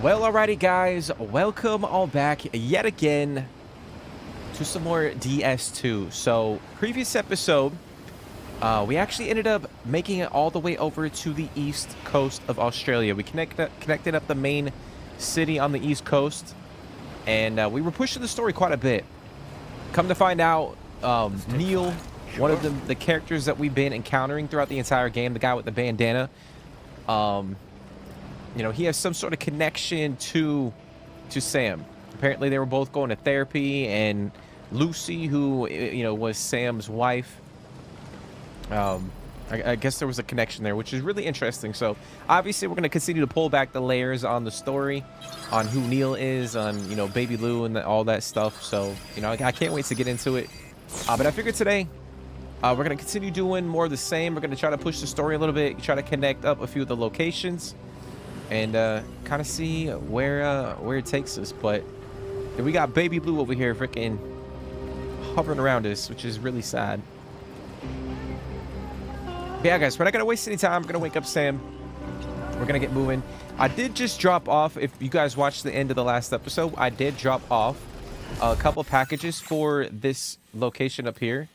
Well, alrighty, guys, welcome all back yet again to some more DS2. So, previous episode, we actually ended up making it all the way over to the east coast of Australia. We connected up the main city on the east coast, and we were pushing the story quite a bit. Come to find out, Neil, one of the characters that we've been encountering throughout the entire game, the guy with the bandana, you know, he has some sort of connection to Sam. Apparently, they were both going to therapy, and Lucy, who, you know, was Sam's wife, I guess there was a connection there, which is really interesting. So, obviously, we're going to continue to pull back the layers on the story, on who Neil is, on, you know, Baby Lou and all that stuff. So, you know, I can't wait to get into it. But I figured today, we're going to continue doing more of the same. We're going to try to push the story a little bit, try to connect up a few of the locations, and kind of see where it takes us. But we got Baby Blue over here freaking hovering around us, which is really sad. But yeah, guys, we're not gonna waste any time. We're gonna wake up Sam. We're gonna get moving. I did just drop off, if you guys watched the end of the last episode, I did drop off a couple packages for this location up here,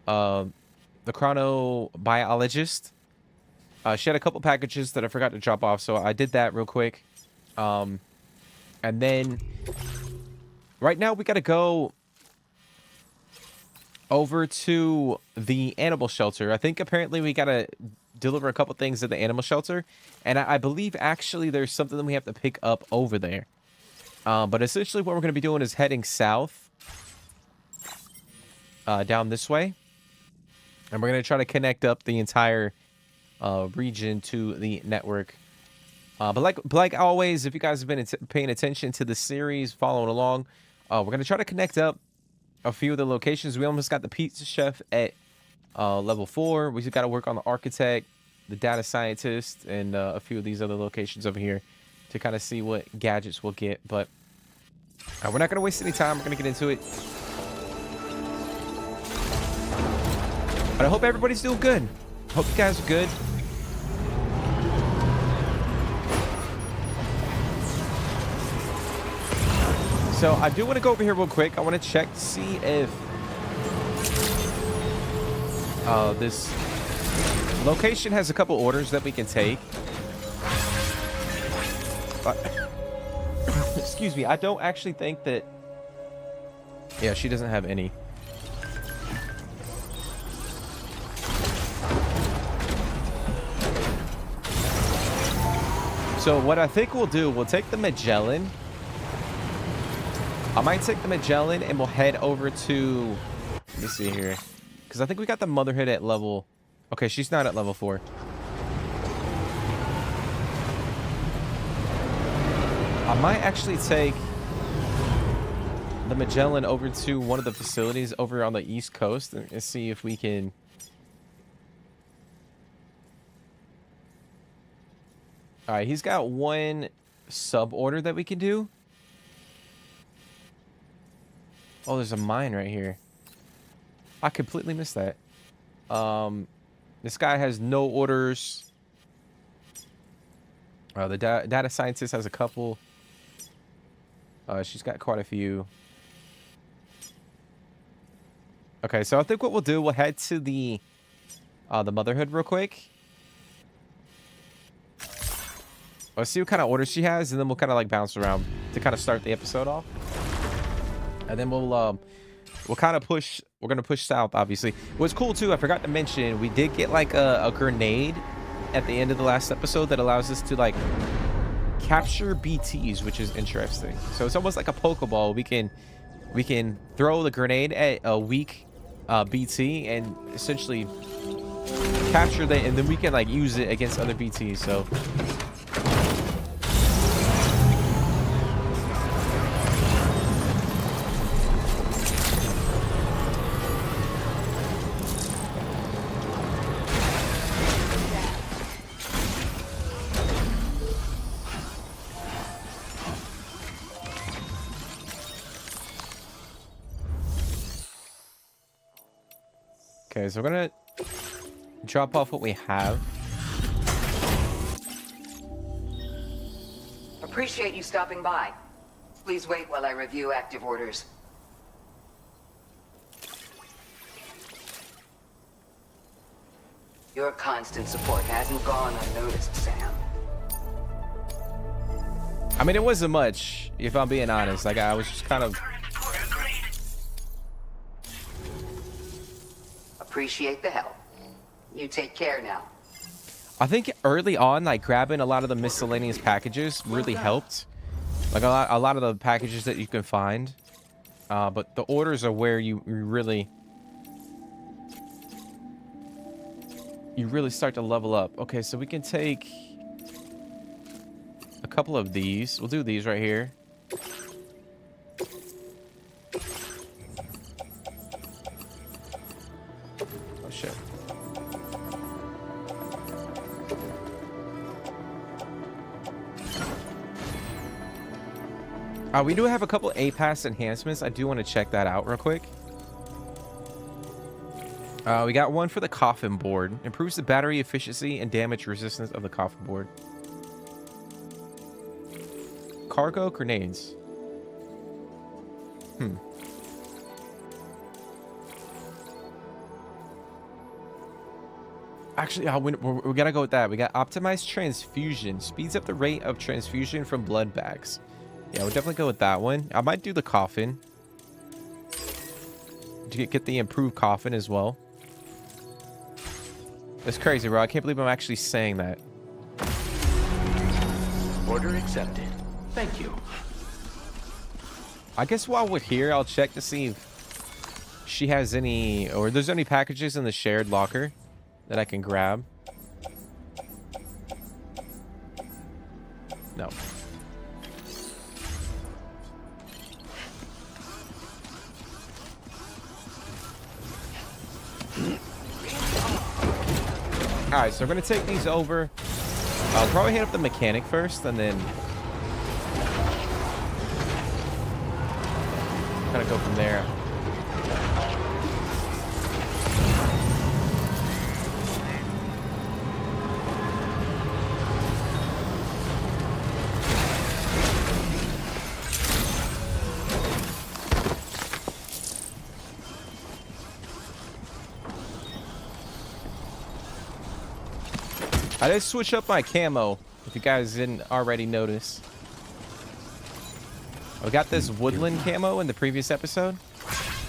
the chronobiologist. She had a couple packages that I forgot to drop off, so I did that real quick. And then right now we got to go over to the animal shelter. I think apparently we got to deliver a couple things at the animal shelter, and I believe actually there's something that we have to pick up over there. But essentially what we're going to be doing is heading south, down this way, and we're going to try to connect up the entire region to the network. But like always, if you guys have been paying attention to the series, following along, we're going to try to connect up a few of the locations. We almost got the pizza chef at level 4. We just got to work on the architect, the data scientist, and a few of these other locations over here to kind of see what gadgets we'll get. But we're not going to waste any time. We're going to get into it. But I hope everybody's doing good. Hope you guys are good. So I do want to go over here real quick. I want to check to see if this location has a couple orders that we can take. Excuse me. I don't actually think that... Yeah, she doesn't have any. So what I think we'll do, we'll take the Magellan. I might take the Magellan and we'll head over to... Let me see here. Because I think we got the Motherhood at level... Okay, she's not at level 4. I might actually take the Magellan over to one of the facilities over on the East Coast and see if we can... All right, he's got one sub order that we can do. Oh, there's a mine right here. I completely missed that. This guy has no orders. The data scientist has a couple. She's got quite a few. Okay, so I think what we'll do, we'll head to the Motherhood real quick. Let's see what kind of orders she has, and then we'll kind of like bounce around to kind of start the episode off. And then we'll kind of push. We're gonna push south, obviously. What's cool too, I forgot to mention, we did get like a grenade at the end of the last episode that allows us to like capture BTs, which is interesting. So it's almost like a Pokeball. We can throw the grenade at a weak BT and essentially capture that, and then we can like use it against other BTs. So. Okay, so we're gonna drop off what we have. Appreciate you stopping by. Please wait while I review active orders. Your constant support hasn't gone unnoticed, Sam. I mean, it wasn't much, if I'm being honest. Like, I was just kind of... Appreciate the help. You take care now. I think early on, like, grabbing a lot of the miscellaneous packages really helped. Like, a lot of the packages that you can find. But the orders are where you really start to level up. Okay, so we can take a couple of these. We'll do these right here. Oh, shit. We do have a couple A-Pass enhancements. I do want to check that out real quick. We got one for the coffin board. Improves the battery efficiency and damage resistance of the coffin board. Cargo grenades. Actually, we gotta go with that. We got optimized transfusion. Speeds up the rate of transfusion from blood bags. Yeah, we'll definitely go with that one. I might do the coffin. To get the improved coffin as well. That's crazy, bro. I can't believe I'm actually saying that. Order accepted. Thank you. I guess while we're here, I'll check to see if she has any, or there's any packages in the shared locker that I can grab. No. Alright, so we're going to take these over. I'll probably hit up the mechanic first, and then kind of go from there. I did switch up my camo, if you guys didn't already notice. I got this woodland camo in the previous episode,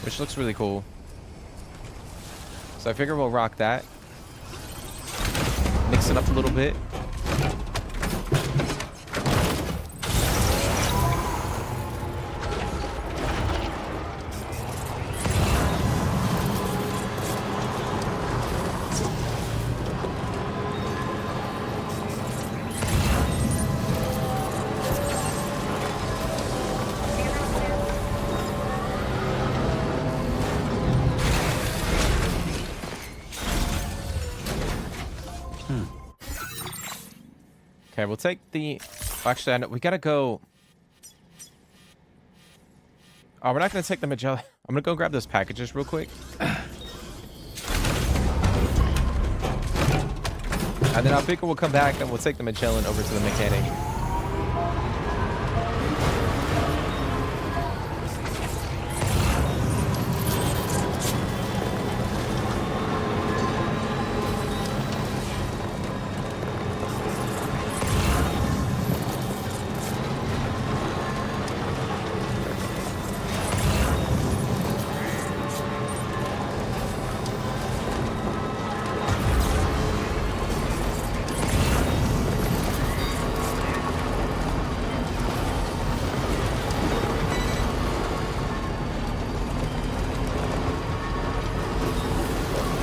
which looks really cool. So I figure we'll rock that. Mix it up a little bit. Okay, we'll take the... Actually, I know, we gotta go... Oh, we're not gonna take the Magellan. I'm gonna go grab those packages real quick. And then I figure we'll come back and we'll take the Magellan over to the mechanic.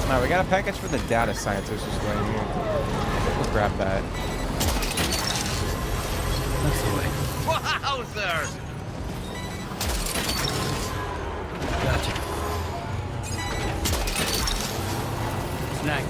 Alright, we got a package for the data scientist just right here. We'll grab that. That's the way. Wowzers! Gotcha. Snag.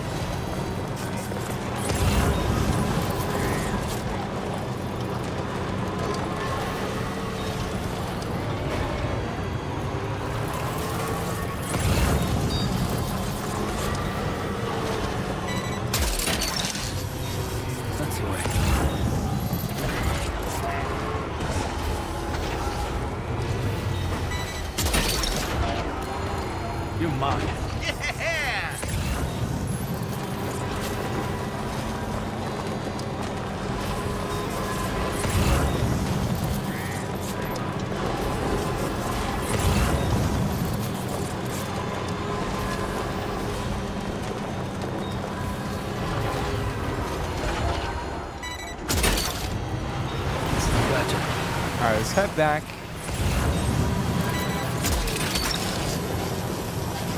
mine. Gotcha. All right, let's head back.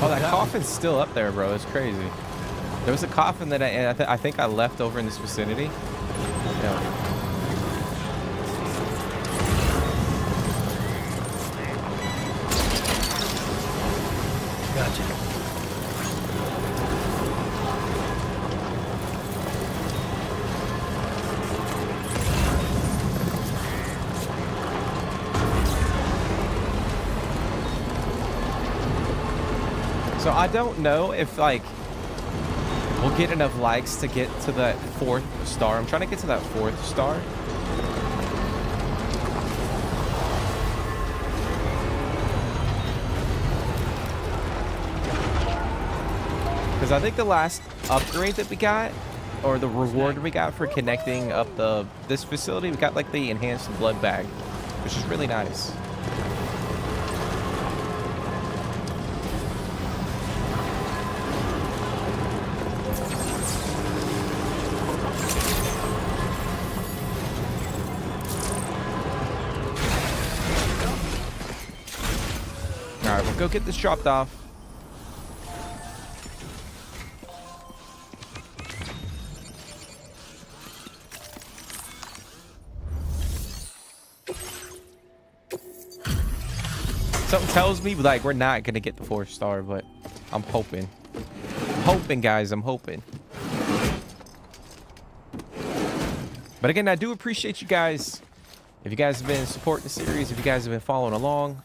Oh, that coffin's still up there, bro. It's crazy. There was a coffin that I think I left over in this vicinity. Yeah. Gotcha. So I don't know if like we'll get enough likes to get to that 4th star. I'm trying to get to that 4th star. Because I think the last upgrade that we got, or the reward we got for connecting up this facility, we got like the enhanced blood bag, which is really nice. All right, we'll go get this dropped off. Something tells me like we're not gonna get the 4th star, but I'm hoping. I'm hoping, guys. I'm hoping. But again, I do appreciate you guys. If you guys have been supporting the series, if you guys have been following along.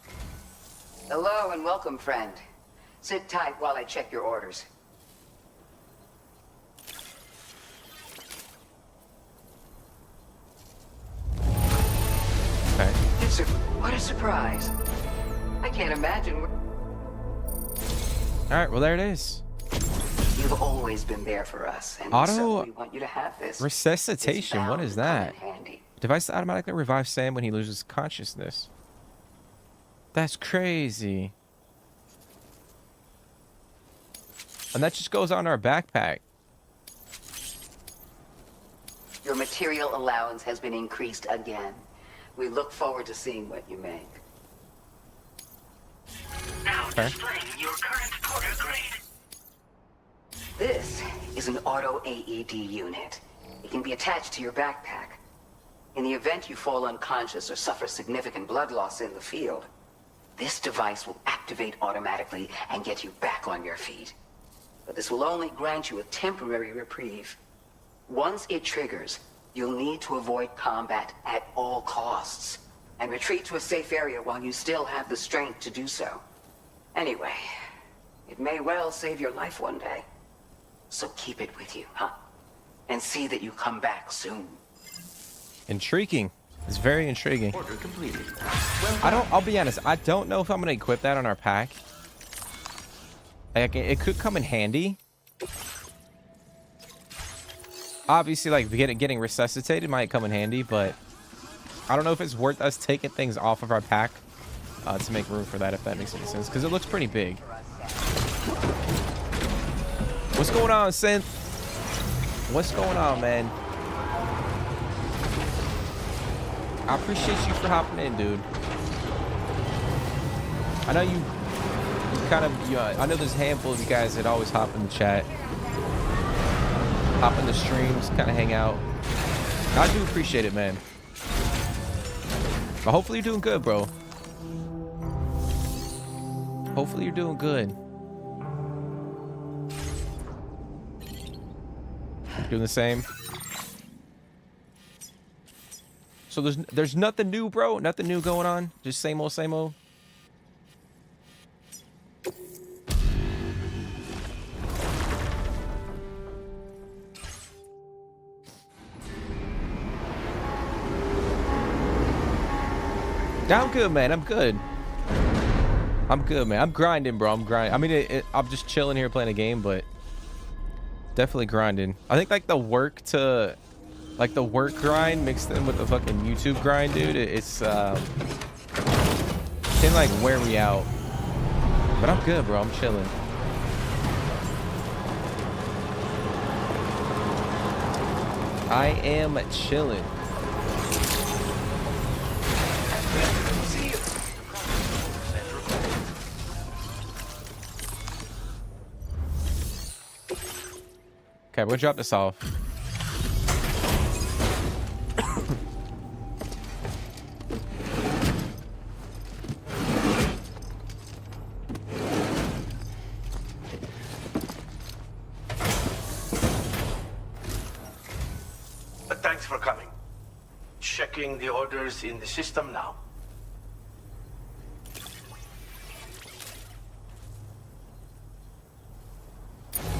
Hello and welcome, friend. Sit tight while I check your orders. Okay. What a surprise. I can't imagine. All right. Well, there it is. You've always been there for us, and Auto so we want you to have this. resuscitation. It's What bound is to come in that? handy. Device to automatically revive Sam when he loses consciousness. That's crazy. And that just goes on our backpack. Your material allowance has been increased again. We look forward to seeing what you make. Now Okay. displaying your current order grade. This is an auto AED unit. It can be attached to your backpack. In the event you fall unconscious or suffer significant blood loss in the field, this device will activate automatically and get you back on your feet. But this will only grant you a temporary reprieve. Once it triggers, you'll need to avoid combat at all costs and retreat to a safe area while you still have the strength to do so. Anyway, it may well save your life one day. So keep it with you, huh? And see that you come back soon. Intriguing. It's very intriguing. Order completed. I'll be honest, I don't know if I'm gonna equip that on our pack. Like, it could come in handy. Obviously, like getting resuscitated might come in handy, but I don't know if it's worth us taking things off of our pack to make room for that, if that makes any sense, because it looks pretty big. What's going on, Synth? What's going on, man? I appreciate you for hopping in, dude. I know you kind of, I know there's a handful of you guys that always hop in the chat, hop in the streams, kind of hang out. I do appreciate it, man. But hopefully you're doing good, bro. Hopefully you're doing good. Doing the same. So there's nothing new, bro. Nothing new going on. Just same old, same old. Yeah, I'm good, man. I'm good. I'm good, man. I'm grinding, bro. I'm grinding. I mean, I'm just chilling here playing a game, but definitely grinding. I think like the work grind mixed in with the fucking YouTube grind, dude. It's can like wear me out. But I'm good, bro. I'm chilling. I am chilling. Okay, we'll drop this off. Thanks for coming. Checking the orders in the system now.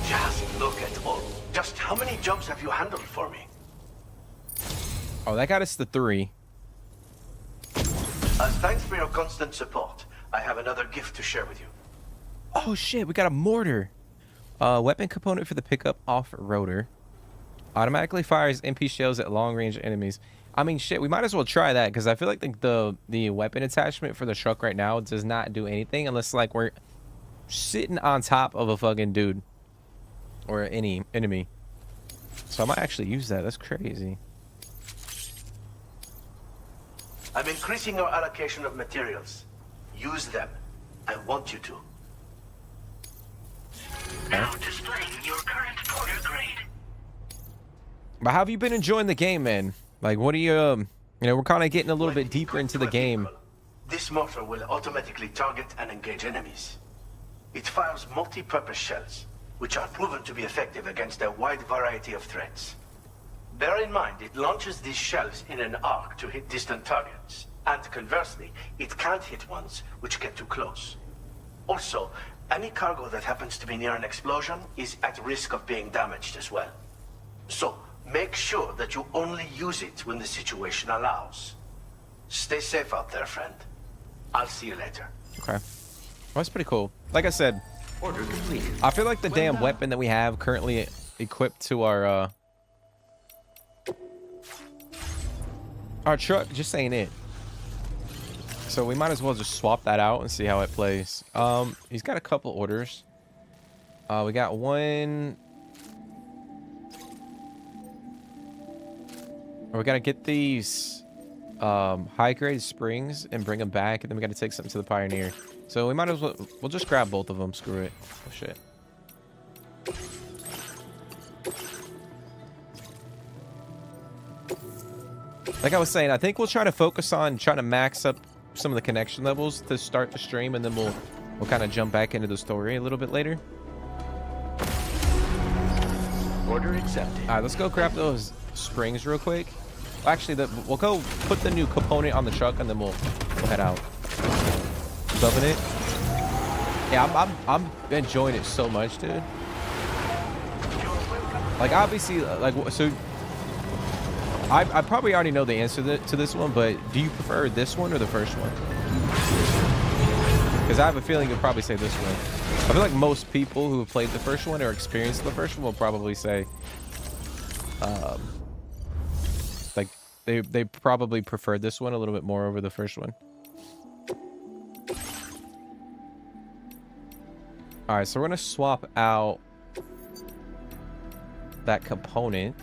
Just look at all. Just how many jobs have you handled for me? Oh, that got us to 3. As thanks for your constant support, I have another gift to share with you. Oh shit, we got a mortar. Weapon component for the pickup off-roader. Automatically fires MP shells at long-range enemies. I mean, shit, we might as well try that because I feel like the weapon attachment for the truck right now does not do anything unless like we're sitting on top of a fucking dude or any enemy. So I might actually use that. That's crazy. I'm increasing our allocation of materials. Use them. I want you to. Now displaying your current order grade. But how have you been enjoying the game, man? Like, what are you, you know, we're kind of getting a little bit deeper into the game. This mortar will automatically target and engage enemies. It fires multi-purpose shells, which are proven to be effective against a wide variety of threats. Bear in mind, it launches these shells in an arc to hit distant targets, and conversely, it can't hit ones which get too close. Also, any cargo that happens to be near an explosion is at risk of being damaged as well. So, make sure that you only use it when the situation allows. Stay safe out there, friend. I'll see you later. Okay. Well, that's pretty cool. Like I said, Order complete. I feel like the damn weapon that we have currently equipped to our truck just ain't it. So we might as well just swap that out and see how it plays. He's got a couple orders. We got one. We gotta get these high-grade springs and bring them back, and then we gotta take something to the Pioneer. So we might as well, we'll just grab both of them. Screw it. Oh shit. Like I was saying, I think we'll try to focus on trying to max up some of the connection levels to start the stream, and then we'll kind of jump back into the story a little bit later. Order accepted. All right, let's go grab those springs real quick. Well, actually, we'll go put the new component on the truck, and then we'll head out. Loving it. Yeah, I'm enjoying it so much, dude. Like, obviously, like, so I probably already know the answer to this one, but do you prefer this one or the first one? Because I have a feeling you'll probably say this one. I feel like most people who have played the first one or experienced the first one will probably say, like they probably prefer this one a little bit more over the first one. All right, so we're gonna swap out that component,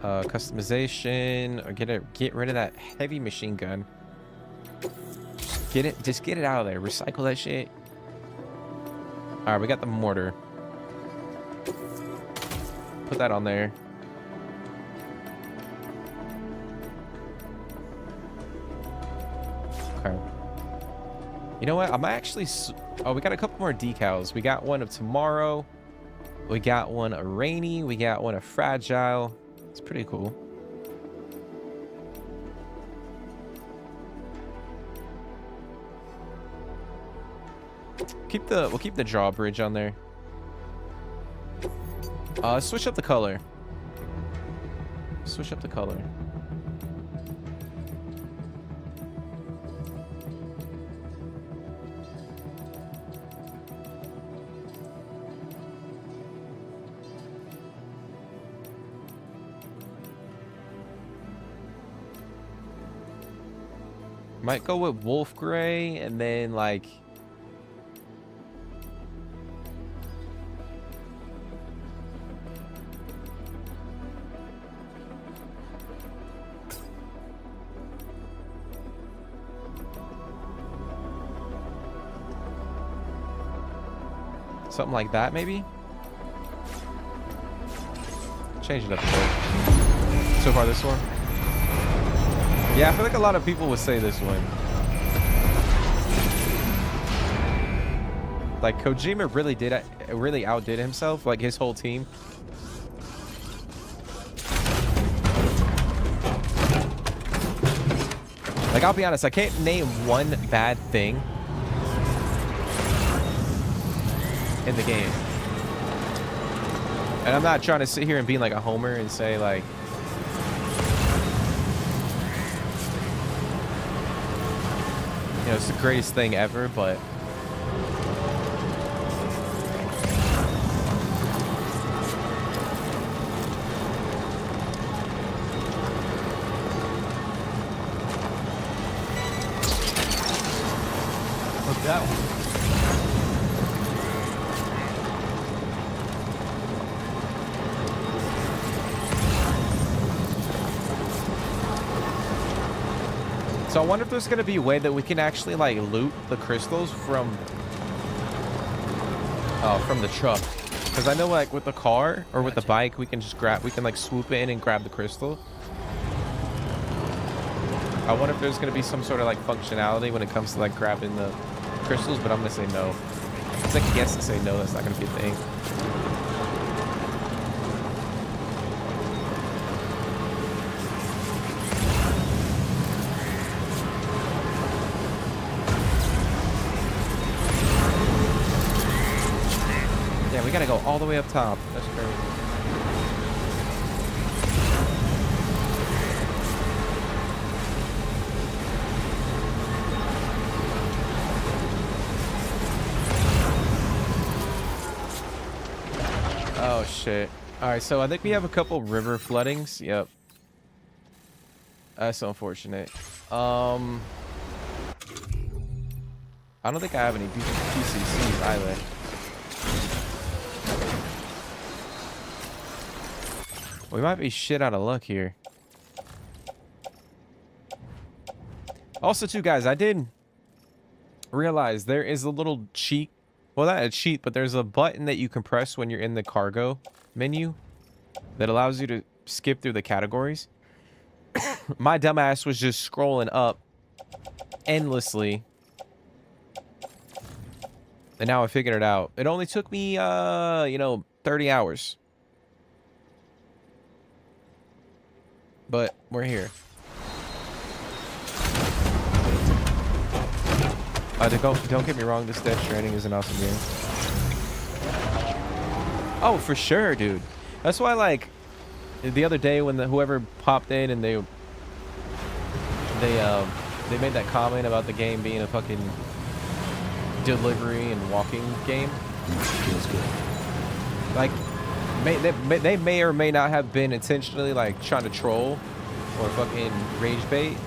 customization, or get rid of that heavy machine gun. Just get it out of there. Recycle that shit. All right, we got the mortar. Put that on there. Okay. You know what? I'm actually... Oh, we got a couple more decals. We got one of tomorrow. We got one of rainy. We got one of fragile. It's pretty cool. We'll keep the drawbridge on there. Switch up the color. Switch up the color. Might go with Wolf Gray and then like something like that maybe. Change it up a bit. So far this one. Yeah, I feel like a lot of people would say this one. Like Kojima really outdid himself, like his whole team. Like I'll be honest, I can't name one bad thing in the game. And I'm not trying to sit here and be like a homer and say like you know, it's the greatest thing ever, but look that one. So I wonder if there's gonna be a way that we can actually like loot the crystals from the truck, because I know like with the car or with the bike we can just like swoop in and grab the crystal. I wonder if there's gonna be some sort of like functionality when it comes to like grabbing the crystals, but I'm gonna say no. It's like a guess to say no, that's not gonna be a thing. We gotta go all the way up top. That's crazy. Oh shit. Alright, so I think we have a couple river floodings. Yep. That's unfortunate. I don't think I have any PCCs either. We might be shit out of luck here. Also, too, guys, I did realize there is a little cheat. Well, not a cheat, but there's a button that you can press when you're in the cargo menu that allows you to skip through the categories. My dumbass was just scrolling up endlessly. And now I figured it out. It only took me, you know, 30 hours. But we're here. Don't get me wrong, this Death Stranding is an awesome game. Oh, for sure, dude. That's why, like, the other day when whoever popped in and they made that comment about the game being a fucking delivery and walking game. Feels good. Like, they may or may not have been intentionally like trying to troll or fucking rage bait,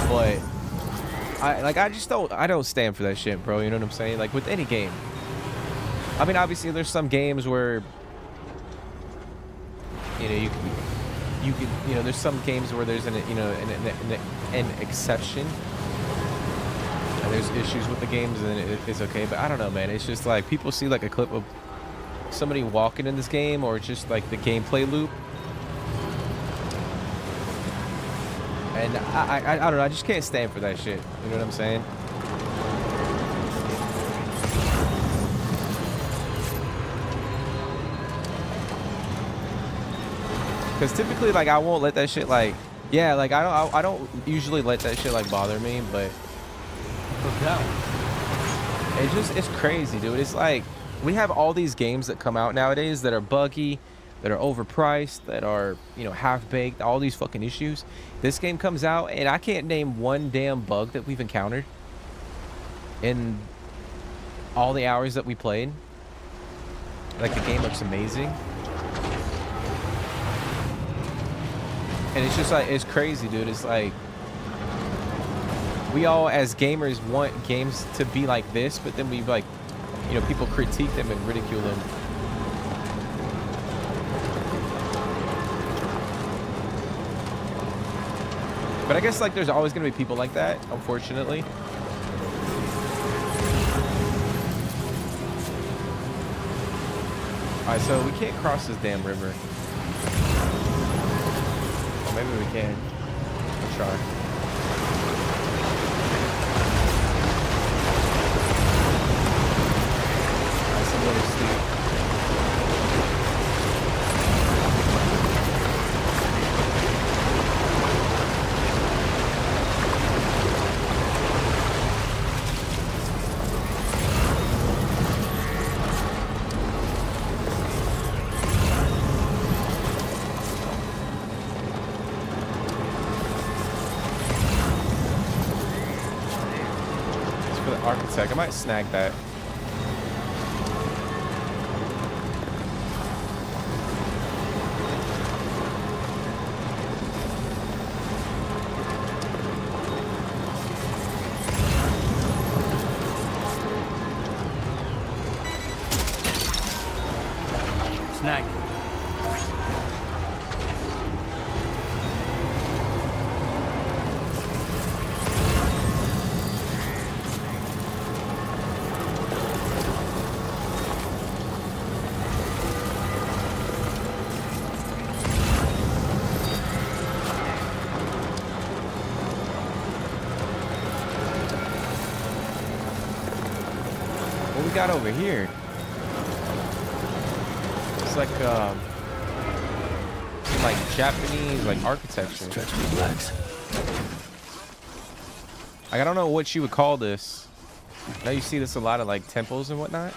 but I don't stand for that shit, bro. You know what I'm saying? Like with any game. I mean, obviously there's some games where you know you can you know there's some games where there's an exception. And there's issues with the games and it's okay, but I don't know, man. It's just like people see like a clip of somebody walking in this game or just like the gameplay loop, and I don't know, I just can't stand for that shit. You know what I'm saying? Because typically like I won't let that shit like like I don't usually let that shit like bother me, but it's crazy, dude. It's like we have all these games that come out nowadays that are buggy, that are overpriced, that are, you know, half-baked, all these fucking issues. This game comes out, and I can't name one damn bug that we've encountered in all the hours that we played. Like, the game looks amazing. And it's just like, it's crazy, dude. It's like, we all as gamers want games to be like this, but then we like, you know, people critique them and ridicule them. But I guess like there's always gonna be people like that, unfortunately. All right, so we can't cross this damn river. Oh, maybe we can. Let's try. That's a little steep. Architect, I might snag that. Snag. What we got over here? It's like some, like Japanese like architecture. Stretch my legs. Like I don't know what you would call this. I know you see this a lot of like temples and whatnot.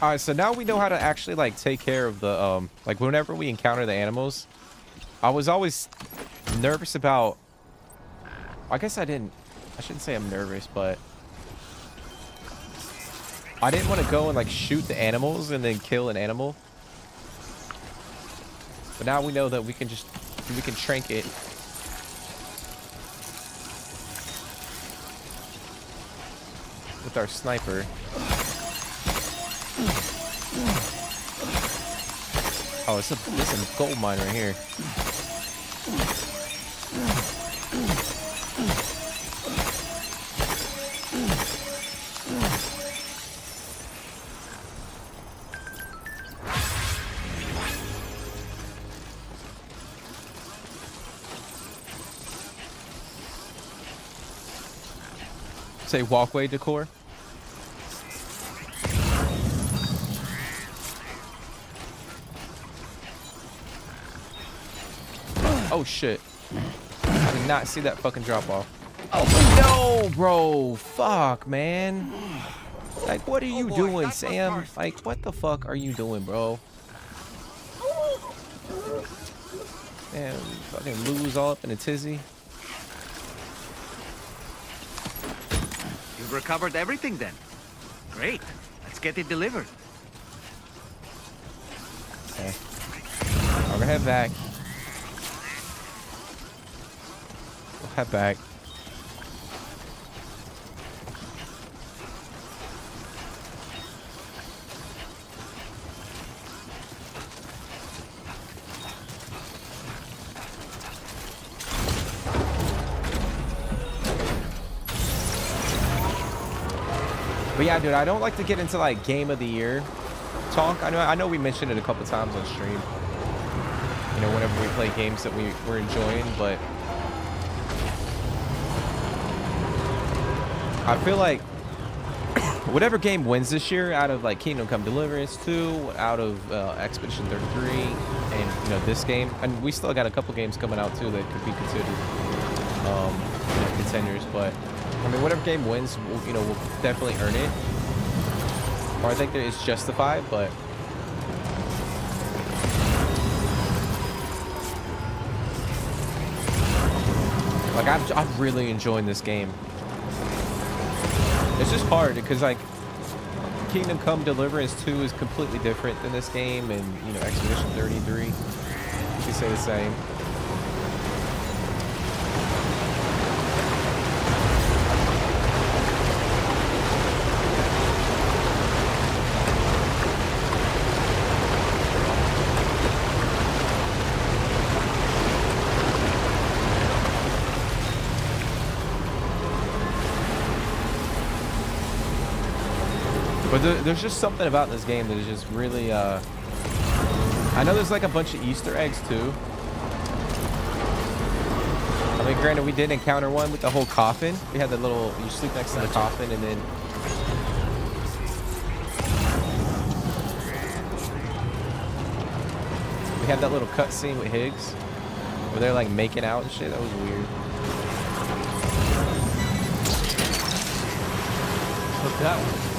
All right, so now we know how to actually like take care of the like whenever we encounter the animals. I was always nervous about, I guess I shouldn't say I'm nervous, but I didn't want to go and like shoot the animals and then kill an animal. But now we know that we can trank it. With our sniper. Oh, it's a gold mine right here. Say walkway decor. Oh shit. I did not see that fucking drop off. Oh no, bro. Fuck, man. Like, what are you doing, Sam? Like, what the fuck are you doing, bro? Man, fucking lose all up in a tizzy. You've recovered everything then. Great. Let's get it delivered. Okay. I'm gonna head back. We'll head back. But yeah, dude, I don't like to get into like game of the year talk. I know we mentioned it a couple times on stream. You know, whenever we play games that we're enjoying, but I feel like whatever game wins this year out of like Kingdom Come Deliverance 2, out of Expedition 33, and this game, and we still got a couple games coming out too that could be considered contenders. But I mean, whatever game wins, will definitely earn it. Or I think that it's justified, but. Like, I'm really enjoying this game. It's just hard because, like, Kingdom Come Deliverance 2 is completely different than this game, and, Expedition 33, you could say the same. But there's just something about this game that is just really, I know there's like a bunch of Easter eggs too. I mean, granted, we did encounter one with the whole coffin. We had the little, you sleep next to the coffin, and then we had that little cutscene with Higgs where they're like making out and shit. That was weird. Look that one.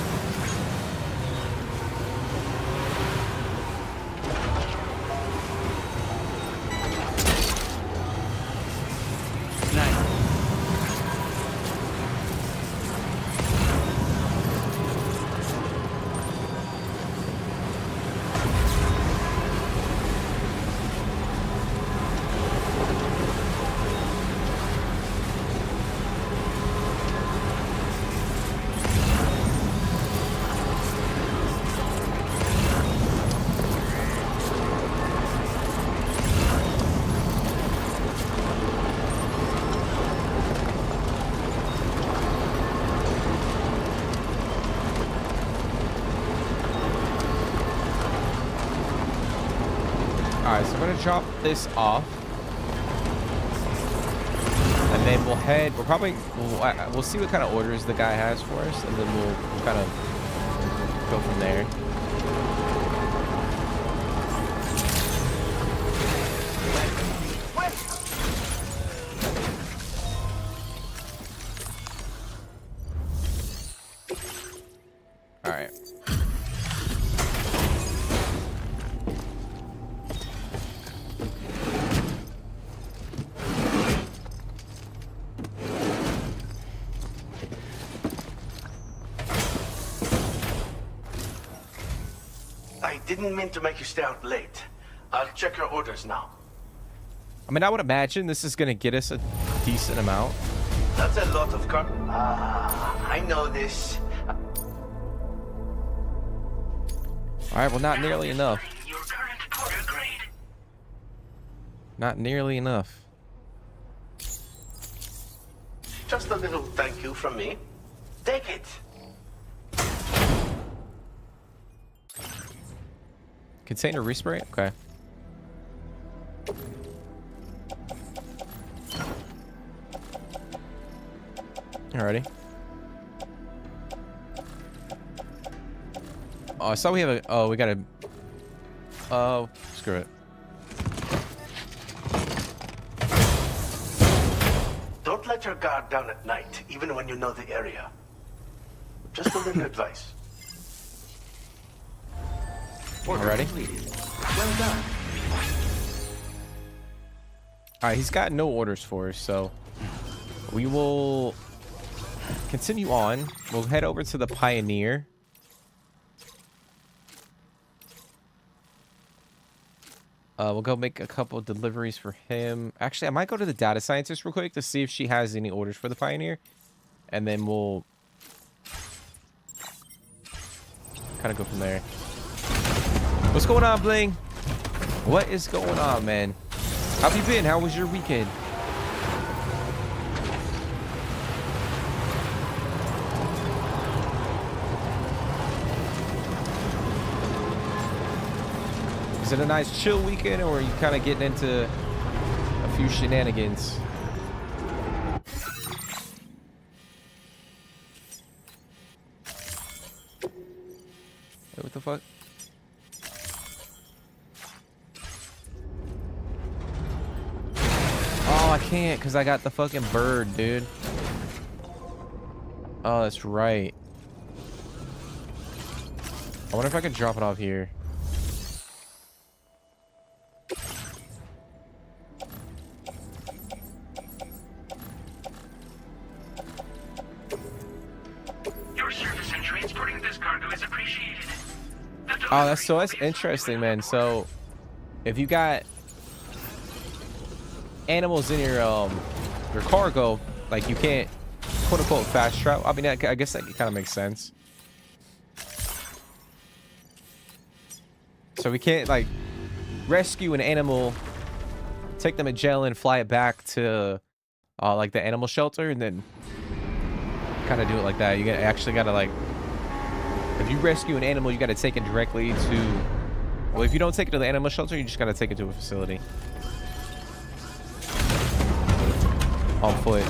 Alright, so I'm gonna drop this off, and then we'll head. We'll see what kind of orders the guy has for us, and then we'll kind of go from there. Alright. I didn't mean to make you stay out late. I'll check your orders now. I mean, I would imagine this is gonna get us a decent amount. That's a lot of car. I know this. Alright, well, not nearly enough. Your current order grade. Not nearly enough. Just a little thank you from me. Take it. Container respray? Okay. Alrighty. Oh, I saw we have a... Oh, we got a... Oh, screw it. Don't let your guard down at night, even when you know the area. Just a little advice. Alrighty. Well done. Alright, he's got no orders for us, so we will continue on. We'll head over to the Pioneer. We'll go make a couple of deliveries for him. Actually, I might go to the data scientist real quick to see if she has any orders for the Pioneer. And then we'll kind of go from there. What's going on, Bling? What is going on, man? How have you been? How was your weekend? Is it a nice chill weekend, or are you kind of getting into a few shenanigans? fuck? Oh, I can't because I got the fucking bird, dude. Oh, that's right. I wonder if I could drop it off here. Your service in transporting this cargo is appreciated. Oh, that's interesting, man. So, if you got animals in your cargo, like you can't quote unquote fast travel. I mean, I guess that kind of makes sense. So we can't like rescue an animal, take them in jail, and fly it back to like the animal shelter, and then kind of do it like that. You actually gotta like, if you rescue an animal, you gotta take it directly to. Well, if you don't take it to the animal shelter, you just gotta take it to a facility. On foot.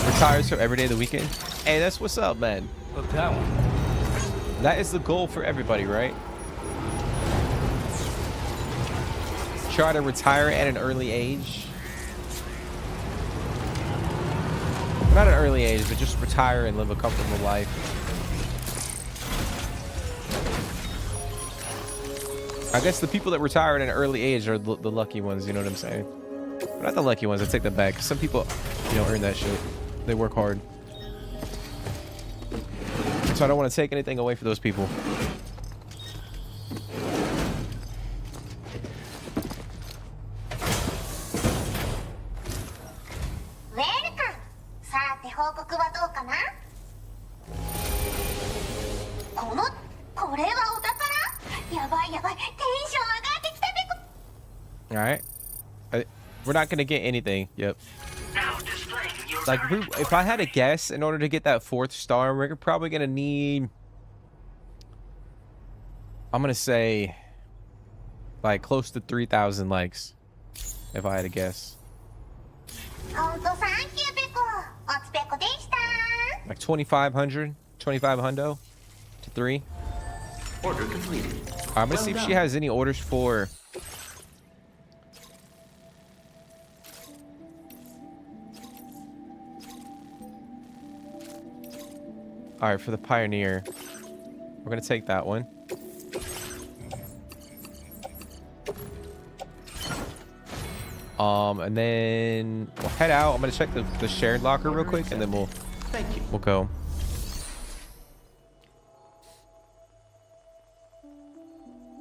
Retires for every day of the weekend. Hey, that's what's up, man. Look that one. That is the goal for everybody, right? Try to retire at an early age. Not an early age, but just retire and live a comfortable life. I guess the people that retire at an early age are the lucky ones, you know what I'm saying? But not the lucky ones, I take that back. Some people, you know, earn that shit. They work hard. So I don't want to take anything away from those people. Welcome. さて報告はどうかな？これはお宝？やばいやばい。テンション上がってきたべこ。 All right. We're not going to get anything. Yep. Now displaying your Like, if I had to guess, in order to get that 4th star, we're probably going to need... I'm going to say... like, close to 3,000 likes. If I had to guess. ほんとサンキューペコ。おつぺこでした。 Like 2,500? 2,500 hundo? To 3? Order completed. I'm going to see if she has any orders for... All right, for the Pioneer, we're gonna take that one. And then we'll head out. I'm gonna check the shared locker real quick, and then we'll go.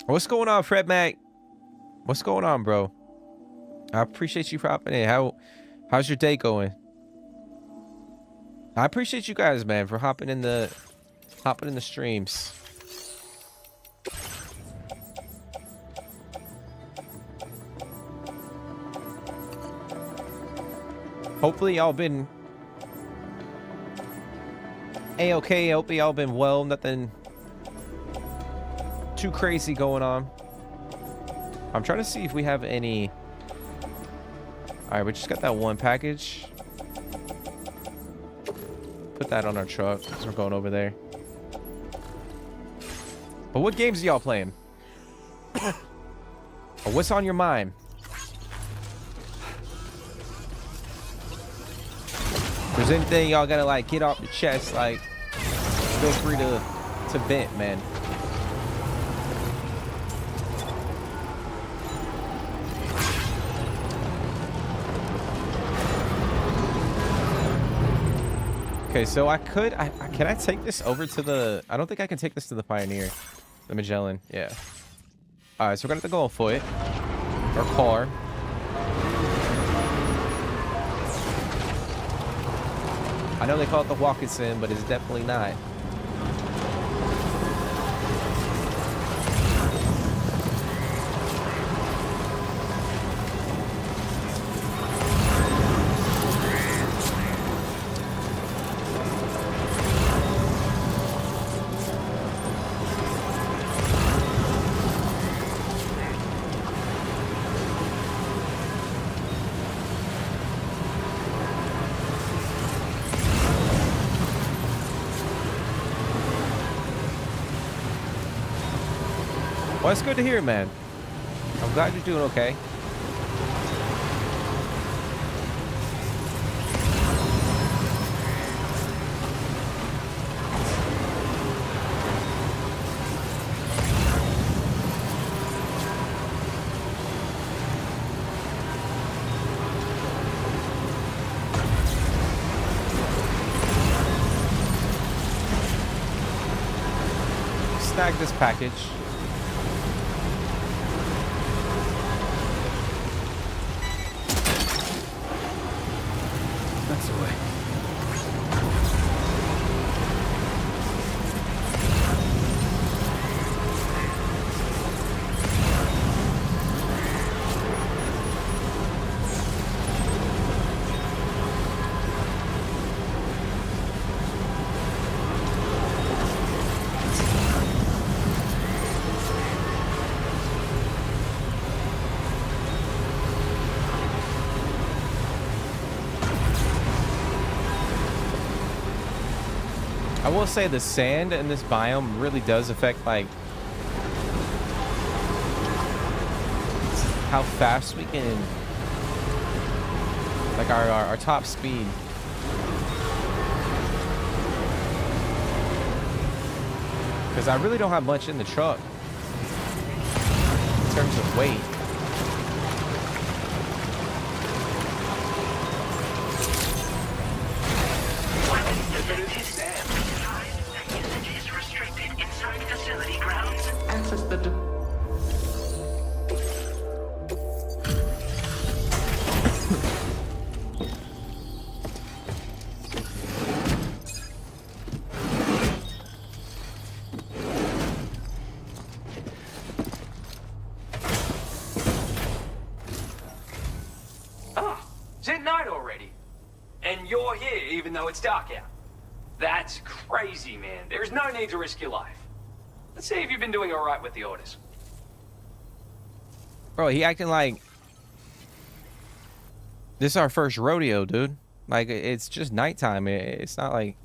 What's going on, Fred Mac? What's going on, bro? I appreciate you for hopping in. How's your day going? I appreciate you guys, man, for hopping in the streams. Hopefully y'all been A-okay. Hope y'all been well. Nothing too crazy going on. I'm trying to see if we have any. All right, we just got that one package. Put that on our truck because we're going over there. But what games are y'all playing? Or what's on your mind? If there's anything y'all gotta like get off your chest, like feel free to vent, man. Okay, so can I take this over to the... I don't think I can take this to the Pioneer. The Magellan, yeah. Alright, so we're gonna have to go on foot. Or car. I know they call it the walking sim, but it's definitely not. Well, it's good to hear, man. I'm glad you're doing okay. Snag this package. That's the way. I will say the sand in this biome really does affect like how fast we can, like our top speed. Because I really don't have much in the truck in terms of weight. Usage is restricted inside facility grounds. Access the Is it night already? And you're here even though it's dark out? That's crazy, man. There's no need to risk your life. Let's see if you've been doing all right with the orders. Bro, he acting like this is our first rodeo, dude. Like, it's just nighttime. It's not like...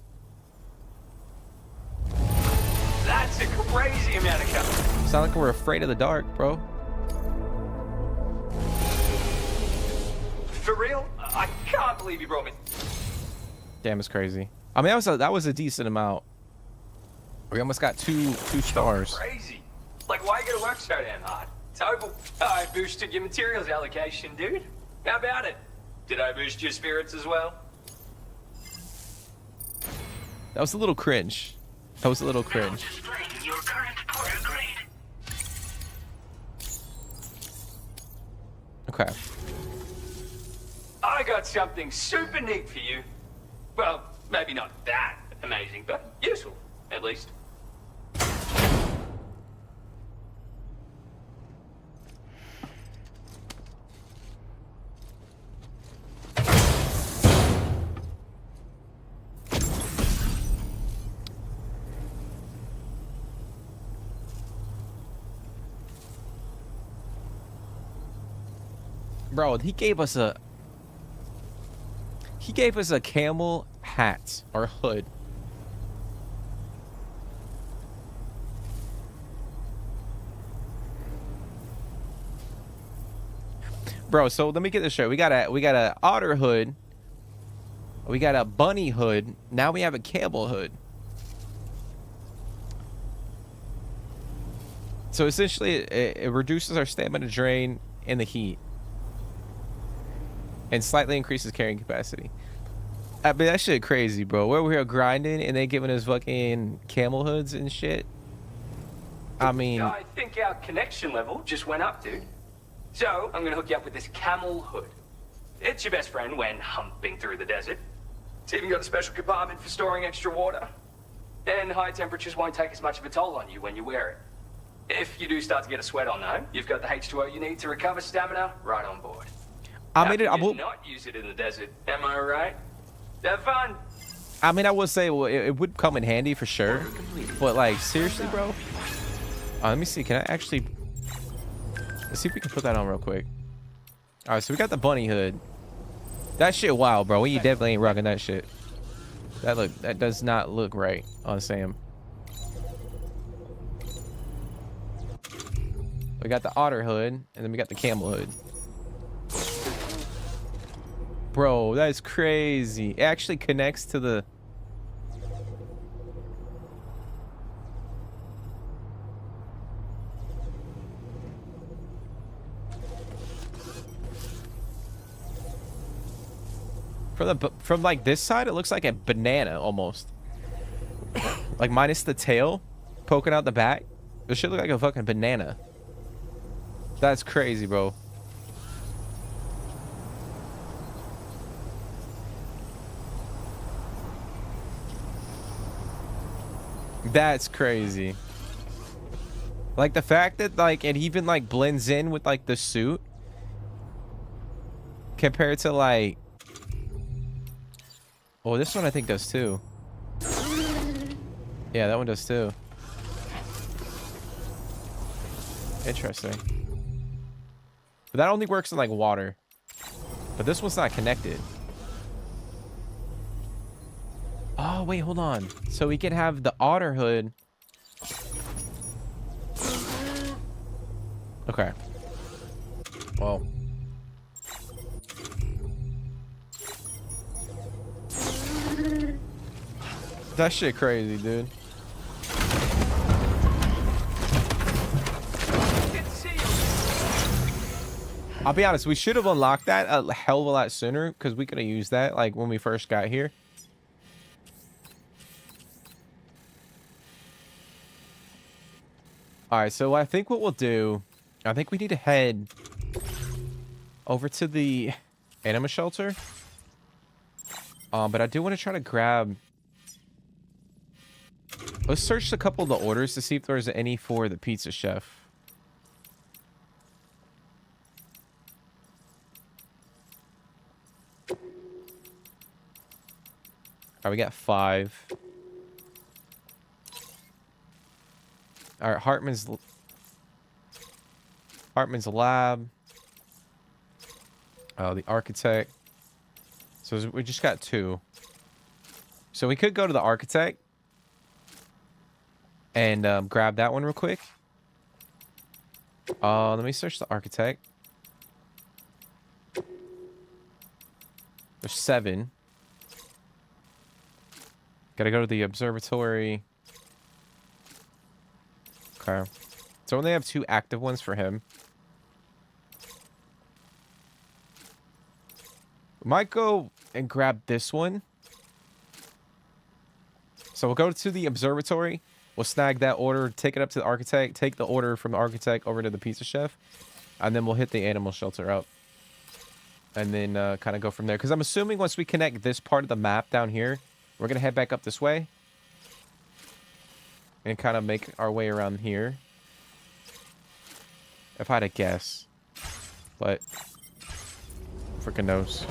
That's a crazy amount of cover. It's not like we're afraid of the dark, bro. For real? I can't believe you brought me. Damn, it's crazy. I mean, that was a decent amount. We almost got two stars. Crazy. Like, why you gotta work so damn hard? Total. I boosted your materials allocation, dude. How about it? Did I boost your spirits as well? That was a little cringe. That was a little cringe. Displaying your current porter grade. Okay. I got something super neat for you. Well, maybe not that amazing, but useful, at least. Bro, he gave us a camel hat or hood. Bro, so let me get this straight. We got a otter hood. We got a bunny hood. Now we have a camel hood. So essentially it reduces our stamina drain in the heat. And slightly increases carrying capacity. I mean, that shit crazy, bro. We're here grinding and they giving us fucking camel hoods and shit. I mean... I think our connection level just went up, dude. So, I'm gonna hook you up with this camel hood. It's your best friend when humping through the desert. It's even got a special compartment for storing extra water. And high temperatures won't take as much of a toll on you when you wear it. If you do start to get a sweat on though, you've got the H2O you need to recover stamina right on board. I mean, I will not use it in the desert, am I right? Have fun. I mean, I would say, well, it would come in handy for sure. But like, seriously, bro? Let me see. Can I actually... Let's see if we can put that on real quick. All right, so we got the bunny hood. That shit wild, bro. We definitely ain't rocking that shit. That does not look right on Sam. We got the otter hood, and then we got the camel hood. Bro, that is crazy. It actually connects to the... From like this side, it looks like a banana almost. Like minus the tail poking out the back. This should look like a fucking banana. That's crazy, bro. That's crazy. Like the fact that like it even like blends in with like the suit compared to like... Oh, this one I think does too. Yeah, that one does too. Interesting. But that only works in like water. But this one's not connected. Oh, wait, hold on. So we can have the otter hood. Okay. Well. That shit crazy, dude. I'll be honest, we should have unlocked that a hell of a lot sooner because we could have used that like when we first got here. All right, so I think what we'll do, I think we need to head over to the animal shelter. But I do want to try to grab... Let's search a couple of the orders to see if there's any for the pizza chef. All right, we got 5. All right, Hartman's lab. Oh, the architect. So we just got 2. So we could go to the architect and grab that one real quick. Let me search the architect. There's 7. Gotta go to the observatory. Okay. So only have 2 active ones for him. We might go and grab this one. So we'll go to the observatory. We'll snag that order, take it up to the architect, take the order from the architect over to the pizza chef, and then we'll hit the animal shelter up. And then kind of go from there. Because I'm assuming once we connect this part of the map down here, we're going to head back up this way. And kind of make our way around here. If I had to guess. But... freaking knows.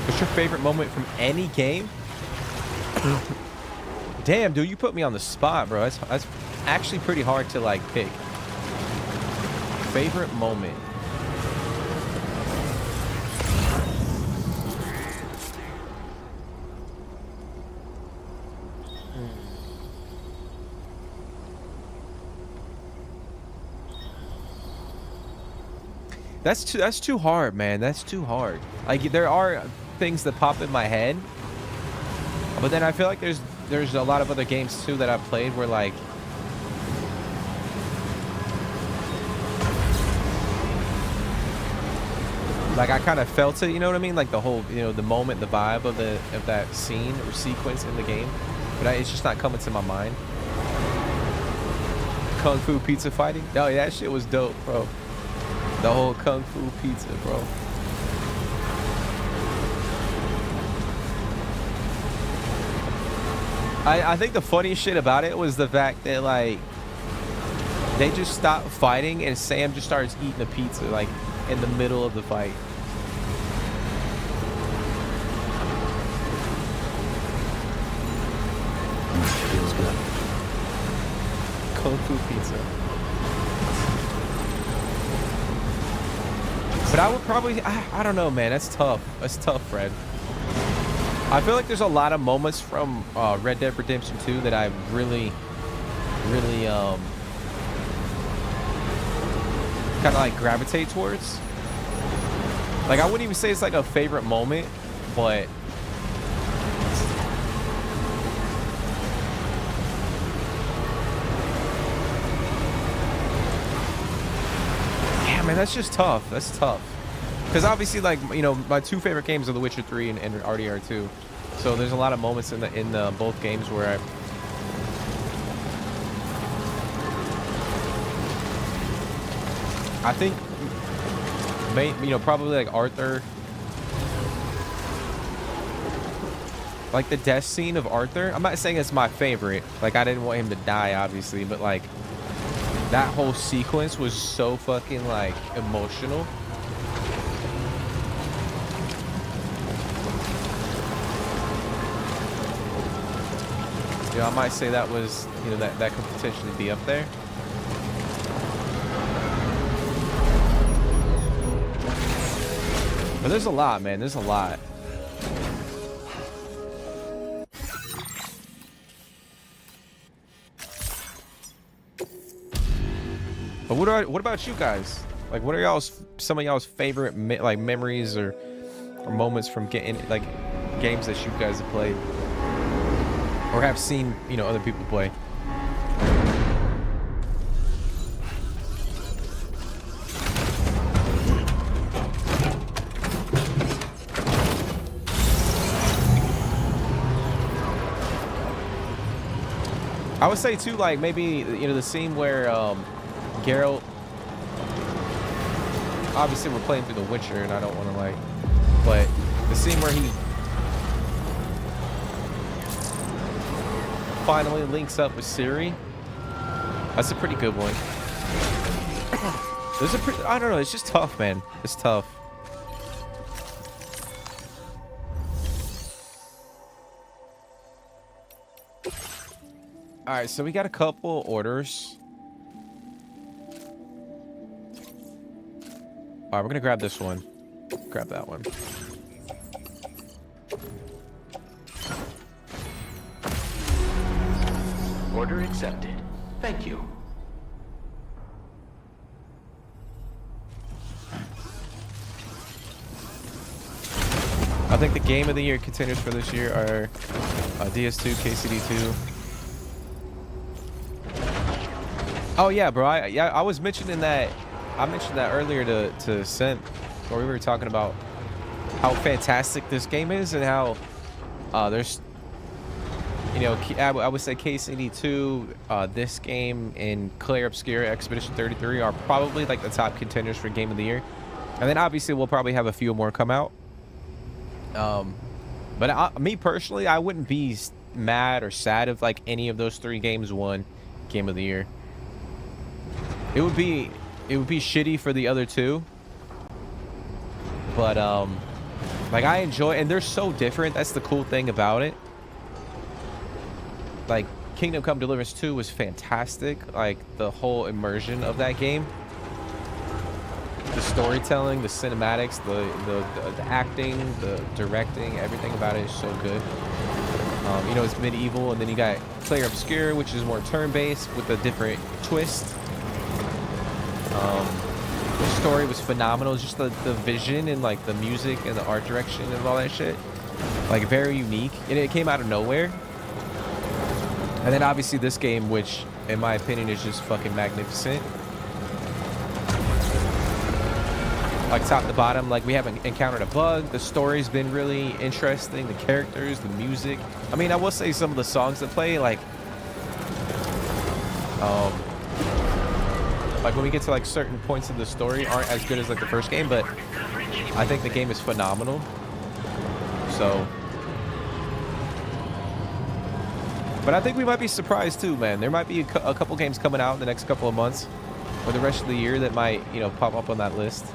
What's your favorite moment from any game? Damn, dude, you put me on the spot, bro. That's actually pretty hard to like pick. Favorite moment. That's too hard, man. That's too hard. Like there are things that pop in my head, but then I feel like there's a lot of other games too that I've played where like I kind of felt it, you know what I mean? Like the whole, you know, the moment, the vibe of that scene or sequence in the game, but it's just not coming to my mind. Kung Fu pizza fighting? Oh, yeah, that shit was dope, bro. The whole Kung Fu pizza, bro. I think the funniest shit about it was the fact that, like, they just stopped fighting and Sam just starts eating the pizza, like, in the middle of the fight. Feels good. Kung Fu pizza. But I would probably, I don't know, man. That's tough. That's tough, Fred. I feel like there's a lot of moments from Red Dead Redemption 2 that I really really kind of like gravitate towards. Like, I wouldn't even say it's like a favorite moment, but yeah, man, that's just tough. That's tough. Because obviously, like, you know, my two favorite games are The Witcher 3 and RDR 2. So there's a lot of moments in both games where I think, you know, probably like Arthur, like the death scene of Arthur. I'm not saying it's my favorite. Like, I didn't want him to die, obviously, but like that whole sequence was so fucking like emotional. You know, I might say that was, you know, that could potentially be up there. But there's a lot, man. There's a lot. But what about you guys? Like, what are some of y'all's favorite like memories or moments from getting like games that you guys have played or have seen, you know, other people play? I would say too, like, maybe, you know, the scene where Geralt, obviously we're playing through The Witcher and I don't want to like, but the scene where he finally links up with Ciri, that's a pretty good one. I don't know, it's just tough, man. It's tough. All right, so we got a couple orders. All right, we're gonna grab this one. Grab that one. Order accepted. Thank you. I think the game of the year contenders for this year are DS2, KCD2. Oh yeah, bro. I was mentioning that. I mentioned that earlier to Sent, where we were talking about how fantastic this game is and how there's, you know, I would say KCD2, this game, and Clair Obscura Expedition 33 are probably like the top contenders for game of the year. And then obviously we'll probably have a few more come out. But me personally, I wouldn't be mad or sad if like any of those three games won game of the year. It would be shitty for the other two, but like, I enjoy, and they're so different. That's the cool thing about it. Like, Kingdom Come Deliverance 2 was fantastic. Like, the whole immersion of that game, the storytelling, the cinematics, the acting, the directing, everything about it is so good. You know, it's medieval, and then you got Clair Obscura, which is more turn-based with a different twist. The story was phenomenal. Just the vision and like the music and the art direction and all that shit, like, very unique, and it came out of nowhere. And then obviously this game, which in my opinion is just fucking magnificent, like top to bottom. Like, we haven't encountered a bug. The story's been really interesting, the characters, the music. I mean, I will say some of the songs that play, like when we get to like certain points of the story, aren't as good as like the first game, but I think the game is phenomenal. So, but I think we might be surprised too, man. There might be a couple games coming out in the next couple of months or the rest of the year that might, you know, pop up on that list.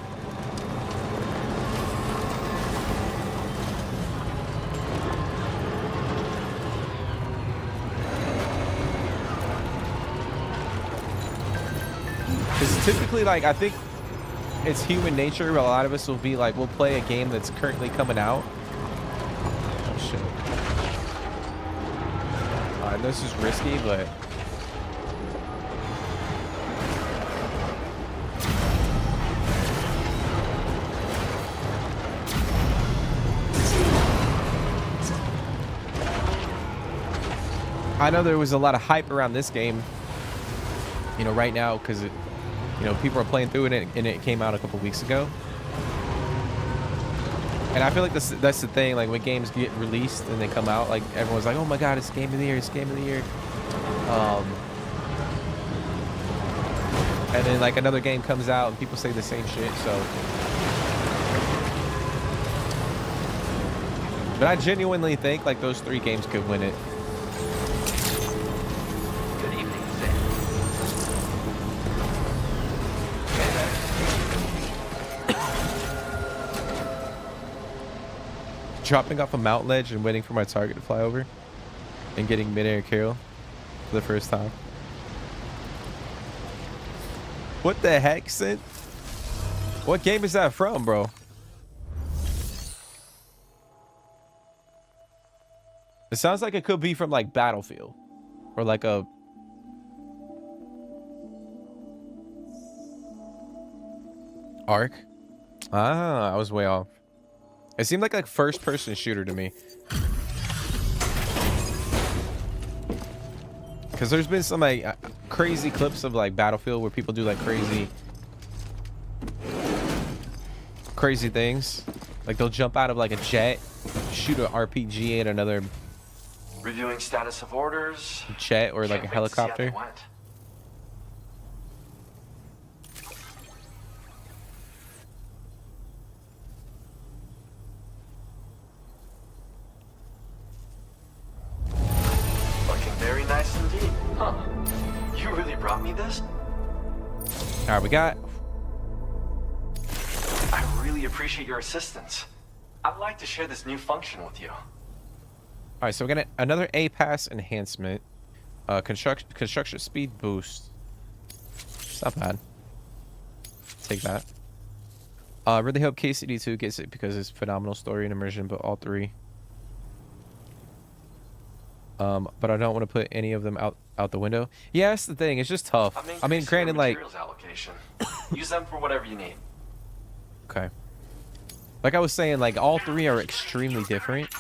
Because typically, like, I think it's human nature, but a lot of us will be like, we'll play a game that's currently coming out. Oh, shit. Alright, this is risky, but I know there was a lot of hype around this game, you know, right now, because it, you know, people are playing through it, and it came out a couple weeks ago. And I feel like that's the thing, like when games get released and they come out, like everyone's like, oh my god, it's game of the year, it's game of the year. And then like another game comes out and people say the same shit, so. But I genuinely think like those 3 games could win it. Good evening, Sam. Dropping off a mountain ledge and waiting for my target to fly over and getting mid-air kill for the first time. What the heck, Sid? What game is that from, bro? It sounds like it could be from like Battlefield or like a Ark. Ah, I was way off. It seemed like first person shooter to me. Because there's been some like crazy clips of like Battlefield where people do like crazy things. Like they'll jump out of like a jet, shoot an RPG at another Reviewing status of orders. jet or like a Can't wait to see how they helicopter. went. Looking very nice indeed. Huh. You really brought me this? All right, we got. I really appreciate your assistance. I'd like to share this new function with you. All right, so we're gonna another A-Pass enhancement, construction speed boost. It's not bad. Take that. Really hope KCD2 gets it because it's phenomenal story and immersion, but all 3. But I don't want to put any of them out the window. Yeah, that's the thing. It's just tough. I mean, granted, like. Materials allocation. Use them for whatever you need. Okay. Like I was saying, like all 3 are extremely different.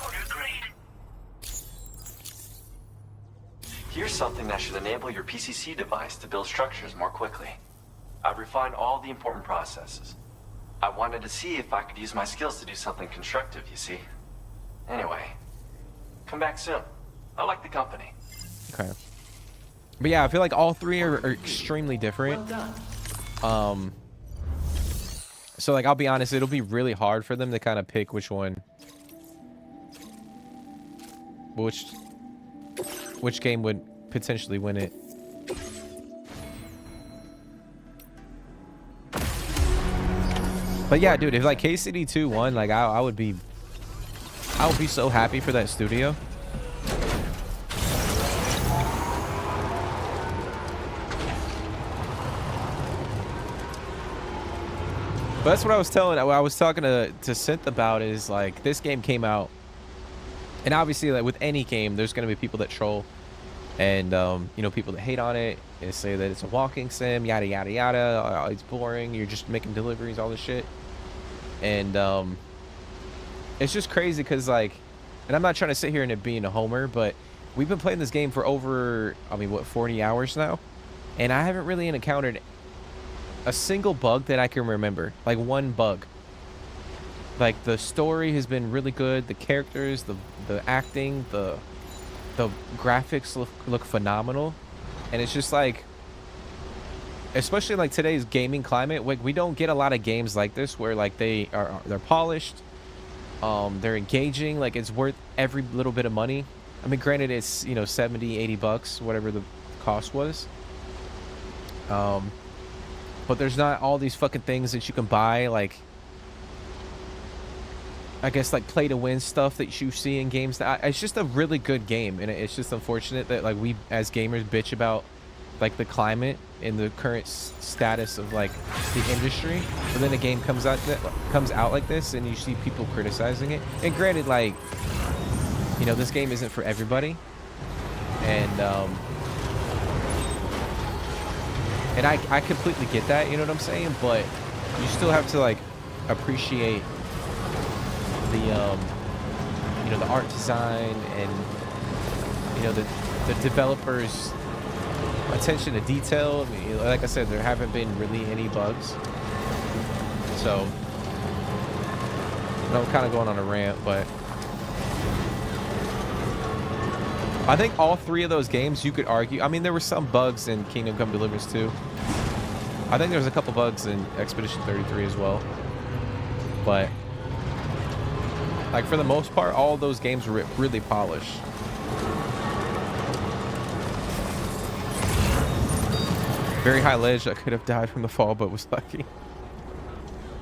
Here's something that should enable your PCC device to build structures more quickly. I've refined all the important processes. I wanted to see if I could use my skills to do something constructive, you see. Anyway, come back soon. I like the company. Okay. But yeah, I feel like all 3 are extremely different. So like I'll be honest, it'll be really hard for them to kind of pick which one, which game would potentially win it. But yeah, dude, if like KCD2 won, like I would be so happy for that studio. But that's what I was talking to Synth about is like this game came out, and obviously like with any game there's gonna be people that troll, and you know, people that hate on it and say that it's a walking sim, yada yada yada, it's boring, you're just making deliveries, all this shit. And it's just crazy because like, and I'm not trying to sit here and it being a homer, but we've been playing this game for over, I mean, what, 40 hours now, and I haven't really encountered a single bug that I can remember. Like one bug. Like the story has been really good, the characters, the acting, the graphics look phenomenal. And it's just like, especially like today's gaming climate, like we don't get a lot of games like this where like they're polished, they're engaging, like it's worth every little bit of money. I mean, granted, it's, you know, 70, 80 bucks, whatever the cost was. But there's not all these fucking things that you can buy, like, I guess, like, play-to-win stuff that you see in games. It's just a really good game, and it's just unfortunate that, like, we, as gamers, bitch about, like, the climate and the current status of, like, the industry. But then a game comes out like this, and you see people criticizing it. And granted, like, you know, this game isn't for everybody. And I completely get that, you know what I'm saying? But you still have to like appreciate the you know, the art design and, you know, the developers' attention to detail. I mean, like I said, there haven't been really any bugs. So, I'm kind of going on a rant, but I think all three of those games, you could argue. I mean, there were some bugs in Kingdom Come Deliverance 2. I think there was a couple bugs in Expedition 33 as well. But, like, for the most part, all those games were really polished. Very high ledge. I could have died from the fall, but was lucky.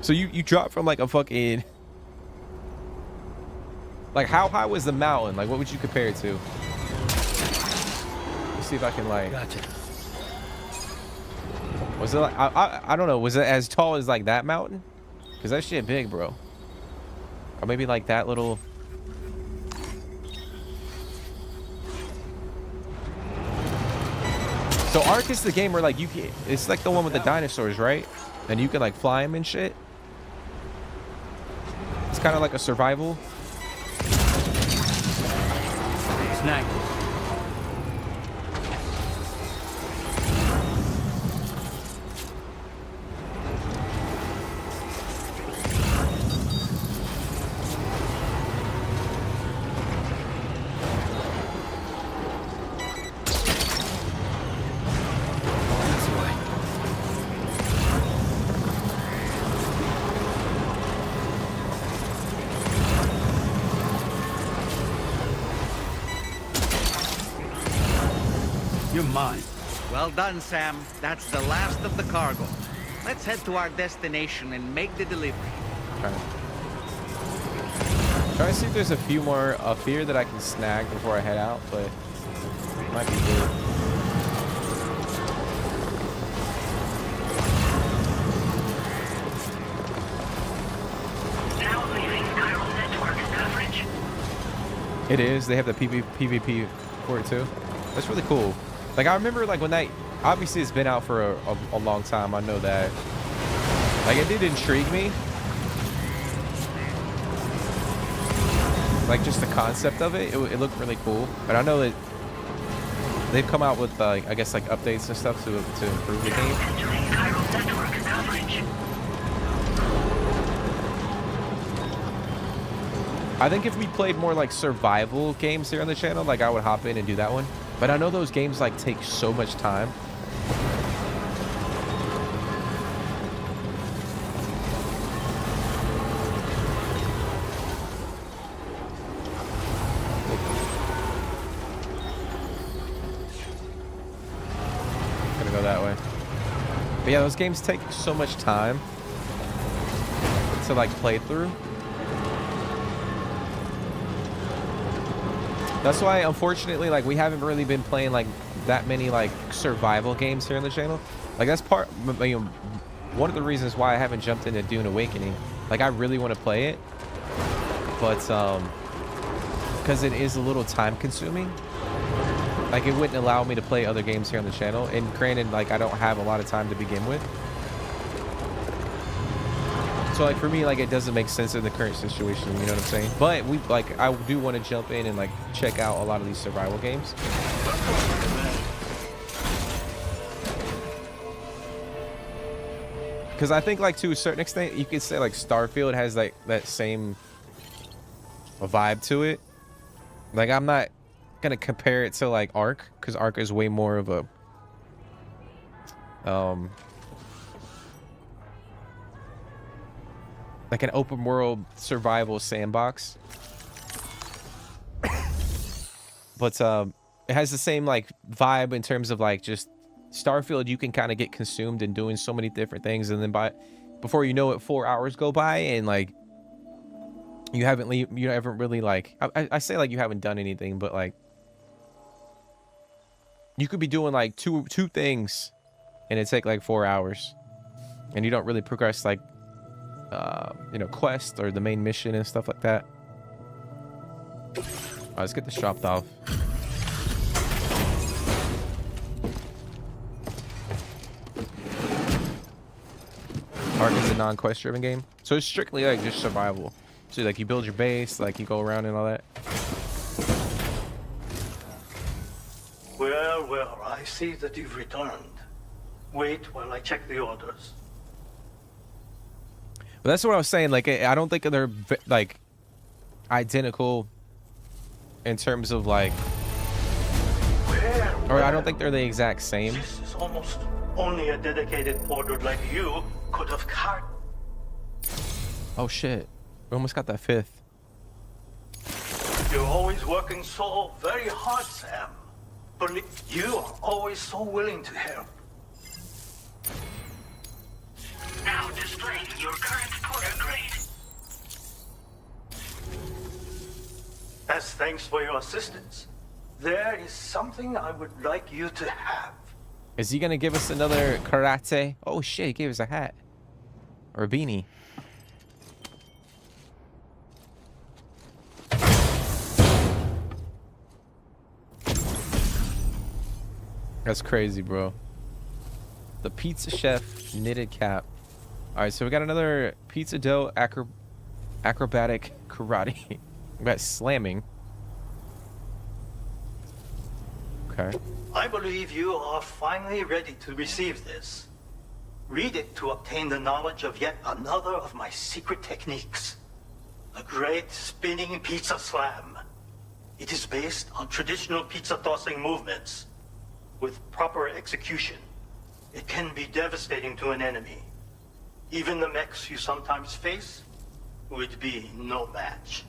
So you dropped from, like, a fucking... Like, how high was the mountain? Like, what would you compare it to? Let's see if I can, like... Gotcha. Was it like... I don't know. Was it as tall as, like, that mountain? Because that shit big, bro. Or maybe, like, that little... So Ark is the game where, like, you can... It's like the one with the dinosaurs, right? And you can, like, fly them and shit. It's kind of like a survival. Snack. You're mine. Well done, Sam. That's the last of the cargo. Let's head to our destination and make the delivery. Okay. Trying to see if there's a few more up here that I can snag before I head out, but it might be good. Now leaving chiral network coverage. It is. They have the PvP for it too. That's really cool. Like, I remember, like, when that... Obviously, it's been out for a long time. I know that. Like, it did intrigue me. Like, just the concept of it. It looked really cool. But I know that they've come out with, I guess, like, updates and stuff to improve the game. Entering chiral network coverage. I think if we played more, like, survival games here on the channel, like, I would hop in and do that one. But I know those games, like, take so much time. Gonna go that way. But yeah, those games take so much time to, like, play through. That's why, unfortunately, like, we haven't really been playing, like, that many, like, survival games here on the channel. Like, that's part, you know, one of the reasons why I haven't jumped into Dune Awakening. Like, I really want to play it, but because it is a little time consuming. Like, it wouldn't allow me to play other games here on the channel. And granted, like, I don't have a lot of time to begin with. So, like, for me, like, it doesn't make sense in the current situation, you know what I'm saying? But we, like, I do want to jump in and, like, check out a lot of these survival games. Because I think, like, to a certain extent, you could say, like, Starfield has, like, that same vibe to it. Like, I'm not going to compare it to, like, Ark, because Ark is way more of a, like an open world survival sandbox. But it has the same, like, vibe in terms of, like, just Starfield. You can kind of get consumed in doing so many different things, and then before you know it, 4 hours go by, and, like, you haven't really, like, I say, like, you haven't done anything, but, like, you could be doing, like, two things and it take like 4 hours, and you don't really progress, like, you know, quest or the main mission and stuff like that. All right, let's get this dropped off. Ark is a non-quest driven game, so it's strictly like just survival. So like you build your base, like you go around and all that. Well, well, I see that you've returned. Wait while I check the orders. But that's what I was saying. Like, I don't think they're like identical in terms of like, or I don't think they're the exact same. This is almost only a dedicated porter like you could have carried. Oh shit, we almost got that 5th. You're always working so very hard, Sam. But you are always so willing to help. Now displaying your current porter grade. As thanks for your assistance, there is something I would like you to have. Is he gonna give us another karate? Oh shit, he gave us a hat or a beanie. That's crazy, bro. The pizza chef knitted cap. All right, so we got another pizza dough acrobatic karate. We got slamming. Okay. I believe you are finally ready to receive this. Read it to obtain the knowledge of yet another of my secret techniques. The great spinning pizza slam. It is based on traditional pizza tossing movements. With proper execution, it can be devastating to an enemy. Even the mechs you sometimes face would be no match.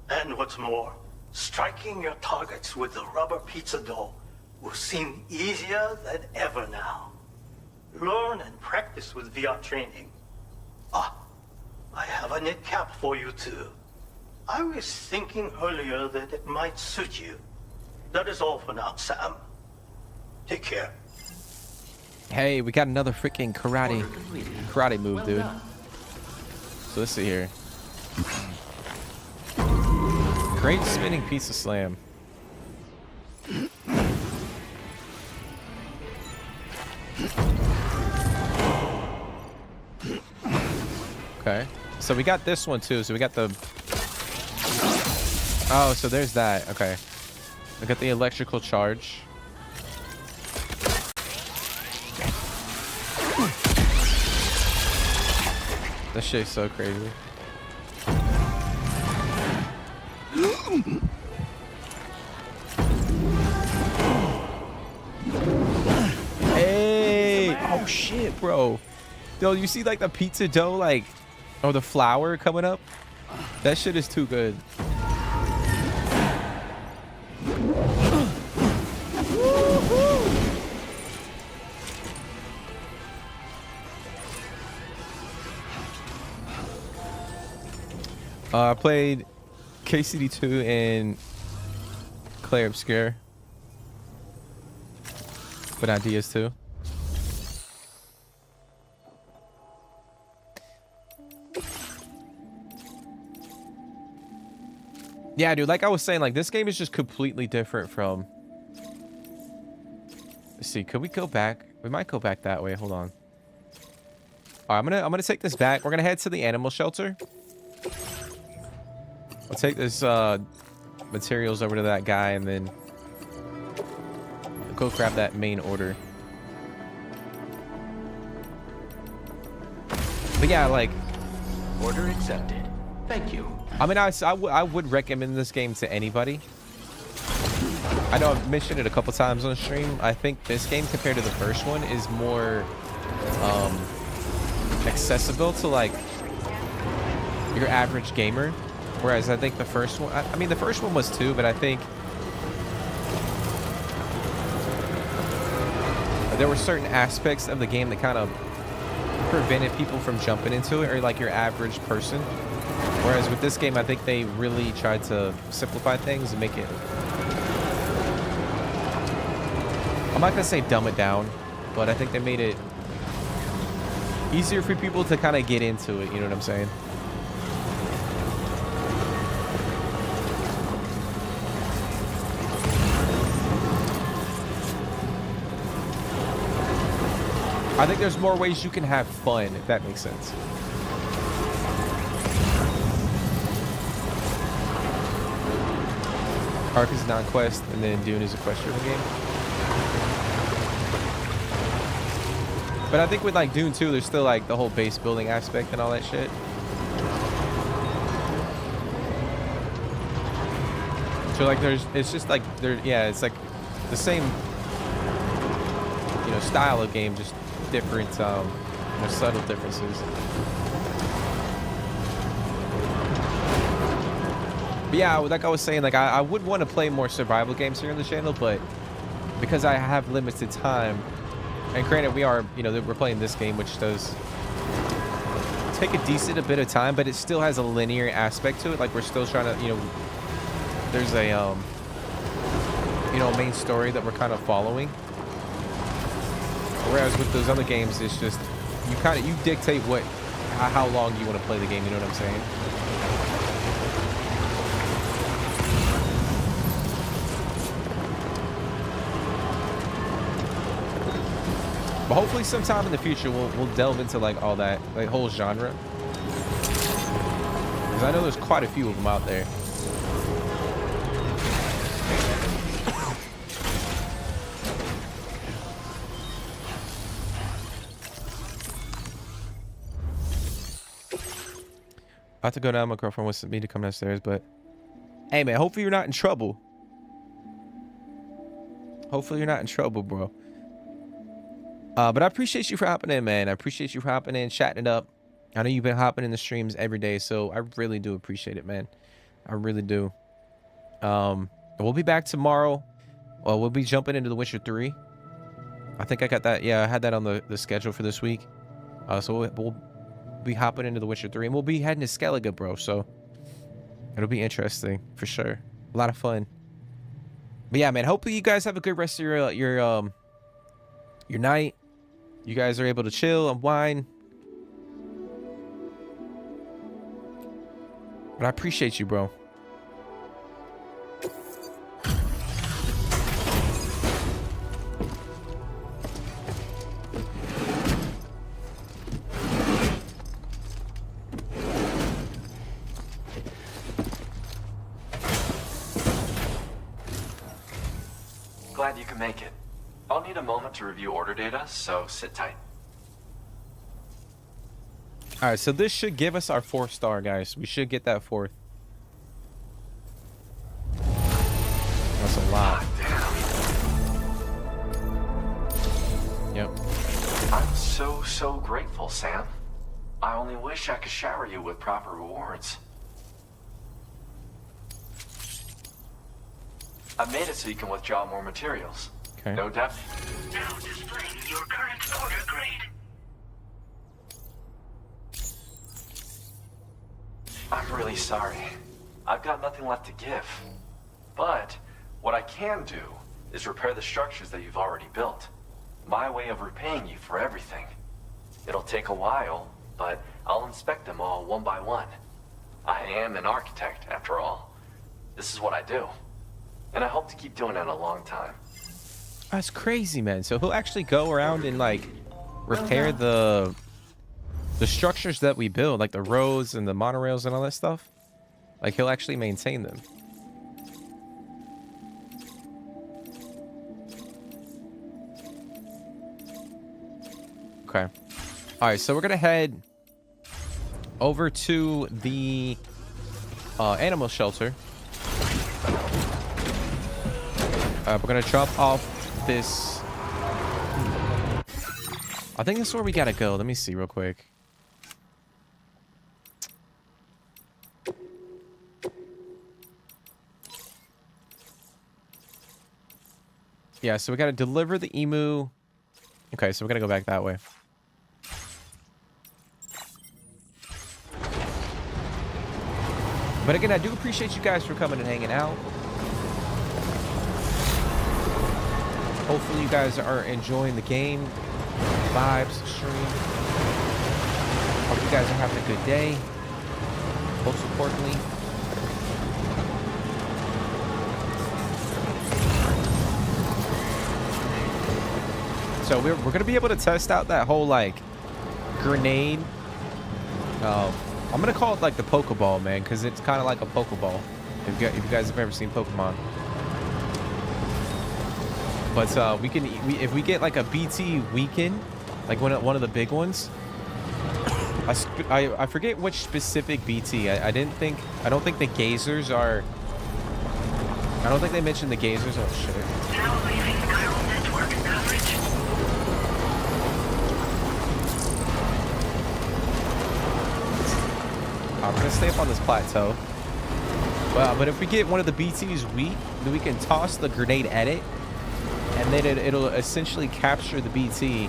And what's more, striking your targets with the rubber pizza dough will seem easier than ever now. Learn and practice with VR training. Ah, I have a knit cap for you too. I was thinking earlier that it might suit you. That is all for now, Sam. Take care. Hey, we got another freaking karate move, dude. So let's see here. Great spinning pizza slam. Okay, so we got this one too. So we got the. Oh, so there's that. Okay, we got the electrical charge. This shit's so crazy. Hey! Oh shit, bro. Yo, you see like the pizza dough, like, or the flour coming up? That shit is too good. I played KCD2 and Claire Obscure. But ideas too. Yeah, dude, like I was saying, like this game is just completely different from. Let's see, could we go back? We might go back that way. Hold on. All right, I'm gonna take this back. We're gonna head to the animal shelter. I'll take this materials over to that guy and then go grab that main order. But yeah, like, order accepted. Thank you. I mean, I would recommend this game to anybody. I know I've mentioned it a couple times on the stream. I think this game compared to the first one is more accessible to like your average gamer. Whereas I think the first one, I mean, the first one was too, but I think there were certain aspects of the game that kind of prevented people from jumping into it, or like your average person. Whereas with this game, I think they really tried to simplify things and make it, I'm not gonna say dumb it down, but I think they made it easier for people to kind of get into it, you know what I'm saying? I think there's more ways you can have fun, if that makes sense. Ark is a non-quest, and then Dune is a quest-driven game. But I think with like Dune 2, there's still like the whole base building aspect and all that shit. So like it's just like yeah, it's like the same, you know, style of game, just different, you know, subtle differences. But yeah, like I was saying, like I would want to play more survival games here on the channel, but because I have limited time, and granted we are, you know, we're playing this game, which does take a decent bit of time, but it still has a linear aspect to it. Like we're still trying to, you know, there's a you know, main story that we're kind of following. Whereas with those other games, it's just you dictate how long you want to play the game. You know what I'm saying? But hopefully sometime in the future we'll delve into like all that, like whole genre. Because I know there's quite a few of them out there. I have to go down. My girlfriend wants me to come downstairs, but hey man, hopefully you're not in trouble. Hopefully you're not in trouble, bro. But I appreciate you for hopping in, man. I appreciate you for hopping in, chatting it up. I know you've been hopping in the streams every day, so I really do appreciate it, man. I really do. We'll be back tomorrow. Well, we'll be jumping into The Witcher 3. I think I got that. Yeah, I had that on the schedule for this week. So we'll be hopping into The Witcher 3, and we'll be heading to Skellige, bro. So it'll be interesting for sure. A lot of fun. But yeah, man. Hopefully you guys have a good rest of your night. You guys are able to chill, unwind. But I appreciate you, bro. Glad you can make it. I'll need a moment to review order data, so sit tight. All right, so this should give us our 4th star, guys. We should get that 4th. That's a lot. Yep. I'm so grateful, Sam. I only wish I could shower you with proper rewards. I've made it so you can withdraw more materials. Okay. No depth. Now displaying your current order grade. I'm really sorry. I've got nothing left to give. But what I can do is repair the structures that you've already built. My way of repaying you for everything. It'll take a while, but I'll inspect them all one by one. I am an architect, after all. This is what I do. And I hope to keep doing it a long time. That's crazy, man. So he'll actually go around and like repair the structures that we build, like the roads and the monorails and all that stuff. Like he'll actually maintain them. Okay. All right, so we're gonna head over to the animal shelter. We're gonna drop off this. I think that's where we gotta go. Let me see real quick. Yeah, so we gotta deliver the emu. Okay, so we're gonna go back that way. But again, I do appreciate you guys for coming and hanging out. Hopefully you guys are enjoying the game, vibes, stream. Hope you guys are having a good day. Most importantly. So we're gonna be able to test out that whole like grenade. I'm gonna call it like the Pokeball, man, because it's kind of like a Pokeball. If you guys have ever seen Pokemon. But if we get like a BT weaken, like one of the big ones. I forget which specific BT. I don't think the gazers are. I don't think they mentioned the gazers. Oh shit. Now leaving chiral network coverage. I'm gonna stay up on this plateau. Well, but if we get one of the BTs weak, then we can toss the grenade at it, and then it'll essentially capture the BT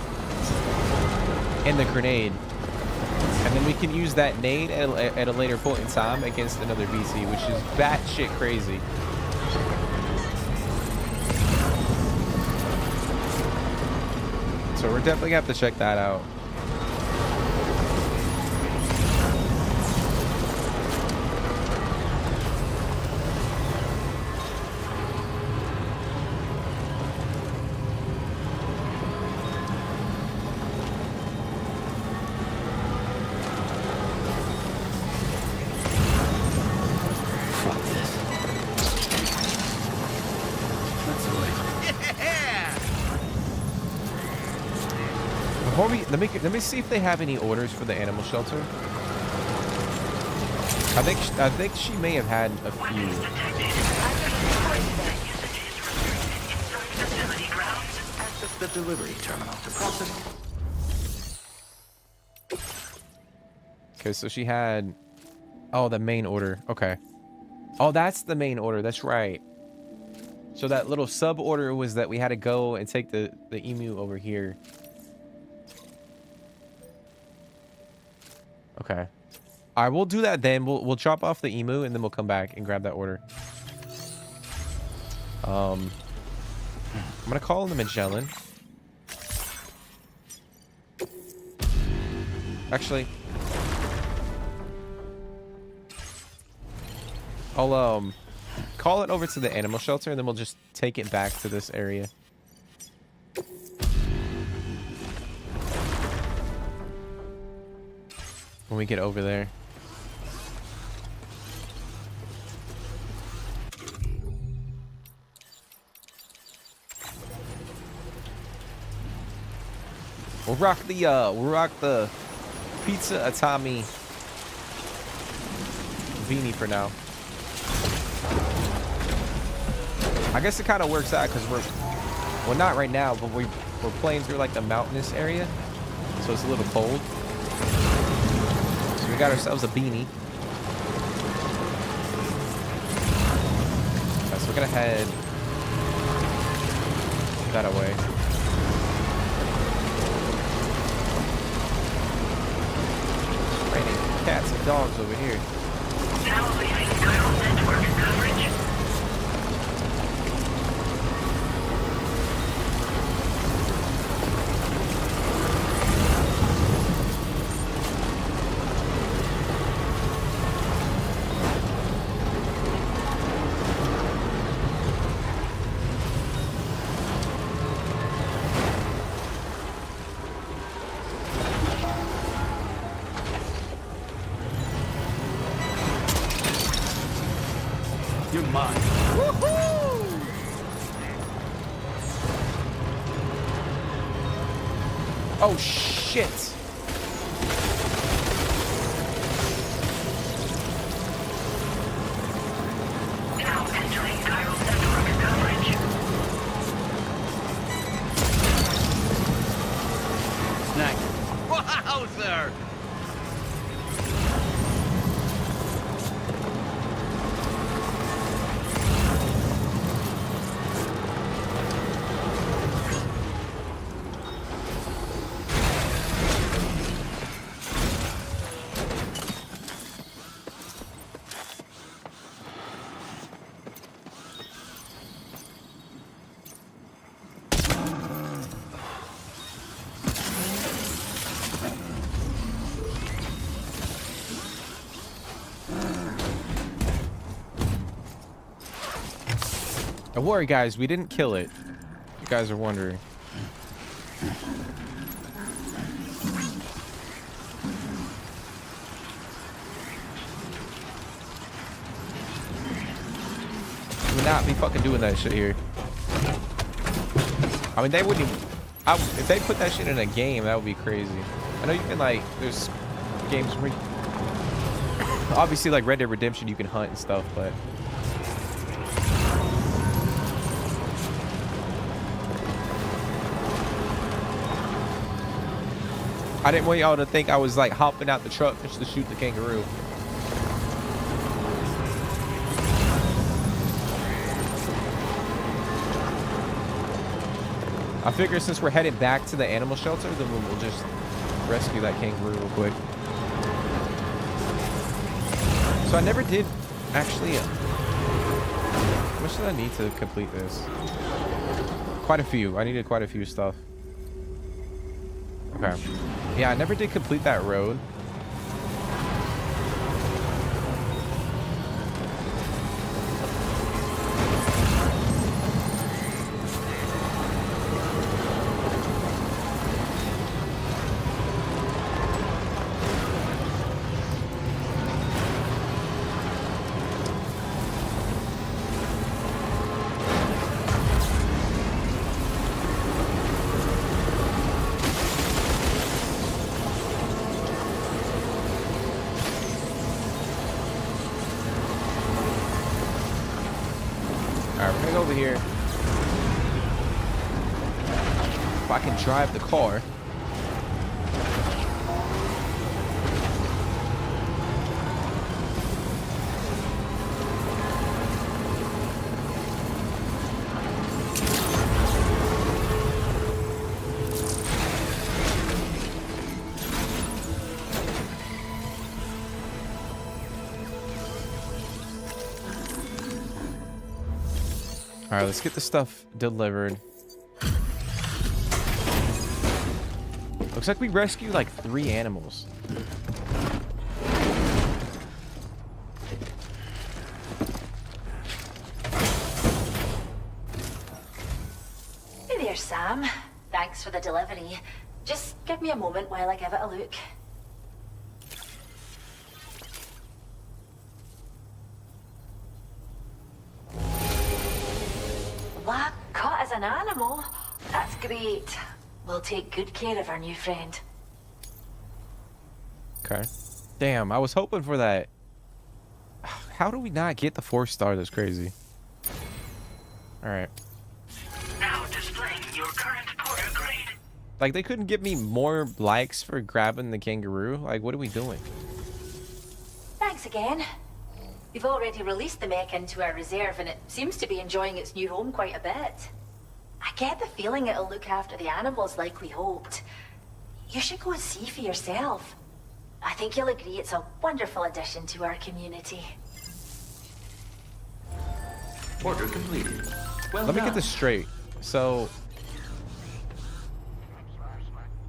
in the grenade. And then we can use that nade at a later point in time against another BT, which is batshit crazy. So we're definitely gonna have to check that out. Before we let me see if they have any orders for the animal shelter. I think she may have had a few. Access the delivery terminal to process. Okay, so she had. Oh, the main order. Okay. Oh, that's the main order. That's right. So that little sub order was that we had to go and take the emu over here. Okay. All right, we'll do that then. We'll drop off the emu and then we'll come back and grab that order. I'm gonna call in the Magellan. Actually, I'll call it over to the animal shelter and then we'll just take it back to this area. When we get over there. We'll rock the Pizza Atami beanie for now. I guess it kind of works out because well, not right now, but we're playing through like the mountainous area, so it's a little cold. So we got ourselves a beanie. Okay, so we're gonna head that away. Raining cats and dogs over here. Now leaving chiral network coverage. You're mine. Woohoo! Oh shit! Now entering chiral network coverage. Nice. Wowzer! Don't worry, guys. We didn't kill it. You guys are wondering. We would not be fucking doing that shit here. I mean, they wouldn't even... If they put that shit in a game, that would be crazy. I know you can like, there's games where, obviously like Red Dead Redemption, you can hunt and stuff, but. I didn't want y'all to think I was like hopping out the truck just to shoot the kangaroo. I figure since we're headed back to the animal shelter, then we'll just rescue that kangaroo real quick. So I never did actually. How much did I need to complete this? Quite a few. I needed quite a few stuff. Okay. Yeah, I never did complete that road. Over here. If I can drive the car. All right, let's get the stuff delivered. Looks like we rescued like 3 animals. Hey there, Sam. Thanks for the delivery. Just give me a moment while I give it a look. What? Caught as an animal? That's great. We'll take good care of our new friend. Okay. Damn, I was hoping for that. How do we not get the 4-star? That's crazy. All right. Now displaying your current porter grade. Like, they couldn't give me more likes for grabbing the kangaroo? Like, what are we doing? Thanks again. We've already released the mech into our reserve and it seems to be enjoying its new home quite a bit. I get the feeling it'll look after the animals like we hoped. You should go and see for yourself. I think you'll agree it's a wonderful addition to our community. Order completed. Well Let me done. get this straight. So...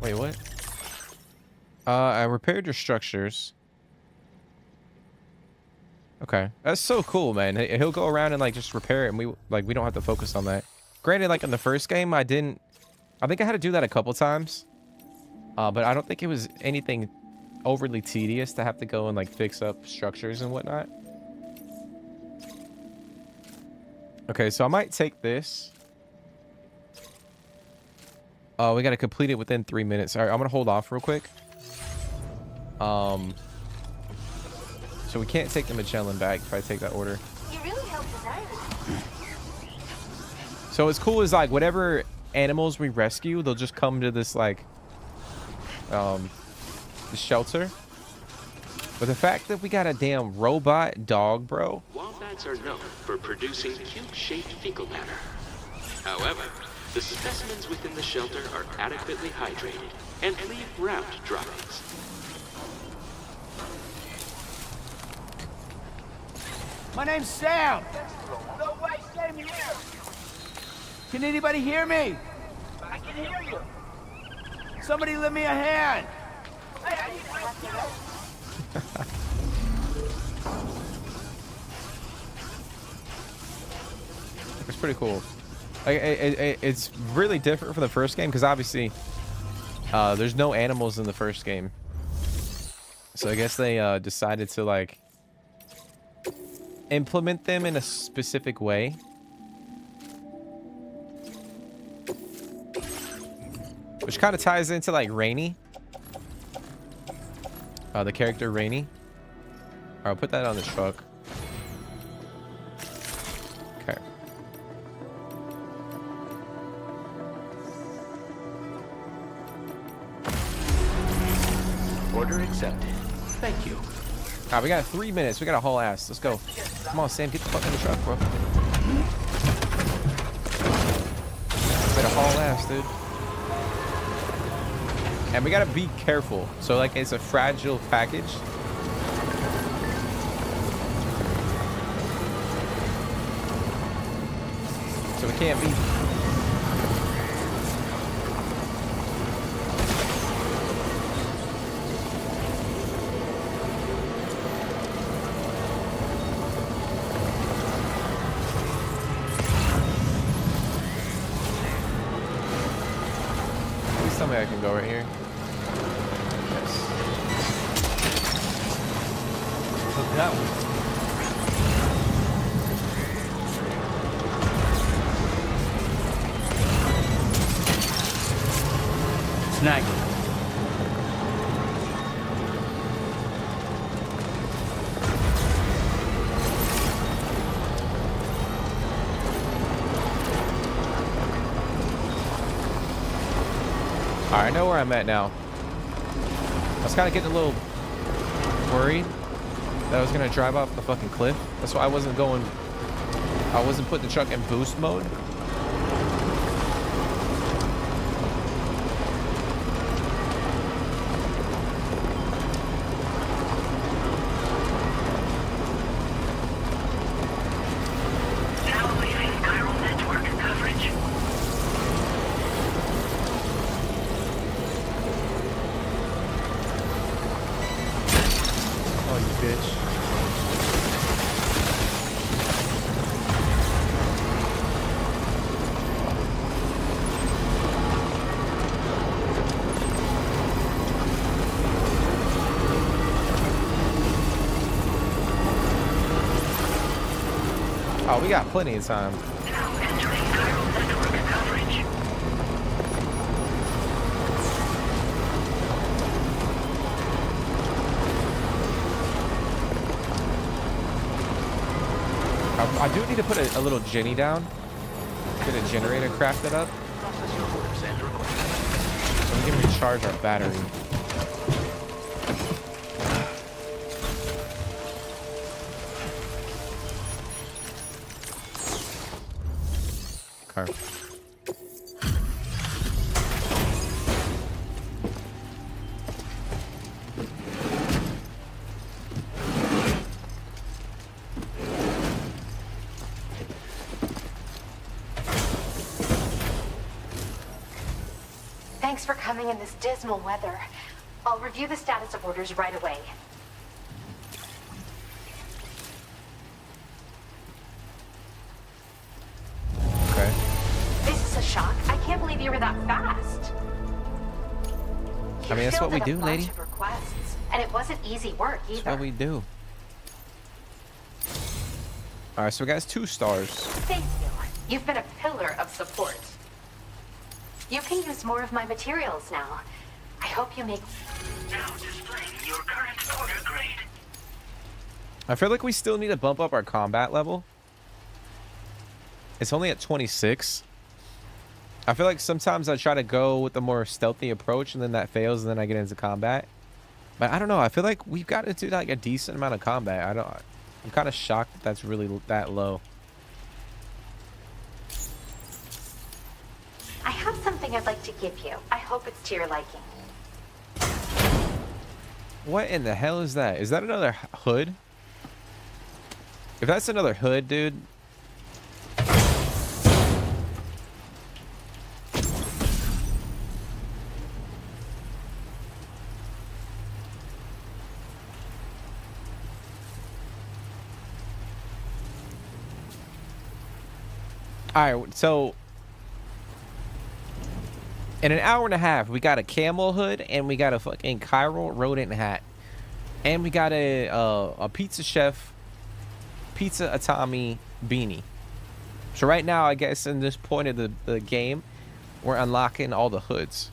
Wait, what? I repaired your structures. Okay, that's so cool, man. He'll go around and like just repair it, and we don't have to focus on that. Granted, like in the first game, I think I had to do that a couple times, but I don't think it was anything overly tedious to have to go and like fix up structures and whatnot. Okay, so I might take this. Oh, we gotta complete it within 3 minutes. All right, I'm gonna hold off real quick. So we can't take the Michelin back if I take that order. You really helped us out. So what's cool is like whatever animals we rescue, they'll just come to this like the shelter. But the fact that we got a damn robot dog, bro. Wombats are known for producing cube-shaped fecal matter. However, the specimens within the shelter are adequately hydrated and leave round droppings. My name's Sam. No way, same here. Can anybody hear me? I can hear you. Somebody lend me a hand. Hey, I need help. It's pretty cool. Like it's really different from the first game because obviously there's no animals in the first game. So I guess they decided to like implement them in a specific way. which kind of ties into like Rainy. The character Rainy. Alright, I'll put that on the truck. Okay. Order accepted. Thank you. Alright, we got 3 minutes. We got a whole ass. Let's go. Come on, Sam. Get the fuck in the truck, bro. We got a whole ass, dude. And we gotta be careful. So, like, it's a fragile package. So we can't be... Please tell me I can go right here. Yes. Look that one. Snag it. Alright, I know where I'm at now. I was kind of getting a little worried that I was going to drive off the fucking cliff. That's why I wasn't putting the truck in boost mode. Now leaving chiral network coverage. Oh, you bitch. Oh, we got plenty of time. Now entering chiral network coverage. I do need to put a little Jenny down. Get a generator crafted up. So we can recharge our battery. Okay. Thanks for coming in this dismal weather. I'll review the status of orders right away. Okay. This is a shock. I can't believe you were that fast. I mean, that's what we do, lady. Of requests, and it wasn't easy work either. That's what we do. Alright, so we got 2 stars. Thank you. You've been a pillar of support. You can use more of my materials now. I hope you make... Now displaying your current order grade. I feel like we still need to bump up our combat level. It's only at 26. I feel like sometimes I try to go with the more stealthy approach and then that fails and then I get into combat. But I don't know. I feel like we've got into like a decent amount of combat. I'm kind of shocked that that's really that low. I have something I'd like to give you. I hope it's to your liking. What in the hell is that? Is that another hood? If that's another hood, dude. Alright, so in an hour and a half, we got a camel hood and we got a fucking chiral rodent hat. And we got a pizza chef, pizza atami beanie. So right now, I guess in this point of the game, we're unlocking all the hoods.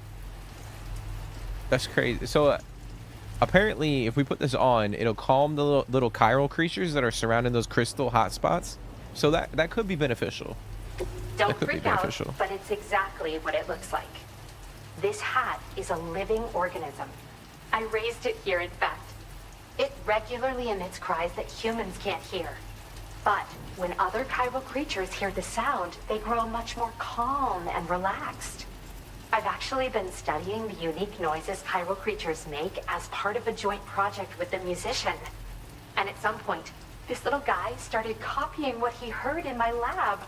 That's crazy. So apparently, if we put this on, it'll calm the little chiral creatures that are surrounding those crystal hotspots. So that could be beneficial. Don't freak out, but it's exactly what it looks like. This hat is a living organism. I raised it here, in fact. It regularly emits cries that humans can't hear. But when other chiral creatures hear the sound, they grow much more calm and relaxed. I've actually been studying the unique noises chiral creatures make as part of a joint project with a musician. And at some point, this little guy started copying what he heard in my lab.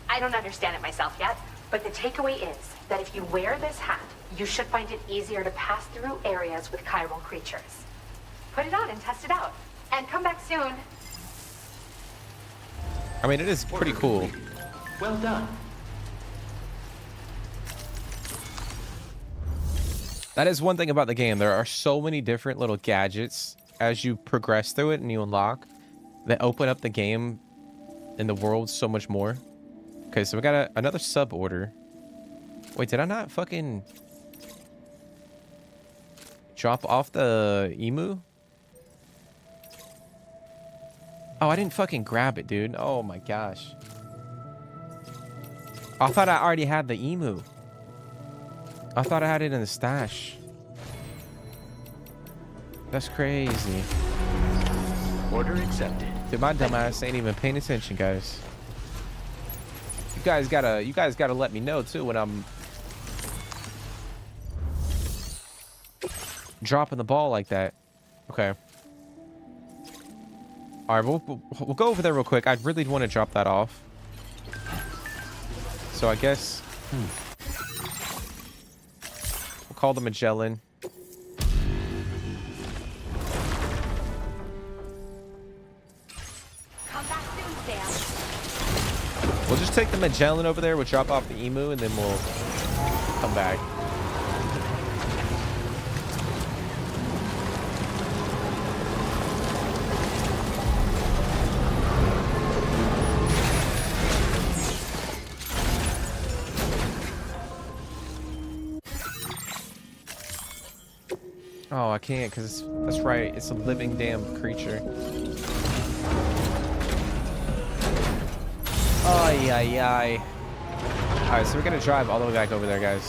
I don't understand it myself yet, but the takeaway is that if you wear this hat, you should find it easier to pass through areas with chiral creatures. Put it on and test it out. And come back soon. I mean, it is pretty cool. Well done. That is one thing about the game. There are so many different little gadgets as you progress through it and you unlock that open up the game and the world so much more. Okay, so we got another sub order. Wait, did I not fucking drop off the emu? Oh, I didn't fucking grab it, dude. Oh my gosh. I thought I already had the emu. I thought I had it in the stash. That's crazy. Order accepted. Dude, my dumb ass ain't even paying attention, guys. You guys gotta let me know too when I'm dropping the ball like that. Okay. All right, we'll go over there real quick. I really want to drop that off. So I guess we'll call the Magellan. Come back soon, Sam. We'll just take the Magellan over there. We'll drop off the emu, and then we'll come back. Oh, I can't, because that's right. It's a living damn creature. Ay, ay, ay. Alright, so we're going to drive all the way back over there, guys.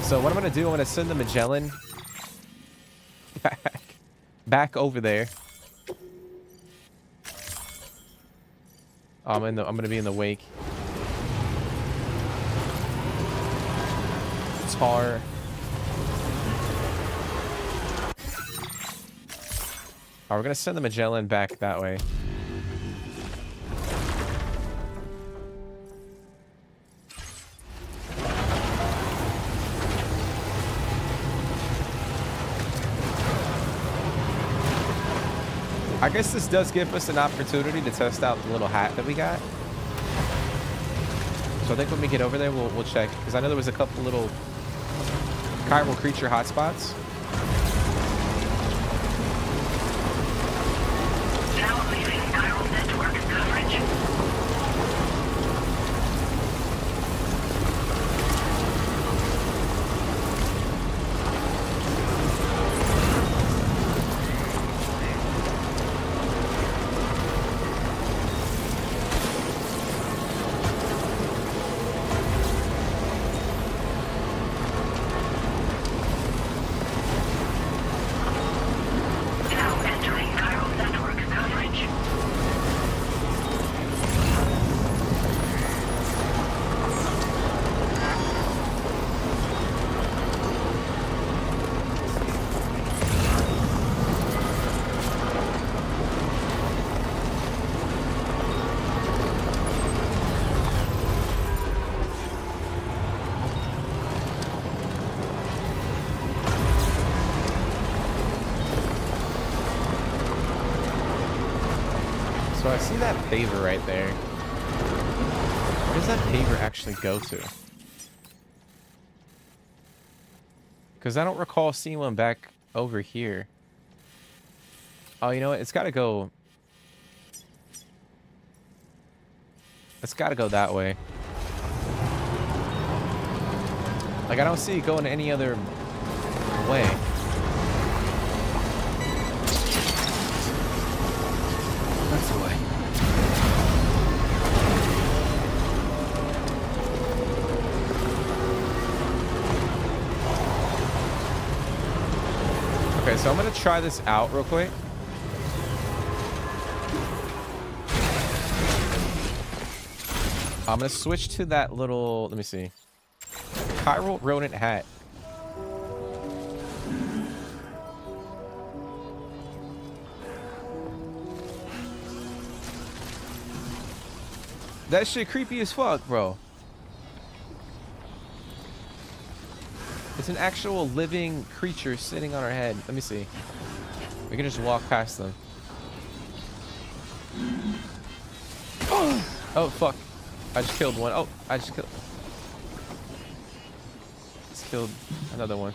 So what I'm going to do, I'm going to send the Magellan back over there. I'm going to be in the wake. Tar. We're gonna send the Magellan back that way. I guess this does give us an opportunity to test out the little hat that we got. So I think when we get over there, we'll check, because I know there was a couple little chiral creature hotspots. Now leaving chiral network coverage. So I see that paver right there. Where does that paver actually go to? Because I don't recall seeing one back over here. Oh, you know what? It's got to go... It's got to go that way. Like, I don't see it going to any other way. That's the way. Okay, so I'm gonna try this out real quick. I'm gonna switch to that little, let me see. Chiral rodent hat. That shit creepy as fuck, bro. It's an actual living creature sitting on our head. Let me see. We can just walk past them. Oh, fuck. I just killed one. Oh, I just killed another one.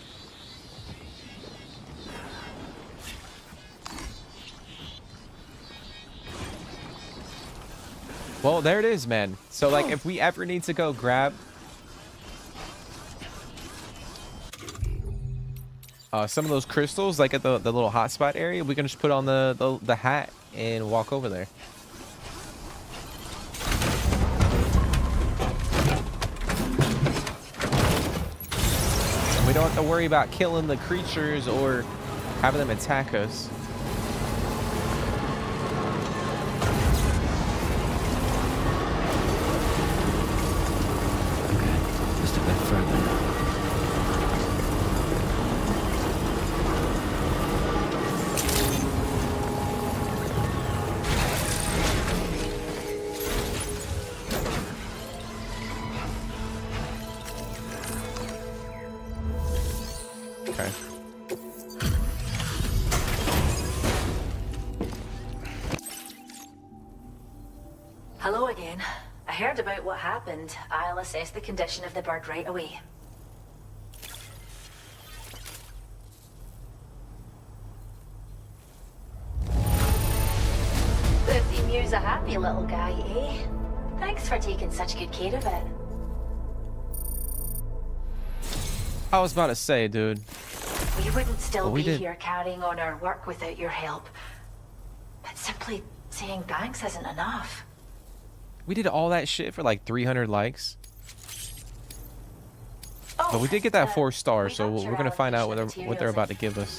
Well, there it is, man. So, like, if we ever need to go grab some of those crystals, like at the little hotspot area, we can just put on the hat and walk over there. And we don't have to worry about killing the creatures or having them attack us. Just a bit further. Okay. Hello again. I heard about what happened. I'll assess the condition of the bird right away. The emu's a happy little guy, eh? Thanks for taking such good care of it. I was about to say, dude. We wouldn't still Well, we be did. here carrying on our work without your help. But simply saying thanks isn't enough. We did all that shit for like 300 likes. But we did get that 4 stars, so we're gonna find out what they're about to give us.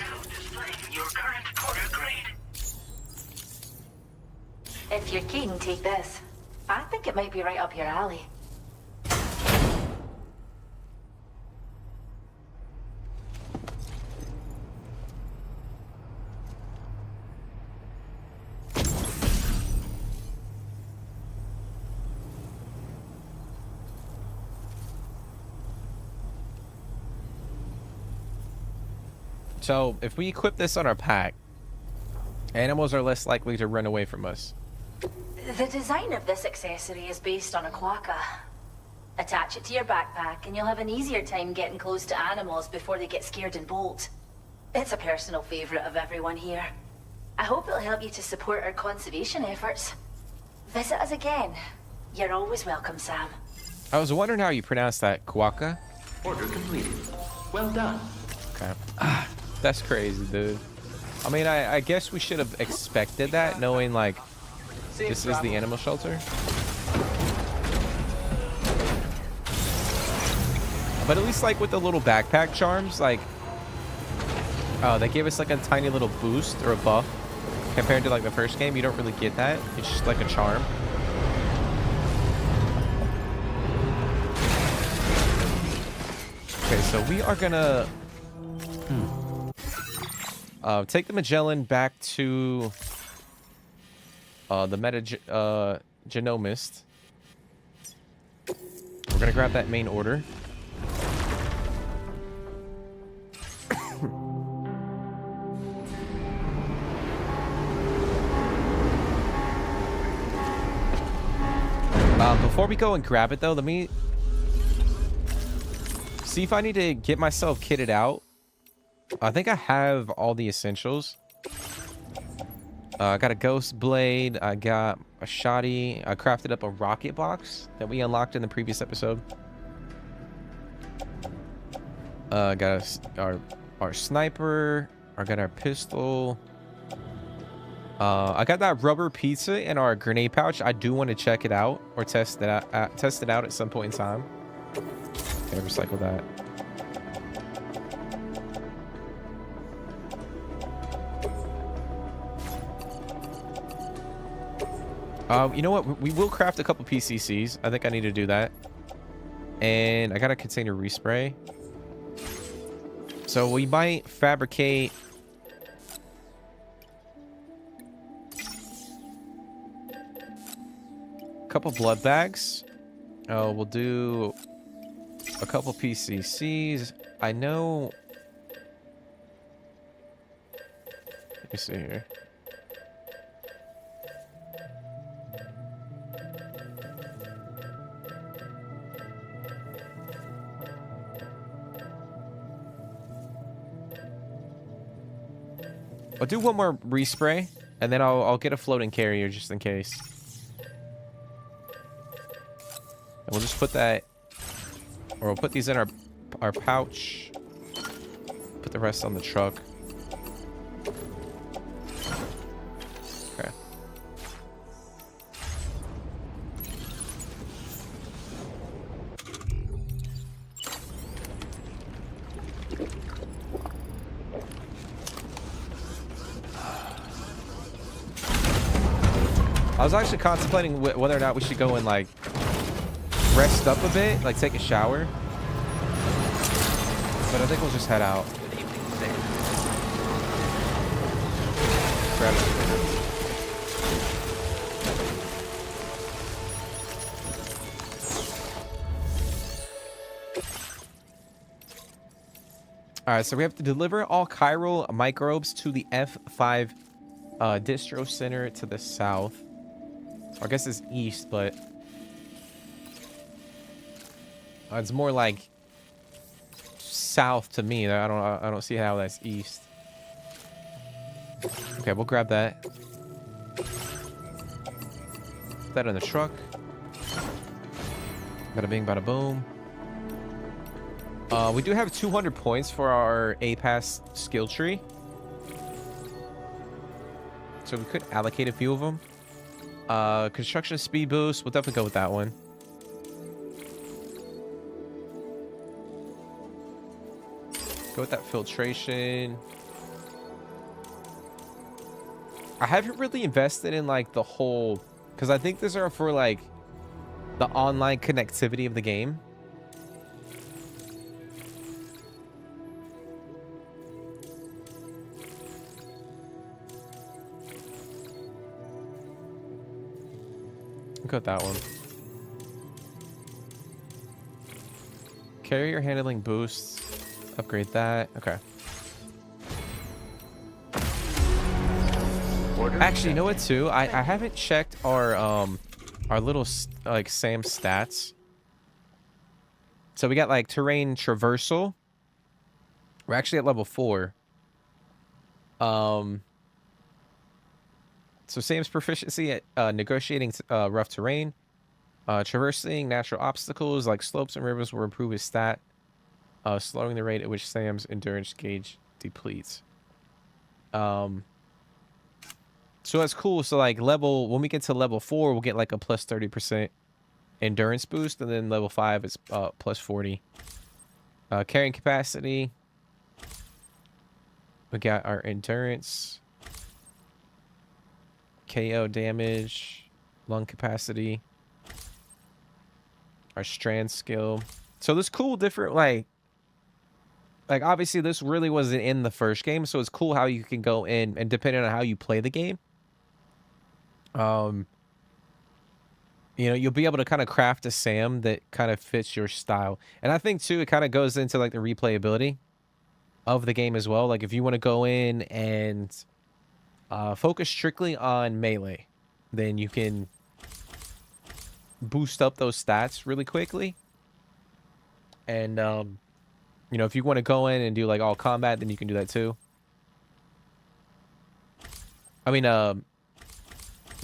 Your current order grade. If you're keen, take this. I think it might be right up your alley. So if we equip this on our pack, animals are less likely to run away from us. The design of this accessory is based on a quokka. Attach it to your backpack and you'll have an easier time getting close to animals before they get scared and bolt. It's a personal favorite of everyone here. I hope it'll help you to support our conservation efforts. Visit us again. You're always welcome, Sam. I was wondering how you pronounce that, Kwaka. Order completed. Well done. Okay. That's crazy, dude. I mean, I guess we should have expected that, knowing like this is the animal shelter. But at least like with the little backpack charms, like they gave us like a tiny little boost or a buff compared to like the first game. You don't really get that. It's just like a charm. Okay, so we are gonna take the Magellan back to the genomist. We're gonna grab that main order. Before we go and grab it though, let me see if I need to get myself kitted out. I think I have all the essentials. I got a ghost blade. I got a shoddy. I crafted up a rocket box that we unlocked in the previous episode. Got our our sniper. I got our pistol. I got that rubber pizza in our grenade pouch. I do want to check it out or test it out at some point in time. Okay, recycle that. You know what? We will craft a couple PCCs. I think I need to do that. And I got a container respray. So we might fabricate a couple blood bags. We'll do a couple PCCs. I know. Let me see here. I'll do one more respray, and then I'll get a floating carrier just in case. And we'll just put that, or we'll put these in our pouch. Put the rest on the truck. Okay. I was actually contemplating whether or not we should go and like rest up a bit, like take a shower. But I think we'll just head out. Grab it. All right, so we have to deliver all chiral microbes to the F5 distro center to the south. I guess it's east, but it's more like south to me. I don't see how that's east. Okay, we'll grab that. Put that in the truck. Bada bing, bada boom. We do have 200 points for our A-Pass skill tree. So we could allocate a few of them. Construction speed boost. We'll definitely go with that one. Go with that filtration. I haven't really invested in like the whole, because I think these are for like the online connectivity of the game. Got that one. Carrier handling boosts. Upgrade that. Okay. Actually, you know what too? I haven't checked our little like SAM stats. So we got like terrain traversal. We're actually at level 4. So Sam's proficiency at negotiating rough terrain, traversing natural obstacles like slopes and rivers will improve his stat, slowing the rate at which Sam's endurance gauge depletes. So that's cool. So like when we get to level 4, we'll get like a plus 30% endurance boost, and then level 5 is plus 40. Carrying capacity. We got our endurance. KO damage, lung capacity, our strand skill. So there's cool different like obviously this really wasn't in the first game, so it's cool how you can go in and depending on how you play the game, you know, you'll be able to kind of craft a Sam that kind of fits your style. And I think too it kind of goes into like the replayability of the game as well. Like if you want to go in and focus strictly on melee, then you can boost up those stats really quickly. And you know, if you want to go in and do like all combat, then you can do that too. I mean, you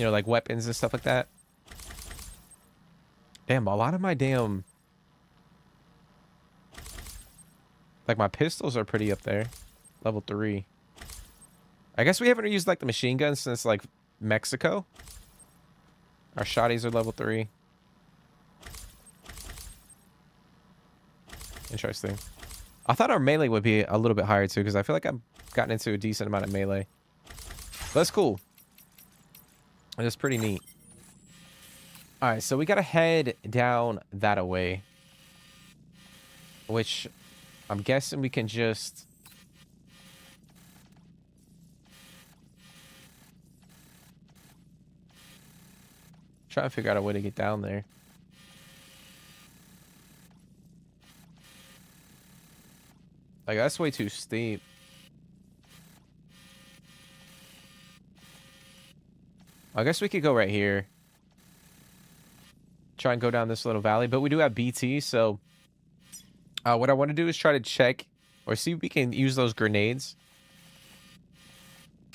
know, like weapons and stuff like that. Damn, a lot of my like my pistols are pretty up there. Level 3. I guess we haven't used like the machine guns since like Mexico. Our shotties are level 3. Interesting. I thought our melee would be a little bit higher too, because I feel like I've gotten into a decent amount of melee. But that's cool. That's pretty neat. Alright, so we gotta head down that way. Which I'm guessing we can just... try to figure out a way to get down there. Like, that's way too steep. I guess we could go right here. Try and go down this little valley. But we do have BT, so... what I want to do is try to check... or see if we can use those grenades...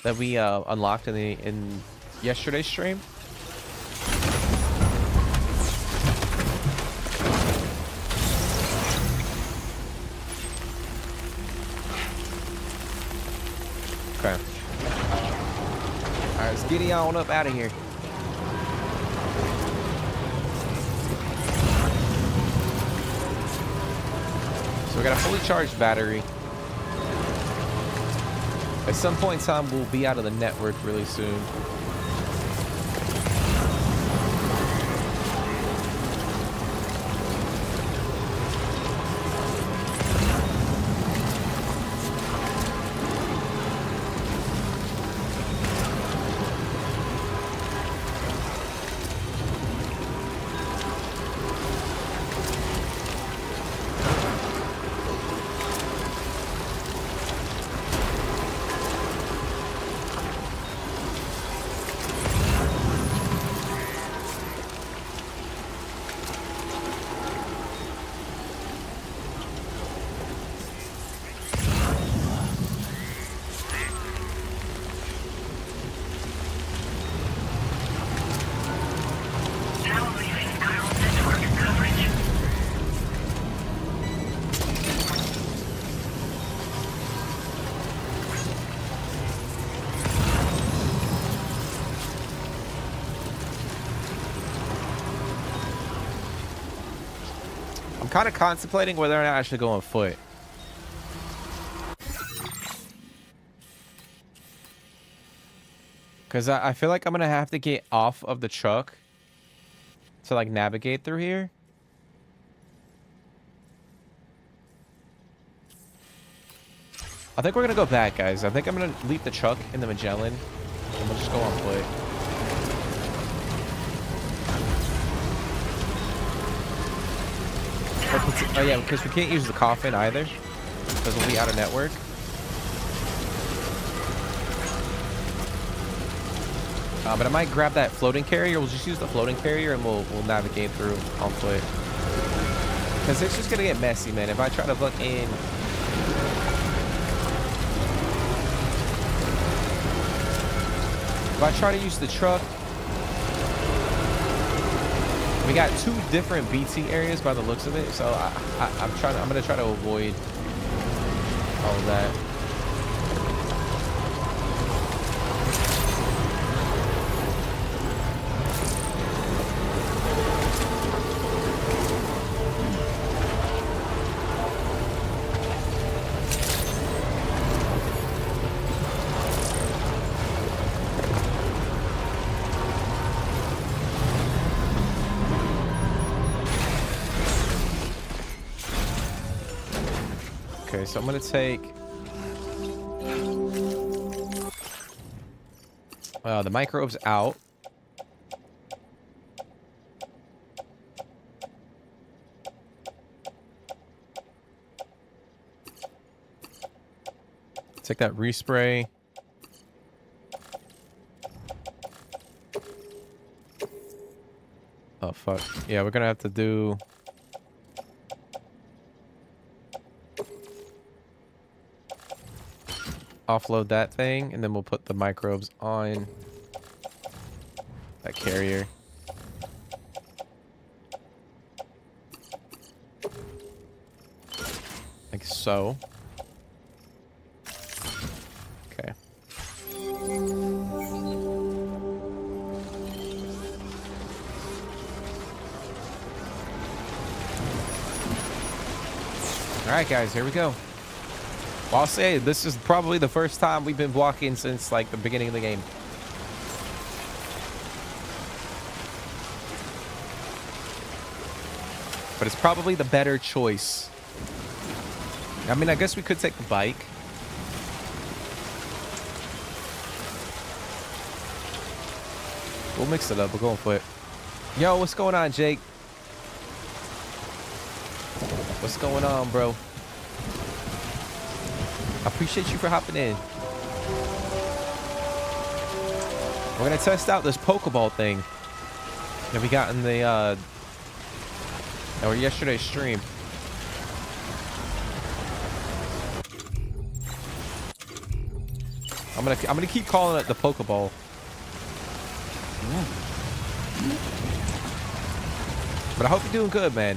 that we unlocked in yesterday's stream. Okay. Alright, let's get on up out of here. So we got a fully charged battery. At some point in time, we'll be out of the network really soon. Kind of contemplating whether or not I should go on foot. Because I feel like I'm going to have to get off of the truck to like navigate through here. I think we're going to go back, guys. I think I'm going to leave the truck in the Magellan and we'll just go on foot. Oh yeah, because we can't use the coffin either, because we'll be out of network. But I might grab that floating carrier. We'll just use the floating carrier and we'll navigate through on foot. Because it's just gonna get messy, man. If I try to look in, if I try to use the truck. We got 2 different BT areas by the looks of it, so I'm gonna try to avoid all of that. Okay, so I'm gonna take the microbes out. Take that respray. Oh fuck. Yeah, we're gonna have to do offload that thing, and then we'll put the microbes on that carrier. Like so. right, guys, here we go. Well, I'll say this is probably the first time we've been walking since like the beginning of the game. But it's probably the better choice. I mean, I guess we could take the bike. We'll mix it up. We're going for it. Yo, what's going on, Jake? What's going on, bro? I appreciate you for hopping in. We're gonna test out this Pokeball thing that we got in the or yesterday's stream. I'm gonna keep calling it the Pokeball. But I hope you're doing good, man.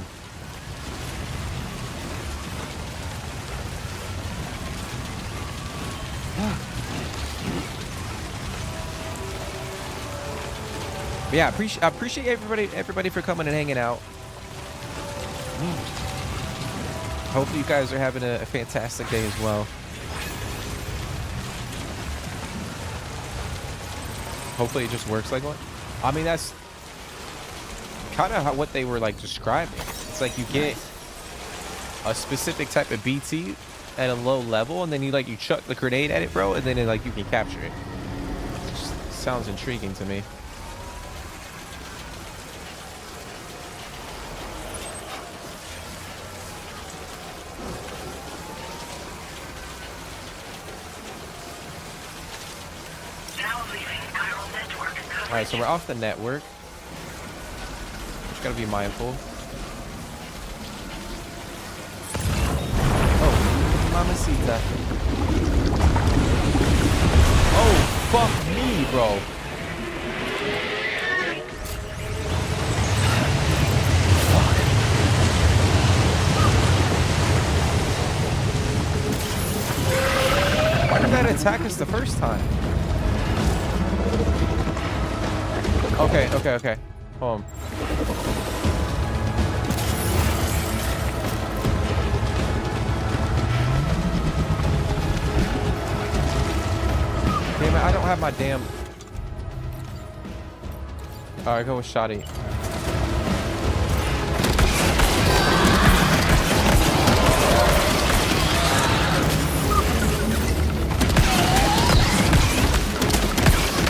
But yeah, I appreciate everybody for coming and hanging out. Hopefully you guys are having a fantastic day as well. Hopefully it just works like one. I mean, that's kind of what they were like describing. It's like you get a specific type of BT at a low level, and then you chuck the grenade at it, bro, and then you can capture it. Just sounds intriguing to me. All right, so we're off the network. Just gotta be mindful. Oh, mamacita. Oh, fuck me, bro. Why did that attack us the first time? Okay. Hold on. Damn it, I don't have my damn... Alright, go with Shoddy.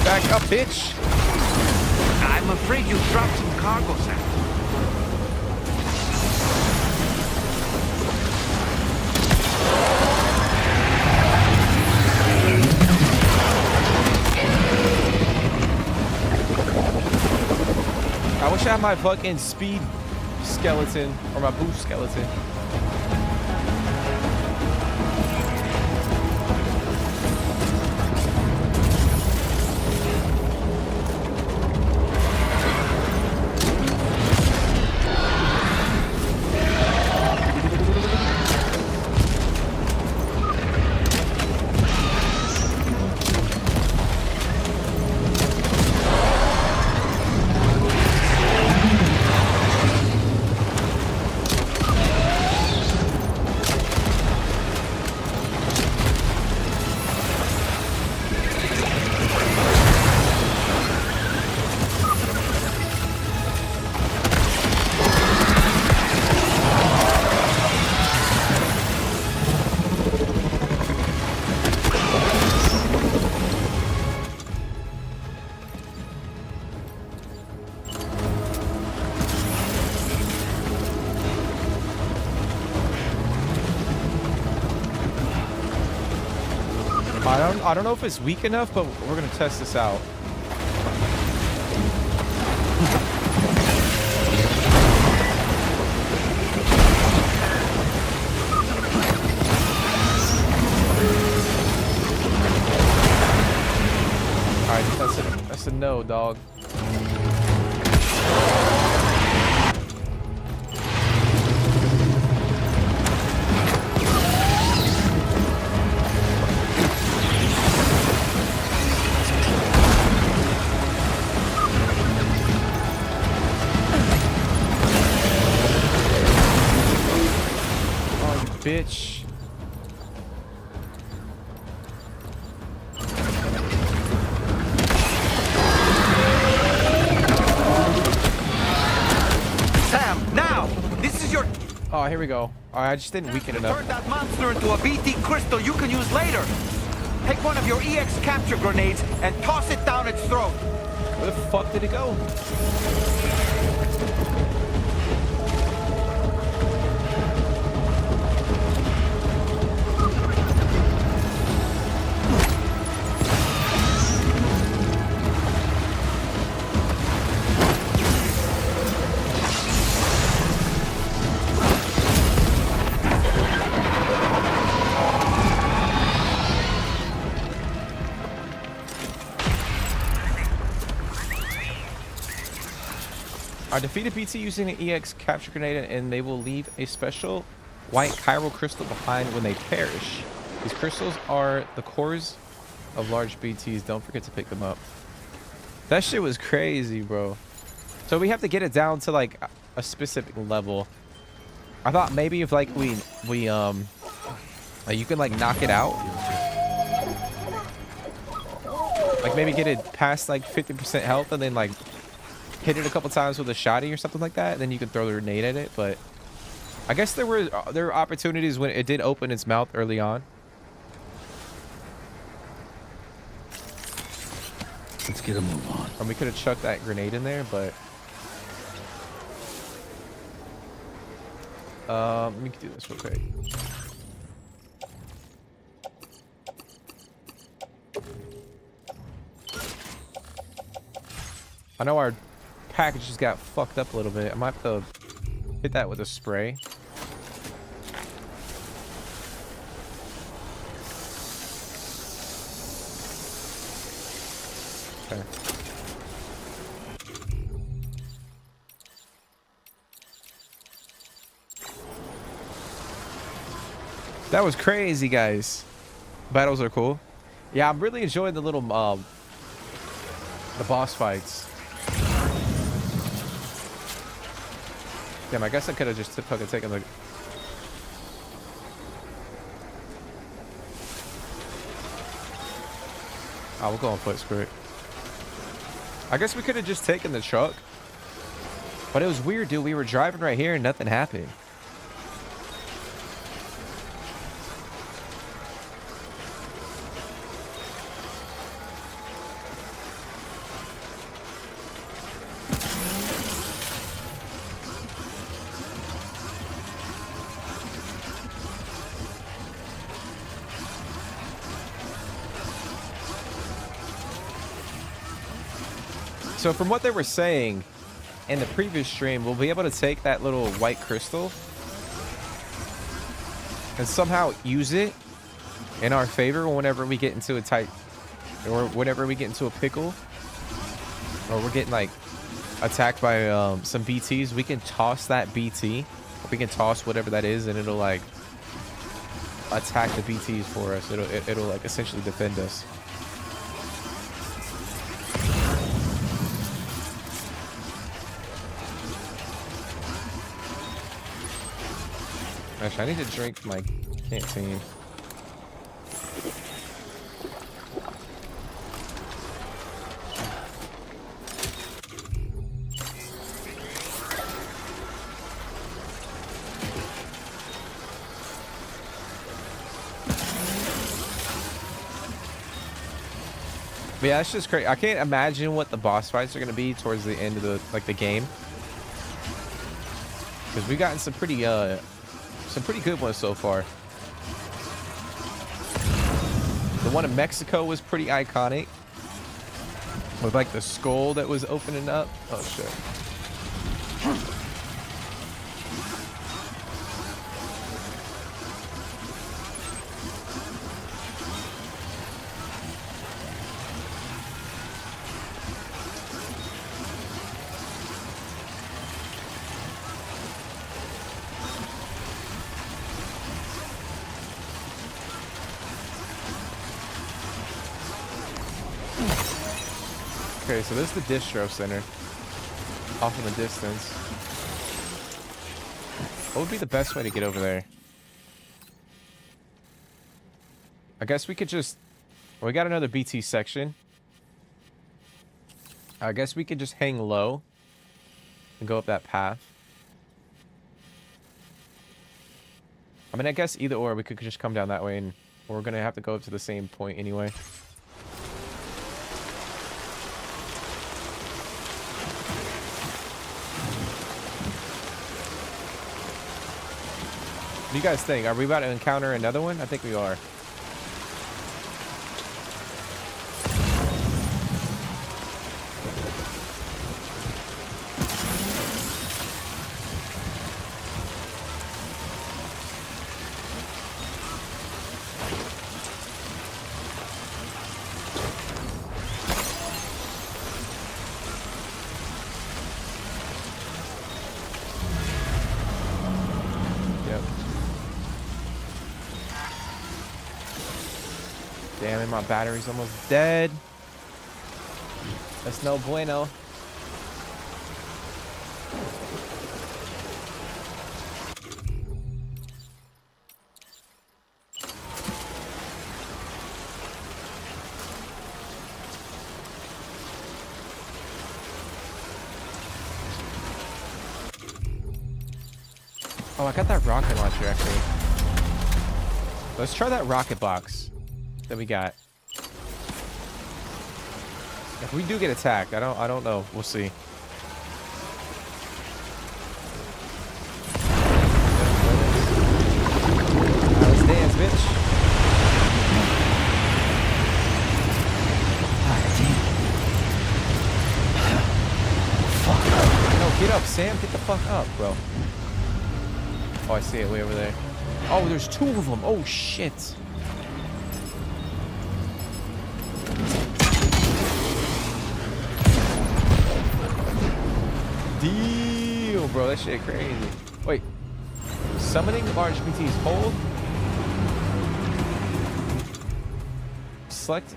Back up, bitch! I'm afraid you dropped some cargo, Sam. I wish I had my fucking speed skeleton or my boost skeleton. I don't know if it's weak enough, but we're gonna test this out. Alright, that's a no, dog. bitch. Sam, now! This is your... Oh, here we go. I just didn't weaken enough. Turn that monster into a BT crystal you can use later. Take one of your EX capture grenades and toss it down its throat. Where the fuck did it go? Are defeated BT using an EX capture grenade and they will leave a special white chiral crystal behind when they perish. These crystals are the cores of large BTs. Don't forget to pick them up. That shit was crazy, bro. So we have to get it down to like a specific level. I thought maybe if like we like you can like knock it out. Like maybe get it past like 50% health and then like hit it a couple times with a shotty or something like that, and then you can throw the grenade at it. But I guess there were opportunities when it did open its mouth early on. Let's get a move on. And we could have chucked that grenade in there, but let me do this real quick. I know our package just got fucked up a little bit. I might have to hit that with a spray. Okay. That was crazy, guys. Battles are cool. Yeah, I'm really enjoying the little the boss fights. Damn, I guess I could have just fucking taken the... Oh, we'll go on foot, screw it. I guess we could have just taken the truck. But it was weird, dude. We were driving right here and nothing happened. So from what they were saying in the previous stream, we'll be able to take that little white crystal and somehow use it in our favor whenever we get into a tight, or whenever we get into a pickle, or we're getting like attacked by some BTs. We can toss that BT, we can toss whatever that is, and it'll like attack the BTs for us. It'll like essentially defend us. Actually, I need to drink from my canteen. But yeah, it's just crazy. I can't imagine what the boss fights are going to be towards the end of the game, because we've gotten some pretty good ones so far. The one in Mexico was pretty iconic, with like the skull that was opening up. Oh shit. Okay, so this is the distro center. Off in the distance. What would be the best way to get over there? I guess we could just... We got another BT section. I guess we could just hang low and go up that path. I mean, I guess either or, we could just come down that way, and we're gonna have to go up to the same point anyway. What do you guys think? Are we about to encounter another one? I think we are. Damn it, my battery's almost dead. That's no bueno. Oh, I got that rocket launcher actually. Let's try that rocket box that we got. If we do get attacked, I don't know. We'll see. Alright, let's dance, bitch. No, get up, Sam. Get the fuck up, bro. Oh, I see it way over there. Oh, there's two of them. Oh, shit. Deal, bro. That shit crazy. Wait. Summoning large BTs. Hold. Select.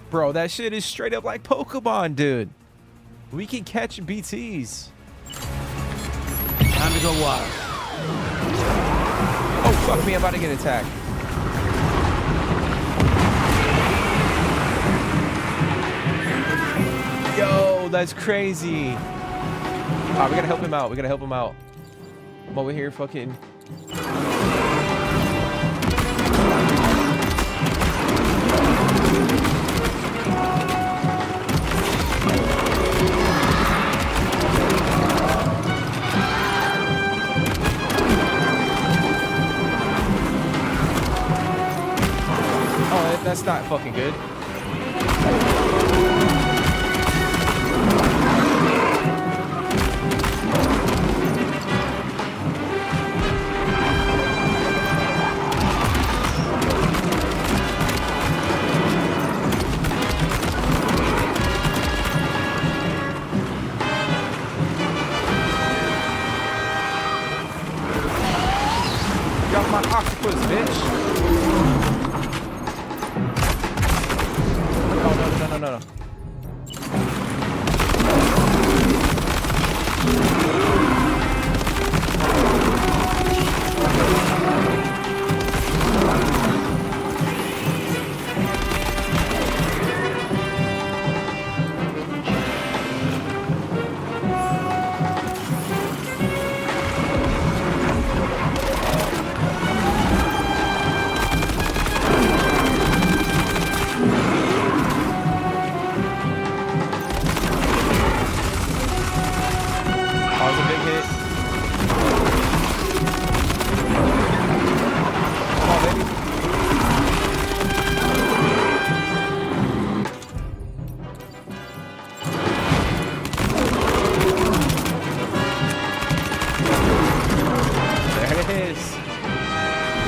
Bro, that shit is straight up like Pokemon, dude. We can catch BTs. Time to go wild. Oh, fuck me. I'm about to get attacked. Yo, that's crazy. Ah, we gotta help him out. We gotta help him out. I'm over here fucking... That's not fucking good. Got my octopus, bitch. No.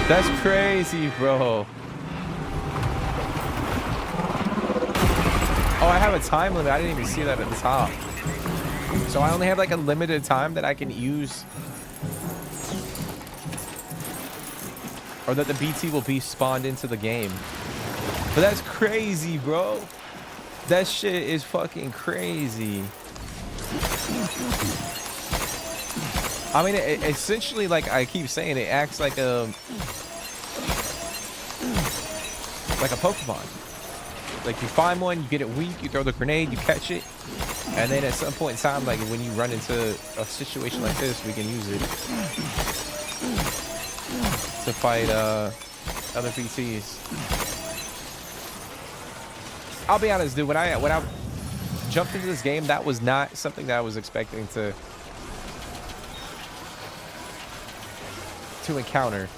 That's crazy, bro. Oh, I have a time limit. I didn't even see that at the top. So I only have like a limited time that I can use. Or that the BT will be spawned into the game. But that's crazy, bro. That shit is fucking crazy. I mean, essentially, like I keep saying, it acts like a Pokemon. Like you find one, you get it weak, you throw the grenade, you catch it, and then at some point in time, like when you run into a situation like this, we can use it to fight other PTs. I'll be honest, dude. When I jumped into this game, that was not something that I was expecting to encounter.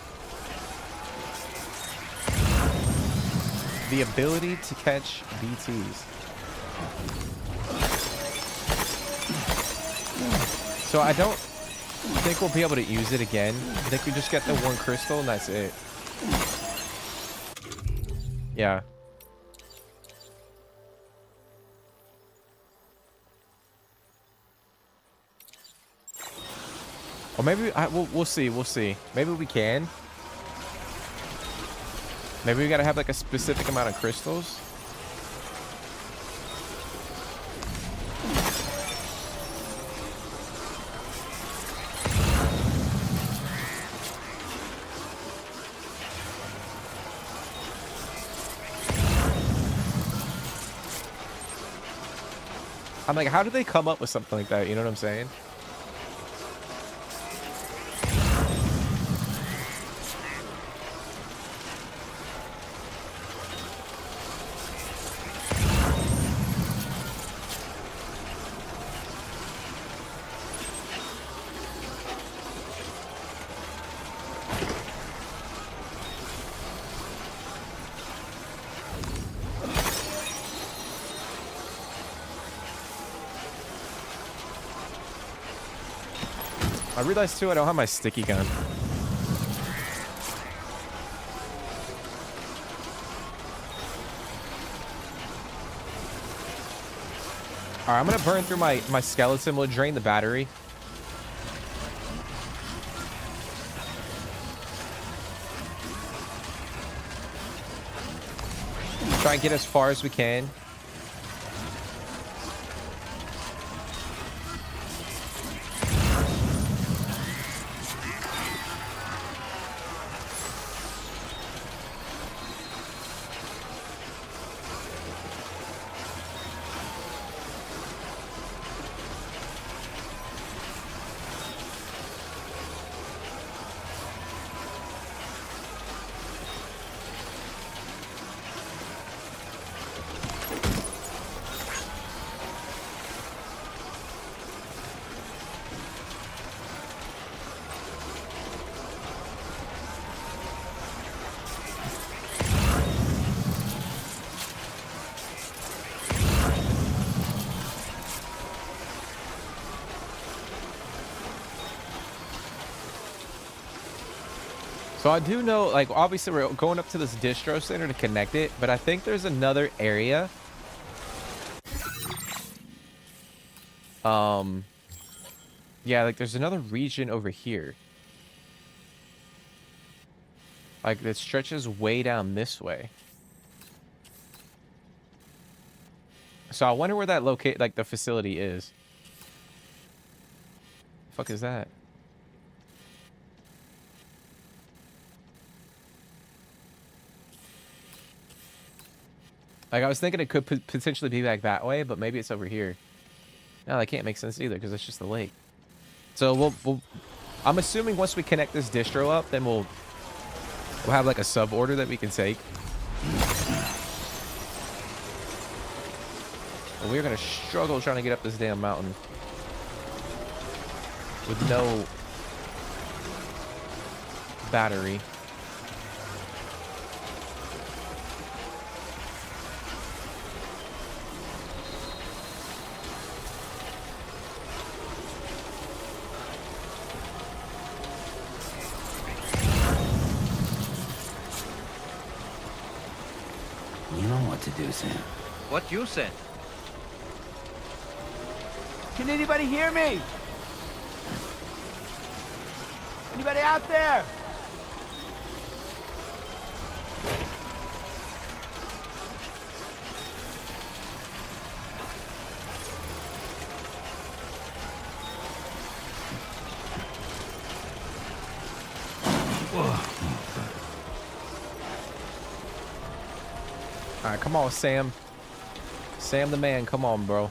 The ability to catch BTs. So I don't think we'll be able to use it again. I think we just get the one crystal and that's it. Yeah. Or maybe we'll see. We'll see. Maybe we can. Maybe we gotta have like a specific amount of crystals. I'm like, how did they come up with something like that? You know what I'm saying? I realized too, I don't have my sticky gun. Alright, I'm gonna burn through my skeleton. We'll drain the battery. Try and get as far as we can. So I do know, like, obviously we're going up to this distro center to connect it, but I think there's another area. Yeah, like there's another region over here. Like that stretches way down this way. So I wonder where that like the facility is. The fuck is that? Like, I was thinking it could potentially be like that way, but maybe it's over here. No, that can't make sense either, because it's just the lake. So I'm assuming once we connect this distro up, then we'll have like a sub order that we can take. And we're gonna struggle trying to get up this damn mountain with no battery. To do, Sam. What you said? Can anybody hear me? Anybody out there? Alright, come on, Sam. Sam the man, come on, bro.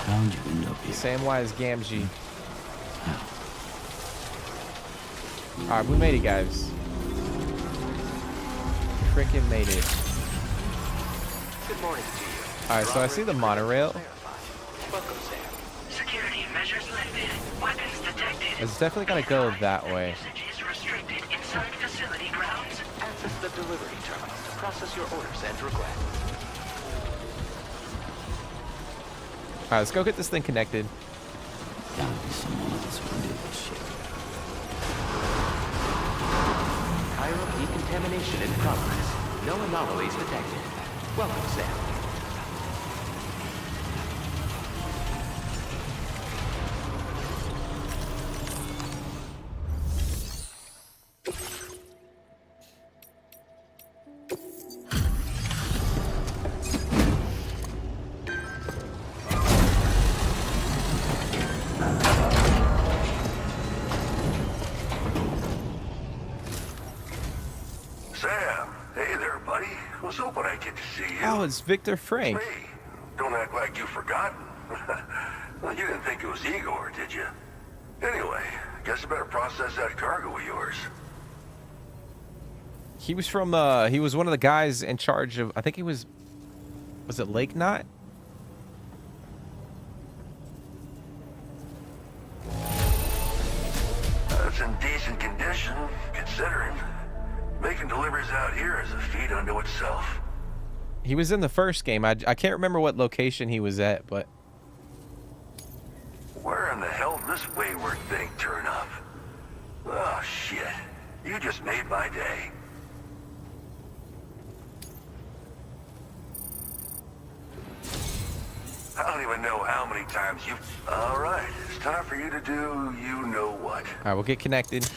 How'd you end up here? Samwise Gamgee. Alright, we made it, guys. Freaking made it. Good morning to you. Alright, so I see the monorail. Welcome, Sam. Security measures lifted. Weapons detected. It's definitely gonna go that way. Usage is restricted inside facility grounds. Access the delivery terminal to process your orders and requests. Alright, let's go get this thing connected. Gotta be someone else who can do this shit. Chiral decontamination in progress. No anomalies detected. Welcome, Sam. Sam, hey there, buddy. Was hoping I'd get to see you. Oh, it's Victor Frank. Hey, don't act like you've forgotten. Well, you didn't think it was Igor, did you? Anyway, guess I better process that cargo of yours. He was from, he was one of the guys in charge of, I think he was it Lake Knot? It's in decent condition, considering. Making deliveries out here is a feat unto itself. He was in the first game. I can't remember what location he was at, but... Where in the hell did this wayward thing turn up? Oh, shit. You just made my day. I don't even know how many times you've... All right, it's time for you to do you know what. All right, we'll get connected.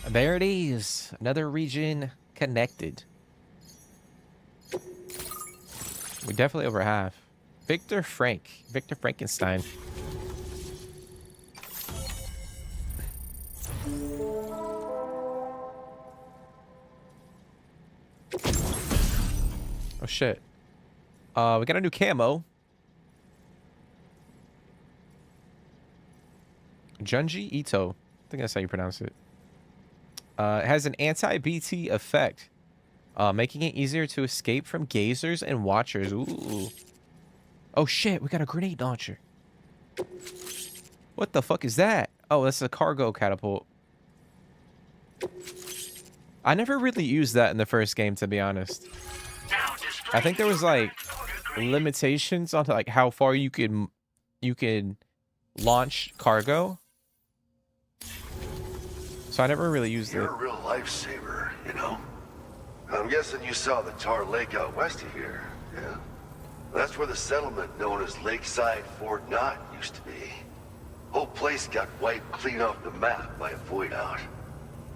There it is. Another region connected. We definitely over half. Victor Frankenstein. Oh shit. We got a new camo. Junji Ito. I think that's how you pronounce it. It has an anti-BT effect, making it easier to escape from gazers and watchers. Ooh. Oh shit, we got a grenade launcher. What the fuck is that? Oh, that's a cargo catapult. I never really used that in the first game, to be honest. I think there was like limitations on like how far you could launch cargo. So I never really used it. You're a real lifesaver, you know? I'm guessing you saw the Tar Lake out west of here, yeah? That's where the settlement known as Lakeside Fort Knott used to be. Whole place got wiped clean off the map by a void out.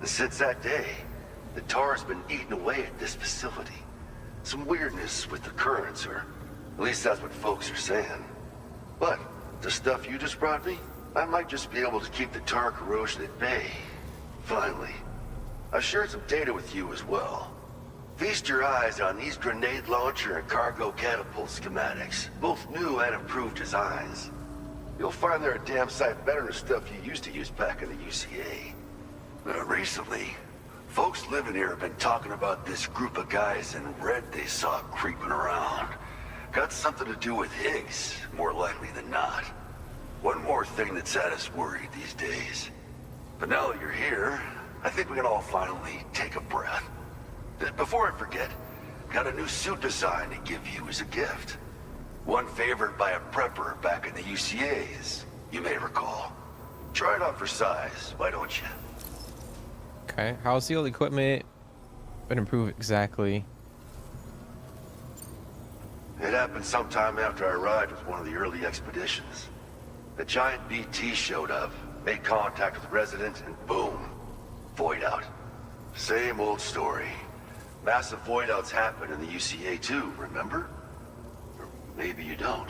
And since that day, the tar's been eating away at this facility. Some weirdness with the currents, or at least that's what folks are saying. But the stuff you just brought me, I might just be able to keep the tar corrosion at bay. Finally, I shared some data with you as well. Feast your eyes on these grenade launcher and cargo catapult schematics, both new and improved designs. You'll find they're a damn sight better than stuff you used to use back in the UCA. Recently, folks living here have been talking about this group of guys in red they saw creeping around. Got something to do with Higgs, more likely than not. One more thing that's had us worried these days. But now that you're here, I think we can all finally take a breath. Before I forget, got a new suit design to give you as a gift. One favored by a prepper back in the UCAs, you may recall. Try it on for size, why don't you? Okay, how's the old equipment been improved exactly? It happened sometime after I arrived with one of the early expeditions. The giant BT showed up, made contact with residents, and boom, void out. Same old story. Massive void outs happen in the UCA too, remember? Or maybe you don't.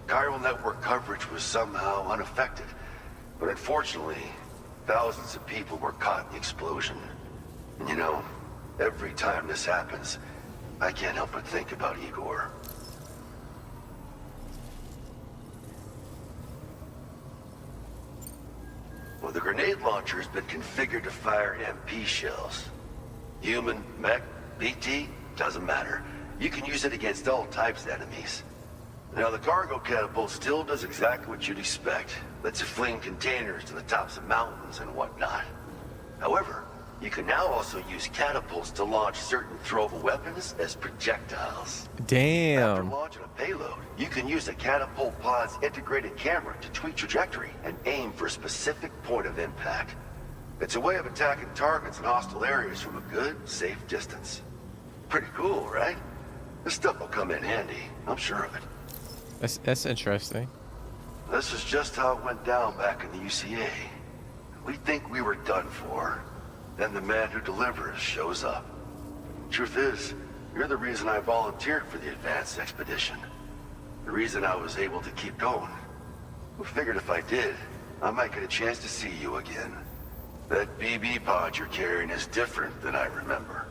Chiral network coverage was somehow unaffected, but unfortunately, thousands of people were caught in the explosion. And you know, every time this happens, I can't help but think about Igor. Well, the grenade launcher has been configured to fire MP shells. Human, mech, BT, doesn't matter. You can use it against all types of enemies. Now, the cargo catapult still does exactly what you'd expect. Lets it fling containers to the tops of mountains and whatnot. However, you can now also use catapults to launch certain throwable weapons as projectiles. Damn. After launching a payload, you can use a catapult pod's integrated camera to tweak trajectory and aim for a specific point of impact. It's a way of attacking targets in hostile areas from a good, safe distance. Pretty cool, right? This stuff will come in handy, I'm sure of it. That's interesting. This is just how it went down back in the UCA. We think we were done for. Then the man who delivers shows up. Truth is, you're the reason I volunteered for the advanced expedition. The reason I was able to keep going. We figured if I did, I might get a chance to see you again. That BB pod you're carrying is different than I remember.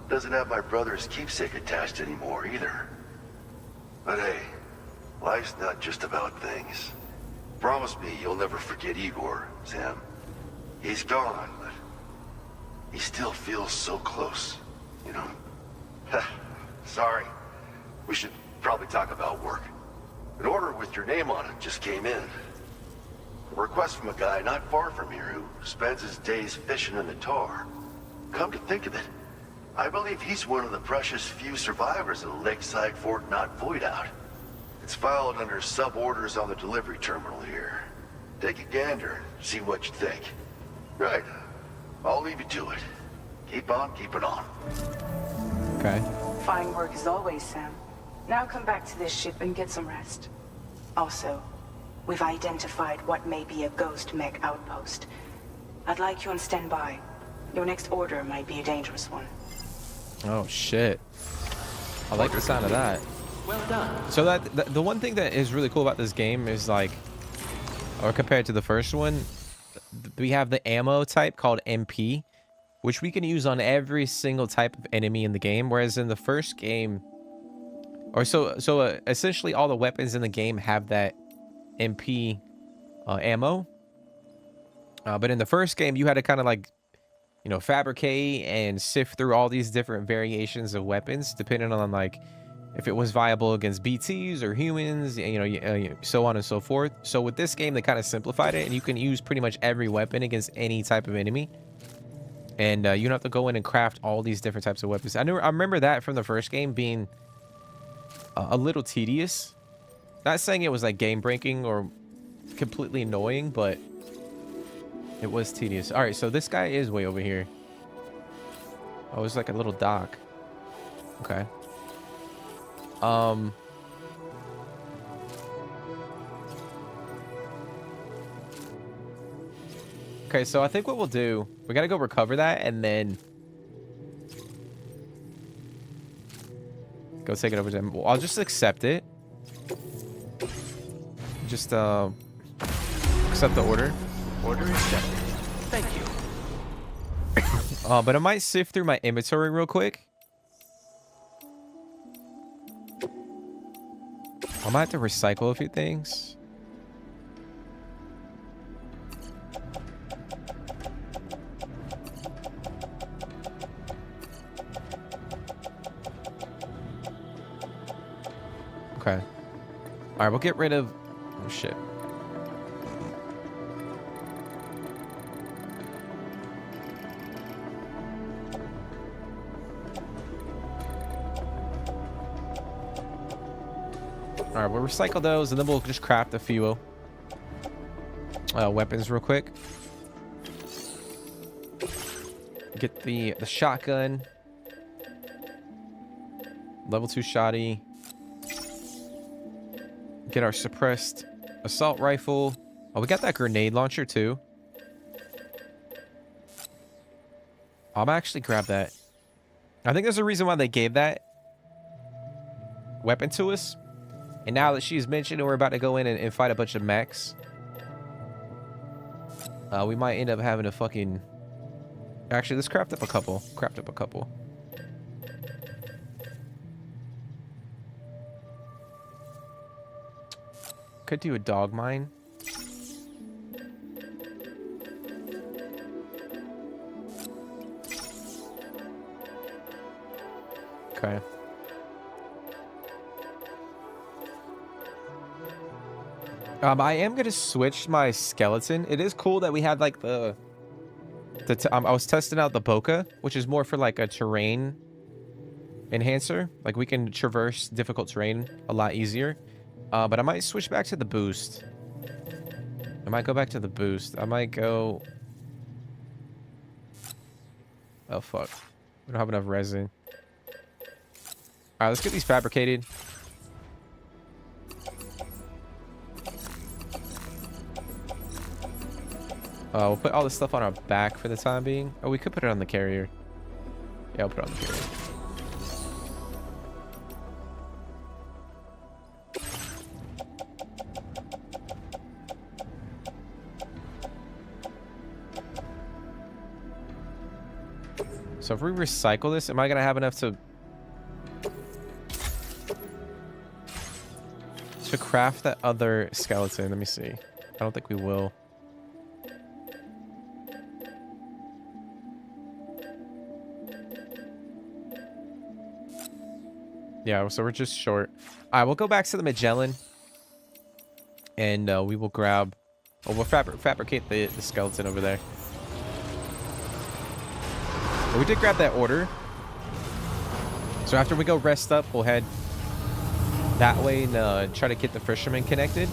Doesn't have my brother's keepsake attached anymore either. But hey, life's not just about things. Promise me you'll never forget Igor, Sam. He's gone, but he still feels so close, you know? Sorry. We should probably talk about work. An order with your name on it just came in. A request from a guy not far from here who spends his days fishing in the tar. Come to think of it, I believe he's one of the precious few survivors of the Lakeside Fort Knot void out. It's filed under sub-orders on the delivery terminal here. Take a gander and see what you think. Right. I'll leave you to it. Keep on keeping on. Okay. Fine work as always, Sam. Now come back to this ship and get some rest. Also, we've identified what may be a ghost mech outpost. I'd like you on standby. Your next order might be a dangerous one. Oh shit. I like the sound of that. Well done. So the one thing that is really cool about this game is like, or compared to the first one, we have the ammo type called MP, which we can use on every single type of enemy in the game. Whereas in the first game, or essentially all the weapons in the game have that MP ammo. But in the first game, you had to kind of like, you know, fabricate and sift through all these different variations of weapons, depending on like if it was viable against BTs or humans, you know, so on and so forth. So with this game, they kind of simplified it, and you can use pretty much every weapon against any type of enemy. And you don't have to go in and craft all these different types of weapons. I remember that from the first game being a little tedious. Not saying it was like game breaking or completely annoying, but it was tedious. All right, so this guy is way over here. Oh, it's like a little dock. Okay. Okay, so I think what we'll do, we gotta go recover that and then go take it over to him. Well, I'll just accept it. Just accept the order. Order accepted. Thank you. But I might sift through my inventory real quick. I might have to recycle a few things. Okay. All right, we'll get rid of... Oh, shit. All right, we'll recycle those, and then we'll just craft a few weapons real quick. Get the shotgun. Level 2 shotty. Get our suppressed assault rifle. Oh, we got that grenade launcher too. I'm actually grab that. I think there's a reason why they gave that weapon to us. And now that she's mentioned we're about to go in and fight a bunch of mechs, we might end up having a fucking... Actually, let's craft up a couple. Craft up a couple. Could do a dog mine. Okay. I am gonna switch my skeleton. It is cool that we had like I was testing out the bokeh, which is more for like a terrain enhancer. Like we can traverse difficult terrain a lot easier. But I might switch back to the boost. I might go back to the boost. I might go... Oh, fuck. We don't have enough resin. Alright, let's get these fabricated. We'll put all this stuff on our back for the time being. Oh, we could put it on the carrier. Yeah, I'll put it on the carrier. So if we recycle this, am I gonna have enough to craft that other skeleton? Let me see. I don't think we will. Yeah, so we're just short. All right, we'll go back to the Magellan, and we will grab. Well, we'll fabricate the skeleton over there. But we did grab that order. So after we go rest up, we'll head that way and try to get the fishermen connected.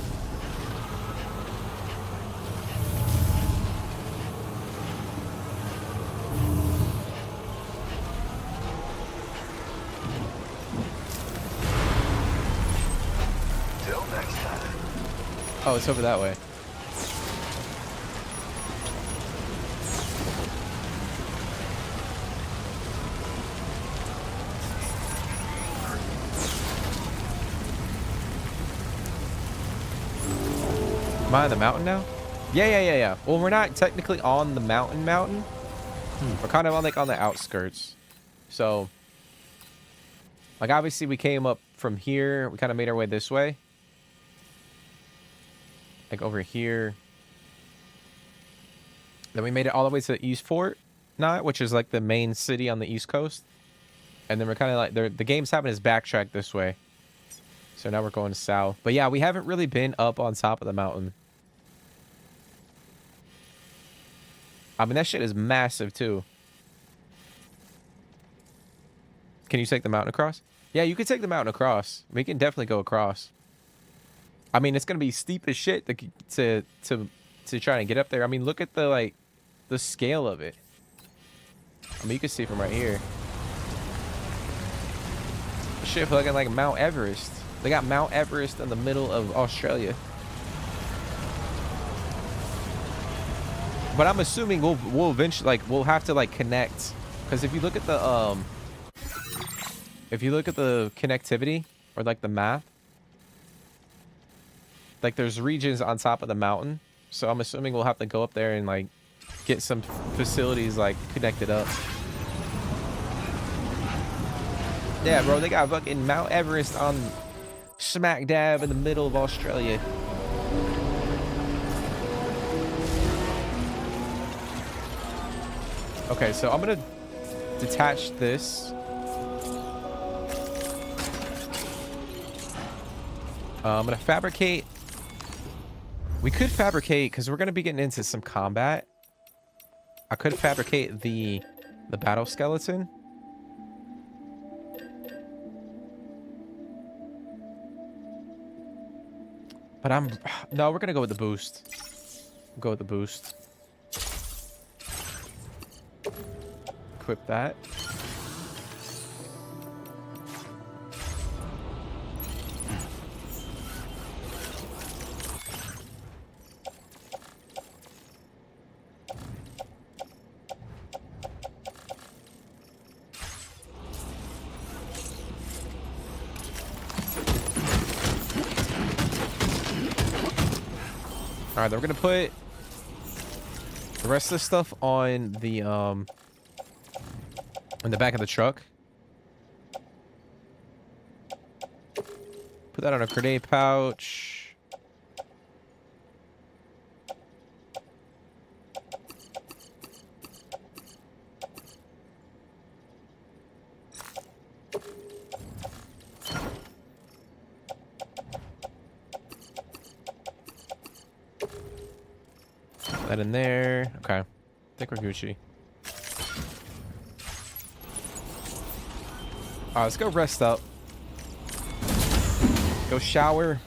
Till next time. Oh, it's over that way. Am I on the mountain now? Yeah. Well, we're not technically on the mountain. We're kind of on like on the outskirts. So, like obviously we came up from here. We kind of made our way this way. Like over here. Then we made it all the way to Eastport, which is like the main city on the East Coast. And then we're kind of like, the game's having us backtrack this way. So now we're going south. But yeah, we haven't really been up on top of the mountain. I mean, that shit is massive too. Can you take the mountain across? Yeah, you can take the mountain across. We can definitely go across. I mean, it's gonna be steep as shit to try and get up there. I mean, look at the scale of it. I mean, you can see from right here. Shit looking like Mount Everest. They got Mount Everest in the middle of Australia. But I'm assuming we'll eventually we'll have to connect, because if you look at the connectivity or the map, there's regions on top of the mountain. So I'm assuming we'll have to go up there and get some facilities connected up. Yeah, bro, they got fucking Mount Everest on smack dab in the middle of Australia. Okay, so I'm gonna detach this. I'm gonna fabricate. We could fabricate, because we're gonna be getting into some combat. I could fabricate the battle skeleton. But I'm... No, we're going to go with the boost. Go with the boost. Equip that. All right, then we're gonna put the rest of the stuff on the in the back of the truck. Put that on a grenade pouch. That in there. Okay. I think we're Gucci. Alright, let's go rest up. Go shower.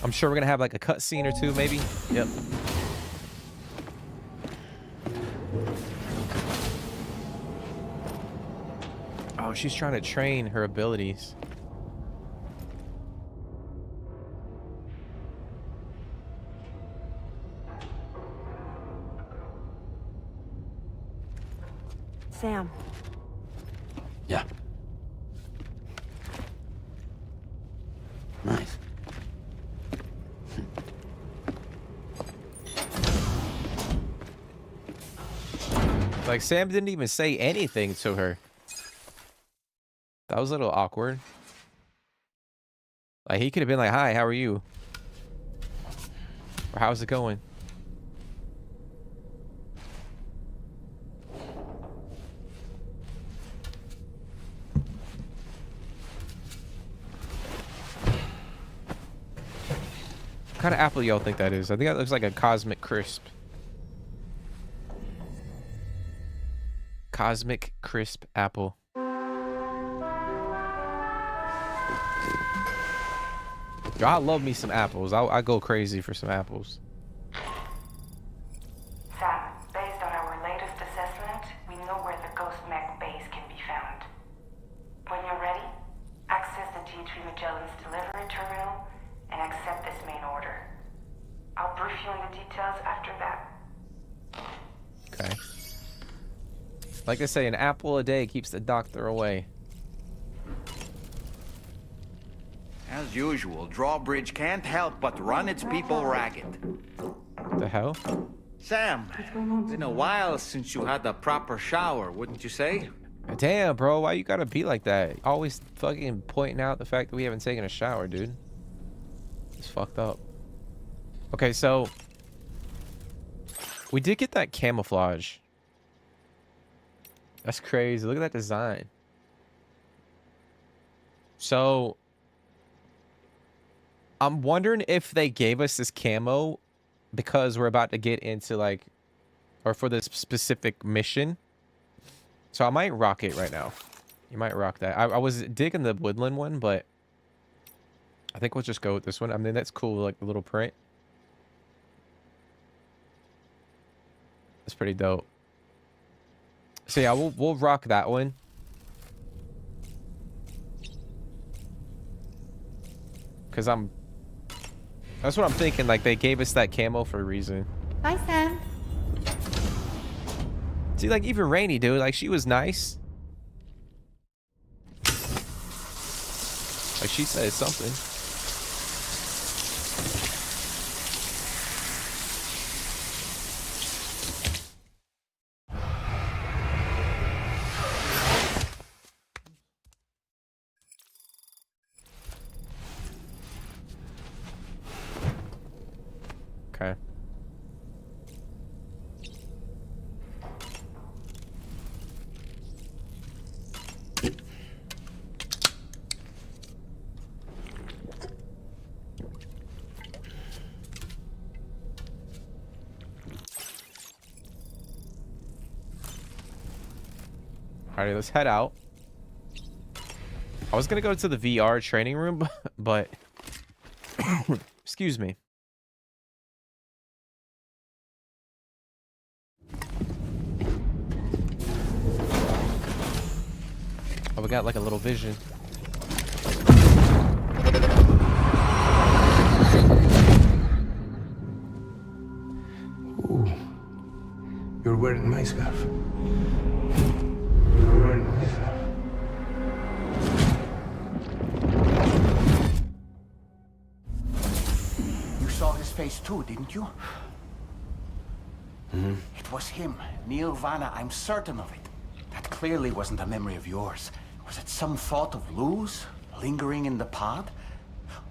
I'm sure we're gonna have like a cutscene or two, maybe. Yep. Oh, she's trying to train her abilities. Sam. Yeah. Nice. Like, Sam didn't even say anything to her. That was a little awkward. Like, he could have been like, hi, how are you? Or how's it going? What kind of apple y'all think that is? I think that looks like a cosmic crisp. Cosmic crisp apple. Yo, I love me some apples. I go crazy for some apples. Sam, based on our latest assessment, we know where the Ghost Mech base can be found. When you're ready, access the G3 Magellan's delivery terminal and accept this main order. I'll brief you on the details after that. Okay. Like I say, an apple a day keeps the doctor away. As usual, Drawbridge can't help but run its people ragged. What the hell? Sam, it's been a while since you had a proper shower, wouldn't you say? Damn, bro, why you gotta be like that? Always fucking pointing out the fact that we haven't taken a shower, dude. It's fucked up. Okay, so we did get that camouflage. That's crazy. Look at that design. So I'm wondering if they gave us this camo because we're about to get into like, or for this specific mission. So I might rock it right now. You might rock that. I was digging the woodland one, but I think we'll just go with this one. I mean, that's cool, like the little print. That's pretty dope. So yeah, we'll rock that one. Cause that's what I'm thinking. Like they gave us that camo for a reason. Bye, Sam. See, like even Rainy, dude, like she was nice. Like she said something. Okay. Alright, let's head out. I was gonna go to the VR training room, but excuse me. Oh, we got like a little vision. Ooh. You're wearing my scarf. You're wearing my scarf. You saw his face too, didn't you? Mm-hmm. It was him, Neil Vanna. I'm certain of it. That clearly wasn't a memory of yours. Was it some thought of Lou's lingering in the pod?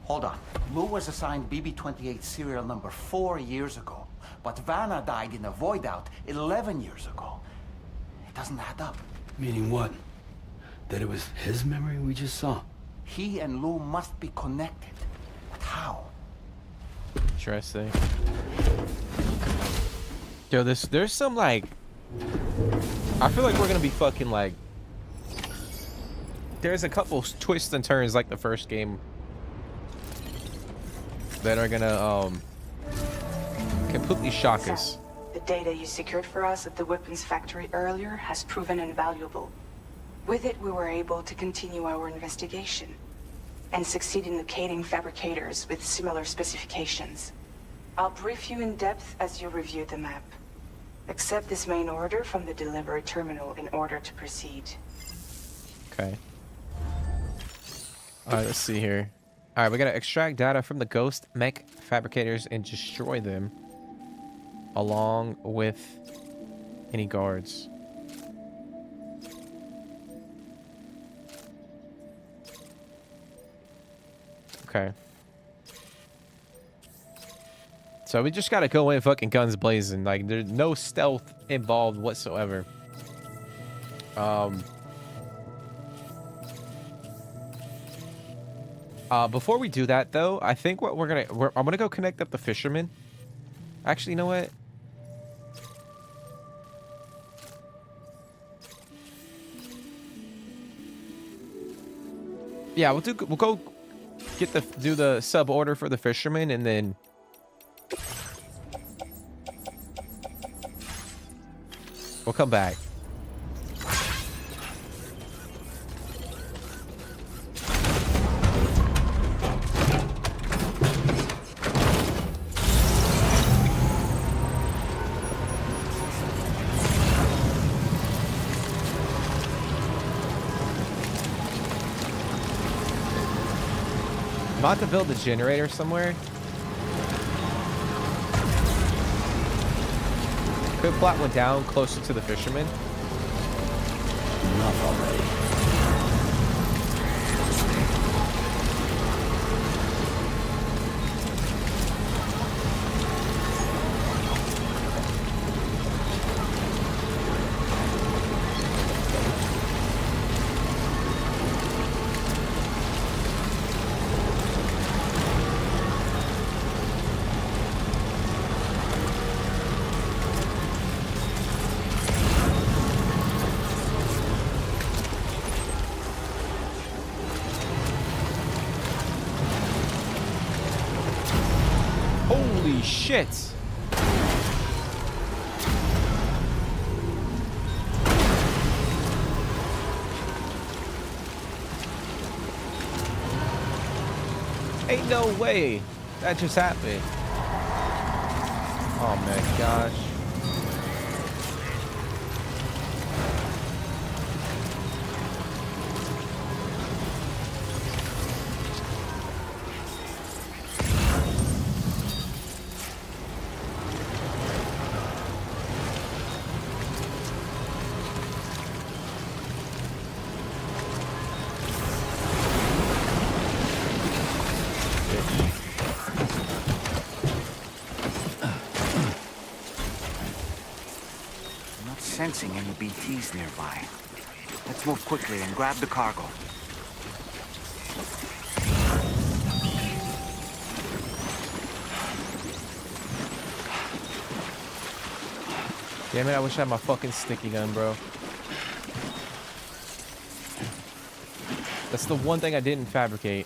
Hold on. Lou was assigned BB-28 serial number 4 years ago. But Vanna died in a void out 11 years ago. It doesn't add up. Meaning what? That it was his memory we just saw? He and Lou must be connected. But how? Interesting. Yo, there's some like, I feel like we're gonna be fucking like, there's a couple twists and turns like the first game that are gonna completely shock us. The data you secured for us at the weapons factory earlier has proven invaluable. With it, we were able to continue our investigation and succeed in locating fabricators with similar specifications. I'll brief you in depth as you review the map. Accept this main order from the delivery terminal in order to proceed. Okay. Alright, let's see here. Alright, we gotta extract data from the ghost mech fabricators and destroy them along with any guards. Okay. So we just gotta go in fucking guns blazing. Like, there's no stealth involved whatsoever. Before we do that, though, I think what I'm gonna go connect up the fisherman. Actually, you know what? Yeah, we'll go do the sub order for the fisherman, and then we'll come back. About to build a generator somewhere. Could plot one down closer to the fisherman. Enough already. Holy shit! Ain't no way that just happened. Oh my gosh. Sensing any BTs nearby. Let's move quickly and grab the cargo. Damn it, I wish I had my fucking sticky gun, bro. That's the one thing I didn't fabricate.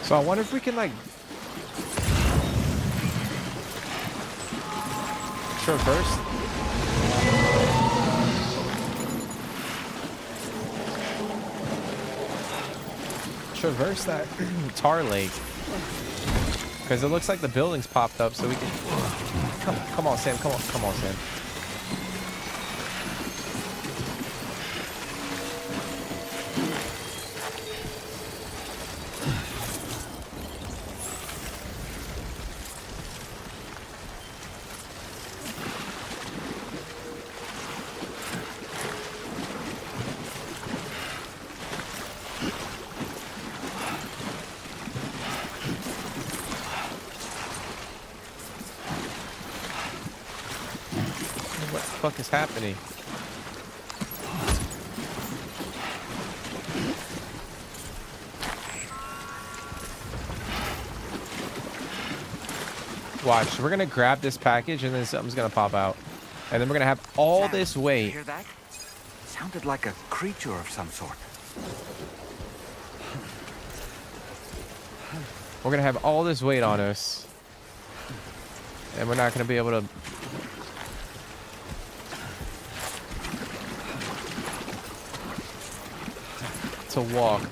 So I wonder if we can, like, traverse. Traverse that tar lake. Because it looks like the buildings popped up, so we can... Come on, Sam. Come on, Sam. What the fuck is happening? Watch, we're gonna grab this package and then something's gonna pop out. And then we're gonna have all this weight. Hear that? Sounded like a creature of some sort. We're gonna have all this weight on us. And we're not gonna be able to walk.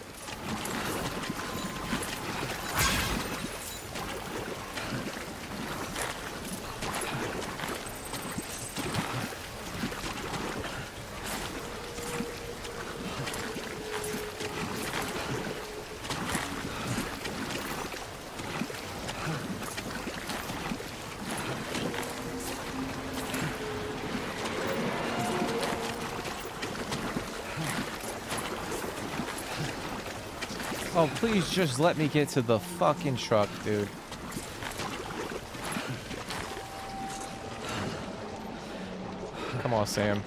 Oh, please just let me get to the fucking truck, dude. Come on, Sam.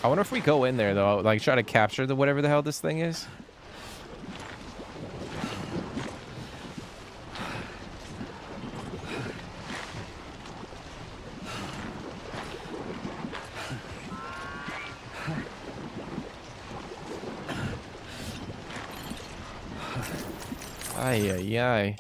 I wonder if we go in there, though, like, try to capture the whatever the hell this thing is. Ay, ay, ay.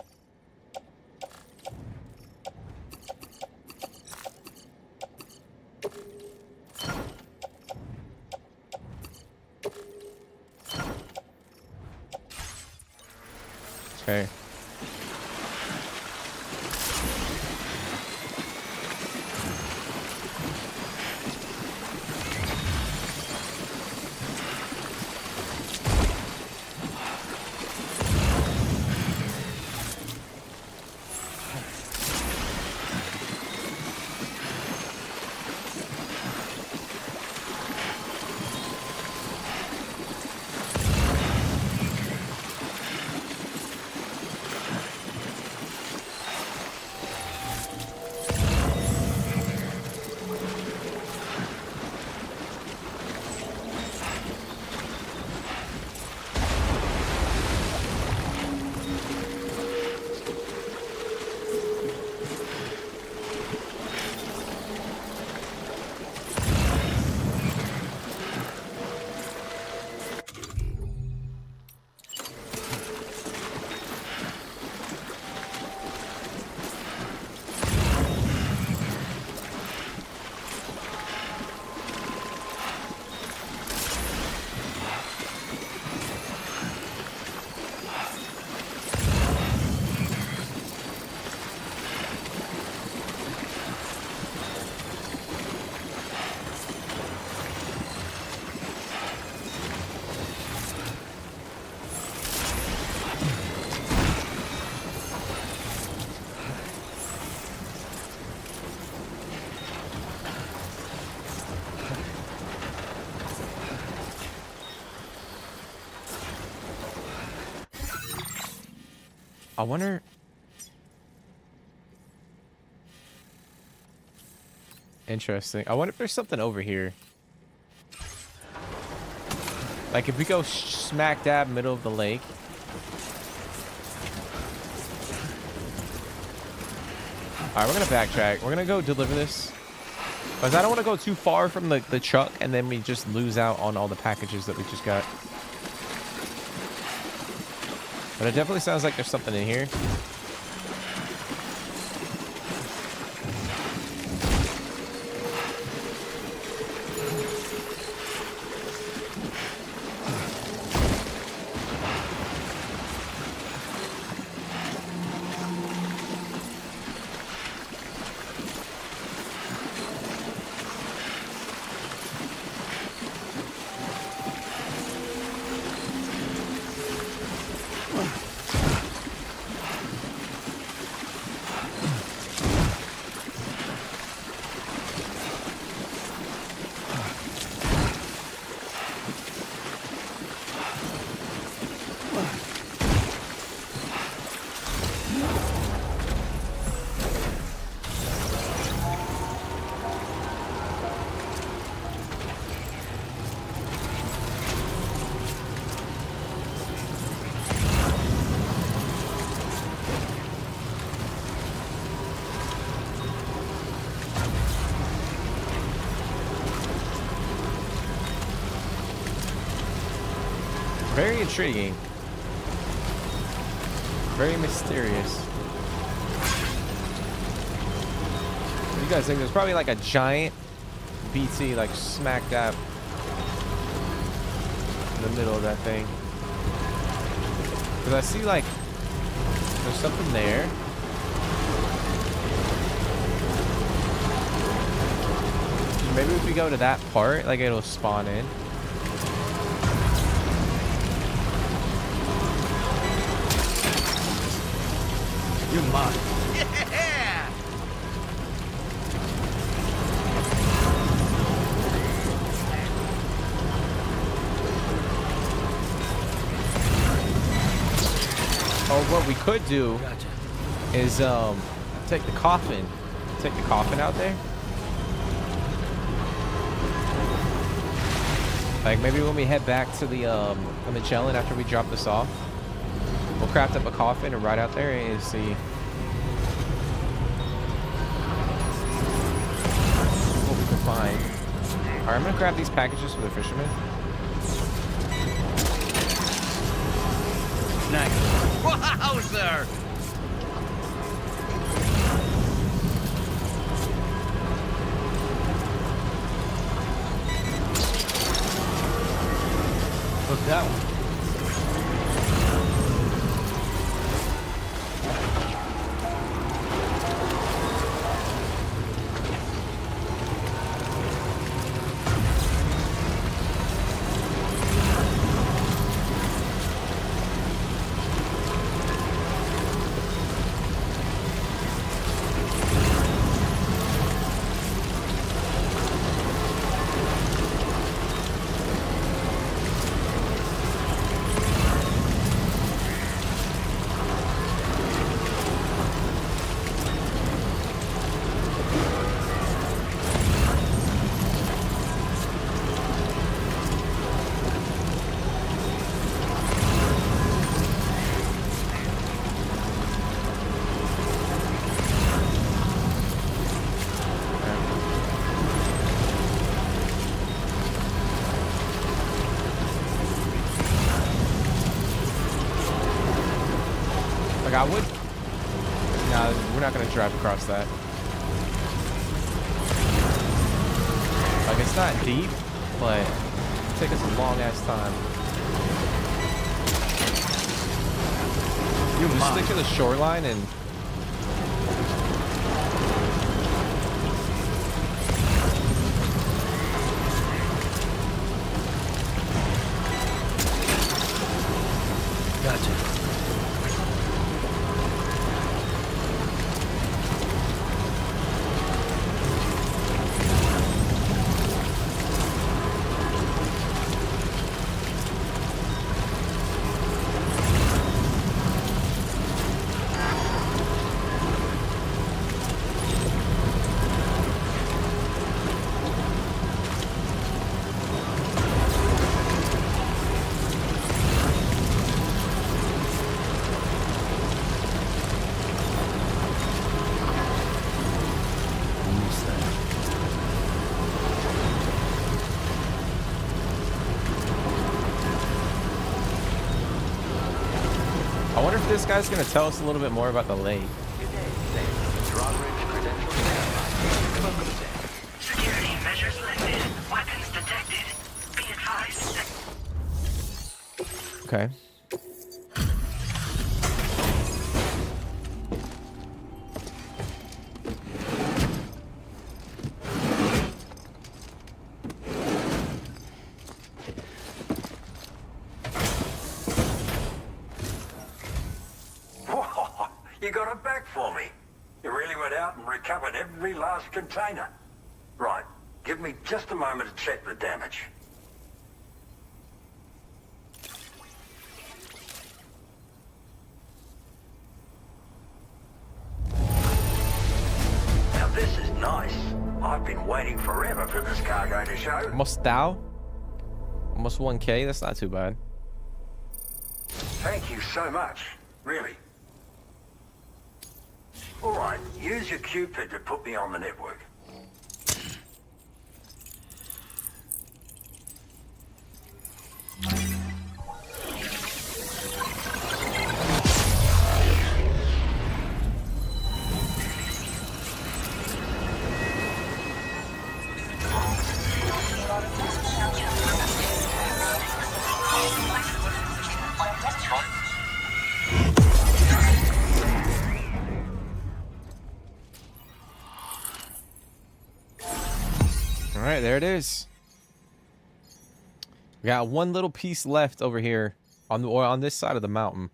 Okay. I wonder. Interesting. I wonder if there's something over here. Like if we go smack dab middle of the lake. Alright, we're gonna backtrack. We're gonna go deliver this. Because I don't want to go too far from the truck and then we just lose out on all the packages that we just got. But it definitely sounds like there's something in here. Very intriguing. Very mysterious. What do you guys think? There's probably like a giant BT like smack dab in the middle of that thing. Because I see like there's something there. Maybe if we go to that part, like it'll spawn in. You're mine. Yeah! Oh, what we could do is take the coffin out there. Like maybe when we head back to the Magellan after we drop this off, we'll craft up a coffin and ride out there and see what we can find. All right, I'm gonna grab these packages for the fishermen. Nice. Wow, sir! Look that one. Like I would. Nah, we're not gonna drive across that. Like it's not deep, but it'll take us a long ass time. You just stick to the shoreline and. Gotcha. this guy's gonna tell us a little bit more about the lake. Security measures lifted. Weapons detected. Be advised. Okay. You got it back for me. You really went out and recovered every last container. Right. Give me just a moment to check the damage. Now this is nice. I've been waiting forever for this cargo to show. Almost thou? Almost 1K? That's not too bad. Thank you so much. Really. All right, use your Cupid to put me on the network. All right, there it is. We got one little piece left over here on the or on this side of the mountain.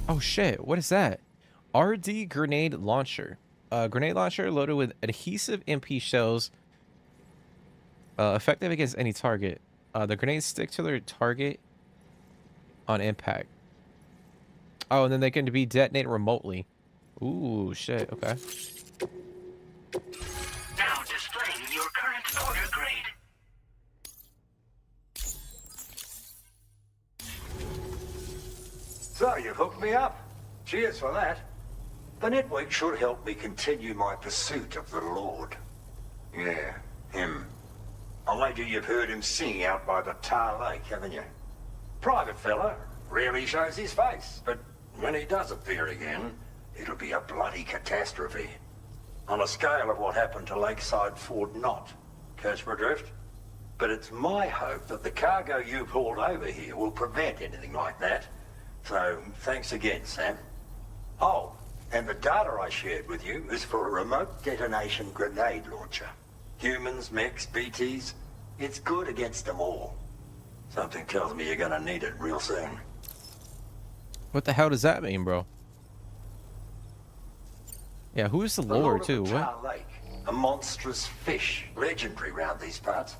Oh shit, what is that? RD grenade launcher. Grenade launcher loaded with adhesive MP shells. Effective against any target. The grenades stick to their target on impact. Oh, and then they can be detonated remotely. Ooh, shit. Okay. Now displaying your current order grade. So you've hooked me up. Cheers for that. The network should help me continue my pursuit of the Lord. Yeah, him. I wager you've heard him sing out by the Tar Lake, haven't you? Private fella, rarely shows his face, but when he does appear again, it'll be a bloody catastrophe. On a scale of what happened to Lakeside Fort Knott. Catch my drift? But it's my hope that the cargo you pulled over here will prevent anything like that. So, thanks again, Sam. Oh, and the data I shared with you is for a remote detonation grenade launcher. Humans, mechs, BTs, it's good against them all. Something tells me you're gonna need it real soon. What the hell does that mean, bro? Yeah, who's the Lord, too? Tar What? Lake, a monstrous fish, legendary round these parts.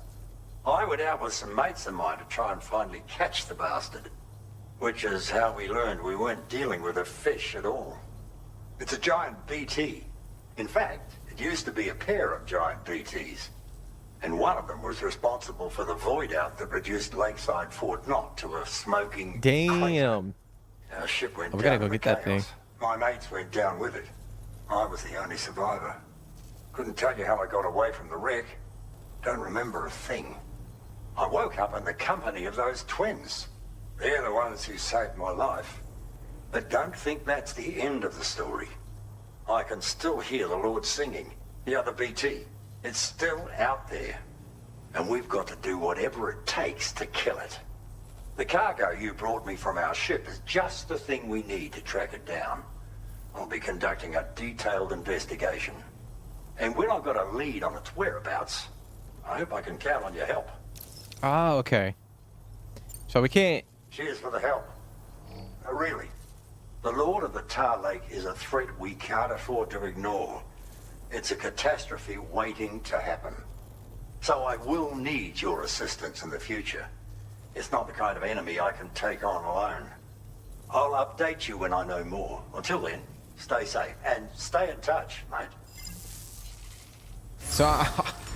I went out with some mates of mine to try and finally catch the bastard. Which is how we learned we weren't dealing with a fish at all. It's a giant BT. In fact, it used to be a pair of giant BTs. And one of them was responsible for the void out that reduced Lakeside Fort Knott to a smoking Damn. crater. Our ship went We down gotta go in the get that thing. chaos. My mates went down with it. I was the only survivor. Couldn't tell you how I got away from the wreck. Don't remember a thing. I woke up in the company of those twins. They're the ones who saved my life. But don't think that's the end of the story. I can still hear the Lord singing. The other BT. It's still out there. And we've got to do whatever it takes to kill it. The cargo you brought me from our ship is just the thing we need to track it down. I'll be conducting a detailed investigation. And when I've got a lead on its whereabouts, I hope I can count on your help. Ah, okay. So we can't... Cheers for the help. Really, the Lord of the Tar Lake is a threat we can't afford to ignore. It's a catastrophe waiting to happen. So I will need your assistance in the future. It's not the kind of enemy I can take on alone. I'll update you when I know more. Until then, stay safe and stay in touch, mate. So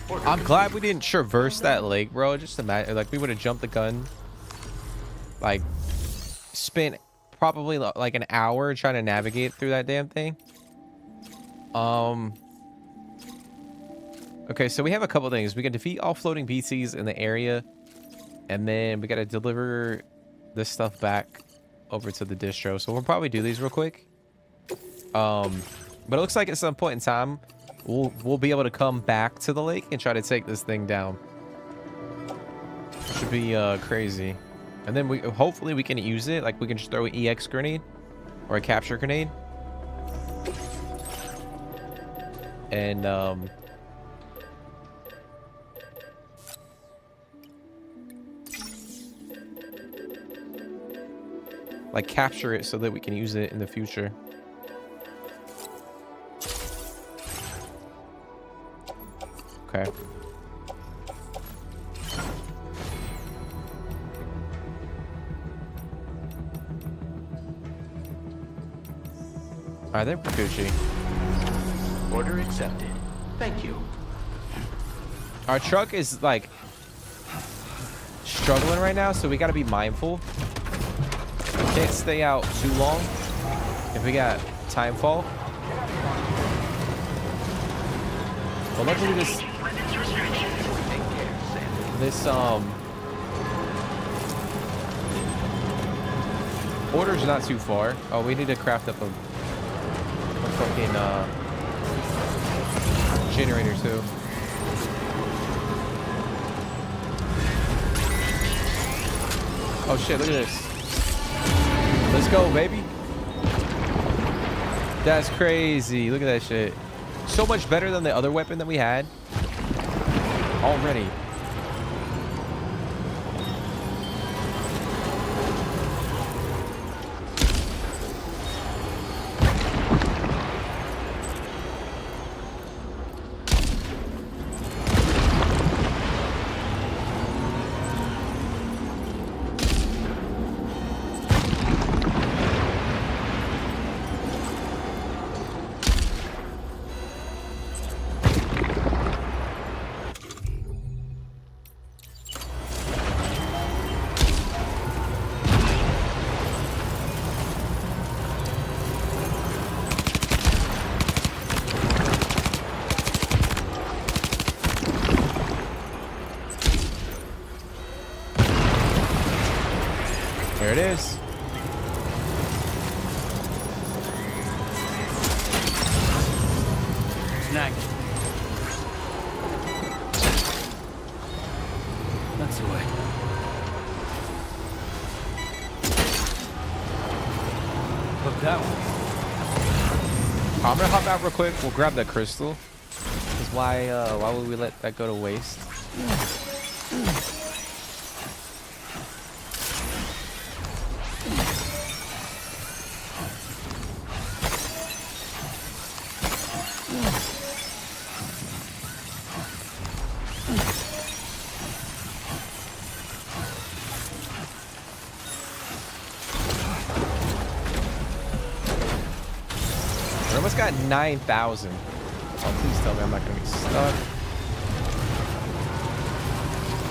I'm glad we didn't traverse that lake, bro. Just imagine, like, we would have jumped the gun. Like, spent probably like an hour trying to navigate through that damn thing. Okay, so we have a couple things. We can defeat all floating BTs in the area, and then we gotta deliver this stuff back over to the distro. So we'll probably do these real quick. But it looks like at some point in time, we'll be able to come back to the lake and try to take this thing down. Should be crazy. And then hopefully we can use it. Like we can just throw an EX grenade or a capture grenade. And like capture it so that we can use it in the future. Okay. Alright, they're Gucci. Order accepted. Thank you. Our truck is like struggling right now, so we gotta be mindful. We can't stay out too long if we got time fall. But luckily this order's not too far. Oh, we need to craft up a fucking generator too. Oh shit, look at this. Let's go, baby. That's crazy. Look at that shit. So much better than the other weapon that we had already. There it is. Snag. That's the way. Hook that one. I'm gonna hop out real quick. We'll grab that crystal. Because why would we let that go to waste? We almost got 9,000. Oh, please tell me I'm not gonna be stuck.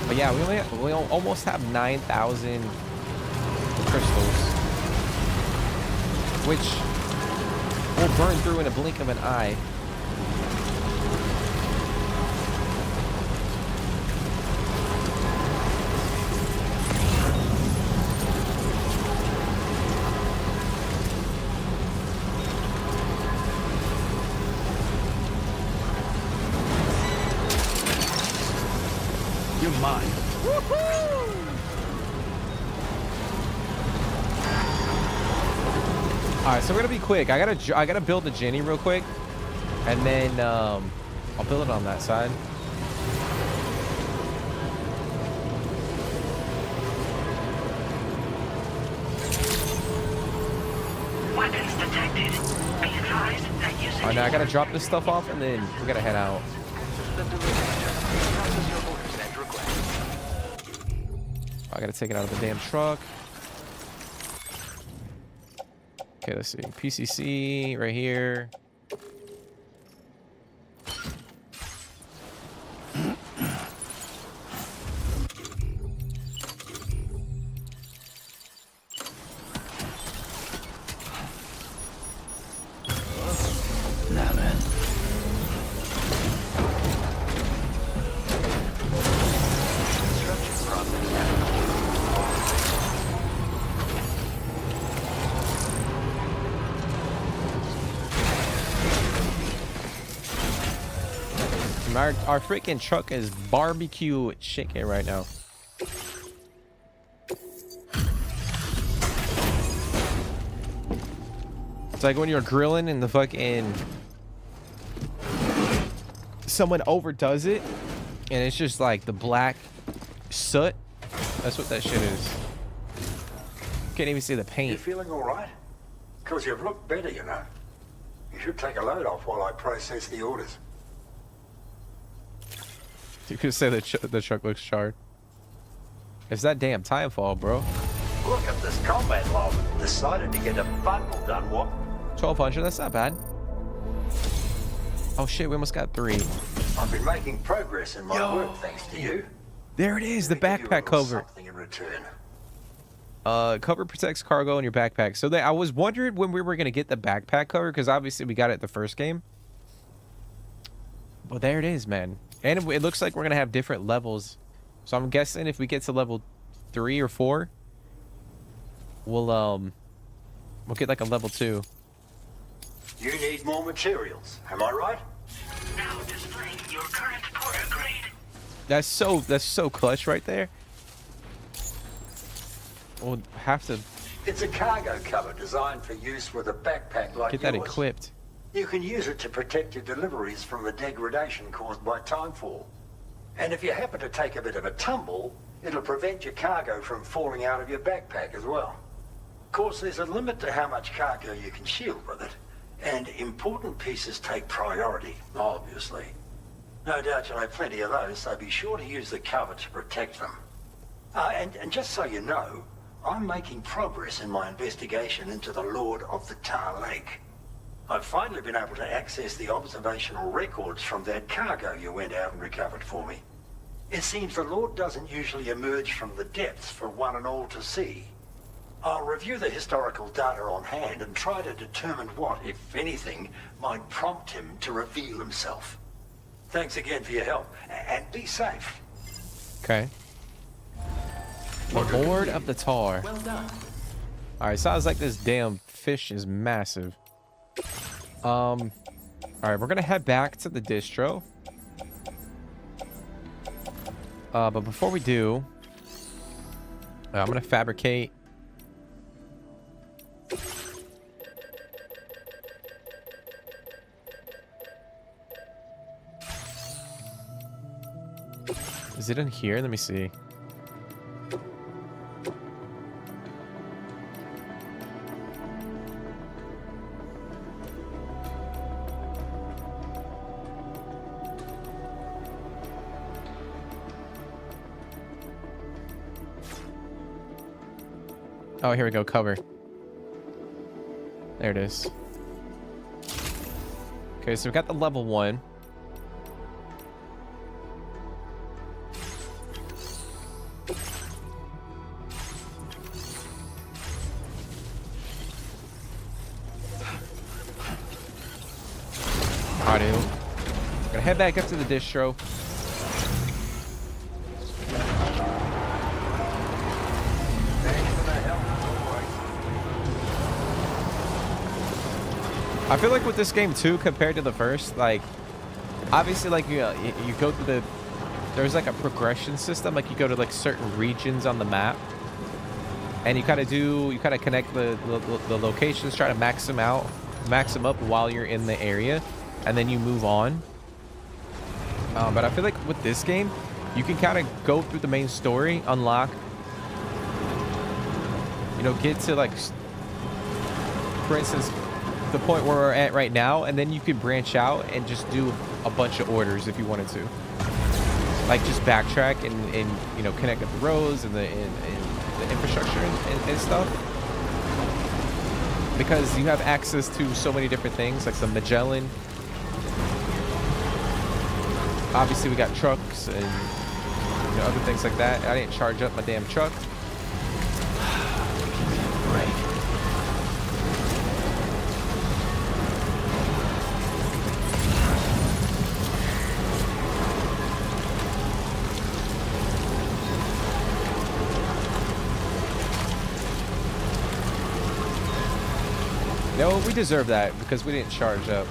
But yeah, we almost have 9,000 crystals, which will burn through in a blink of an eye. You're mine. All right, so we're gonna be quick. I gotta build the Jenny real quick, and then I'll build it on that side. Weapons detected. Be advised that using. All right, now I gotta drop this stuff off, and then we gotta head out. I gotta take it out of the damn truck. Okay, let's see. PCC right here. Nah, man. Our freaking truck is barbecue chicken right now. It's like when you're grilling and the fucking someone overdoes it and it's just like the black soot. That's what that shit is. Can't even see the paint. You feeling all right? Because you've looked better, you know. You should take a load off while I process the orders. You could say the truck looks charred. It's that damn Timefall, bro. Look at this combat log. Decided to get a bundle done, what? 1200, that's not bad. Oh shit, we almost got 3. I've been making progress in my work thanks to you. There it is, the backpack cover. Something in return. Cover protects cargo in your backpack. So I was wondering when we were gonna get the backpack cover, because obviously we got it the first game. Well, there it is, man. And it looks like we're gonna have different levels. So I'm guessing if we get to level 3 or 4, we'll get like a level 2. You need more materials, am I right? Now displaying your current porter grade. That's so clutch right there. We'll have to It's a cargo cover designed for use with a backpack like get that yours. equipped. You can use it to protect your deliveries from the degradation caused by timefall. And if you happen to take a bit of a tumble, it'll prevent your cargo from falling out of your backpack as well. Of course, there's a limit to how much cargo you can shield with it. And important pieces take priority, obviously. No doubt you'll have plenty of those, so be sure to use the cover to protect them. And just so you know, I'm making progress in my investigation into the Lord of the Tar Lake. I've finally been able to access the observational records from that cargo you went out and recovered for me. It seems the Lord doesn't usually emerge from the depths for one and all to see. I'll review the historical data on hand and try to determine what, if anything, might prompt him to reveal himself. Thanks again for your help, and be safe. Okay. The Lord of the Tar. Well done. Alright, sounds like this damn fish is massive. Alright, we're gonna head back to the distro. But before we do, I'm gonna fabricate. Is it in here? Let me see. Oh, here we go. Cover. There it is. Okay, so we got the level 1. Alright, dude. Gonna head back up to the distro. I feel like with this game too, compared to the first, like, obviously, like, you go through the, there's like a progression system, like you go to like certain regions on the map, and you kind of connect the locations, try to max them up while you're in the area, and then you move on. But I feel like with this game, you can kind of go through the main story, unlock, you know, get to like, for instance, the point where we're at right now, and then you could branch out and just do a bunch of orders if you wanted to, like just backtrack and you know, connect up the roads and the infrastructure and stuff, because you have access to so many different things, like the Magellan. Obviously we got trucks and, you know, other things like that. I didn't charge up my damn truck. Right. No, we deserve that because we didn't charge up.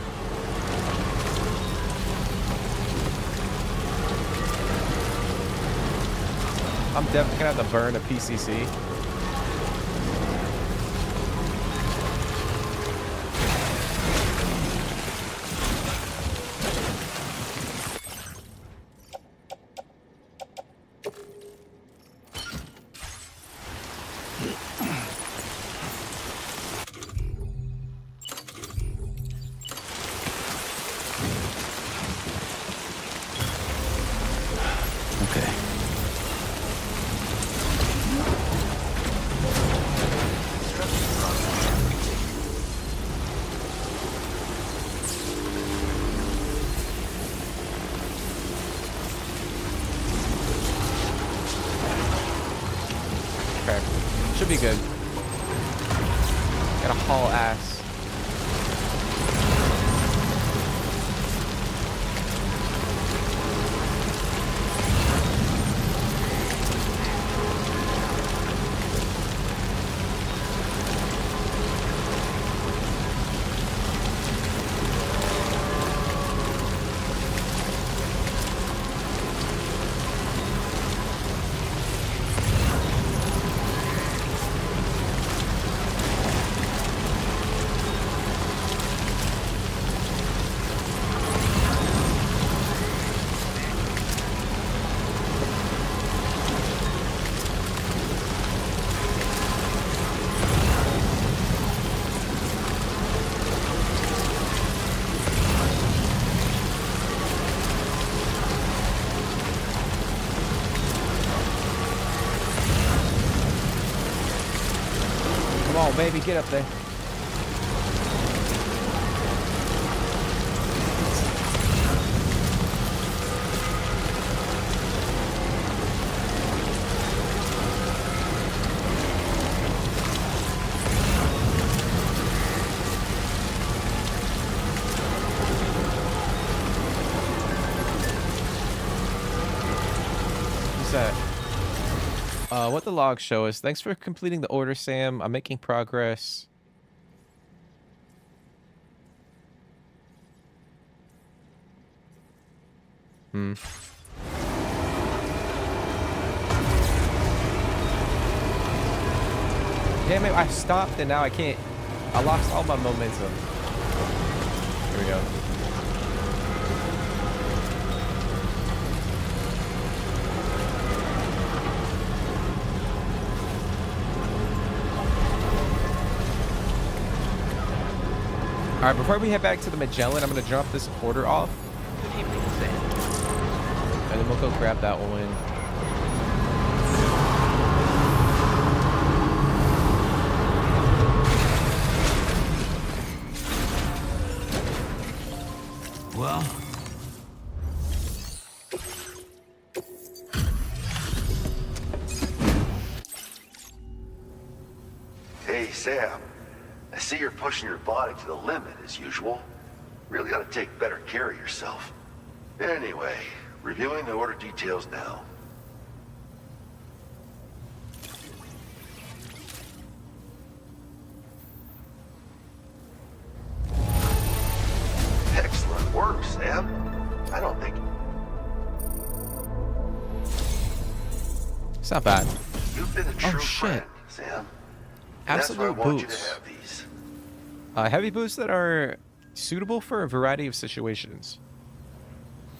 I'm definitely gonna have to burn a PCC. Should be good. Gotta haul ass. Come on, baby, get up there. What's that? What the logs show us. Thanks for completing the order, Sam. I'm making progress. Damn it, I stopped and now I can't. I lost all my momentum. Here we go. All right, before we head back to the Magellan, I'm going to drop this order off. Good evening, Sam. And then we'll go grab that one. Well, Hey, Sam. I see you're pushing your body to the limit, as usual. Really ought to take better care of yourself. Anyway, reviewing the order details now. Excellent work, Sam. I don't think... It's not bad. You've been a true shit. friend, Sam. Absolute That's why I want you to boots. have these. Heavy boots that are suitable for a variety of situations.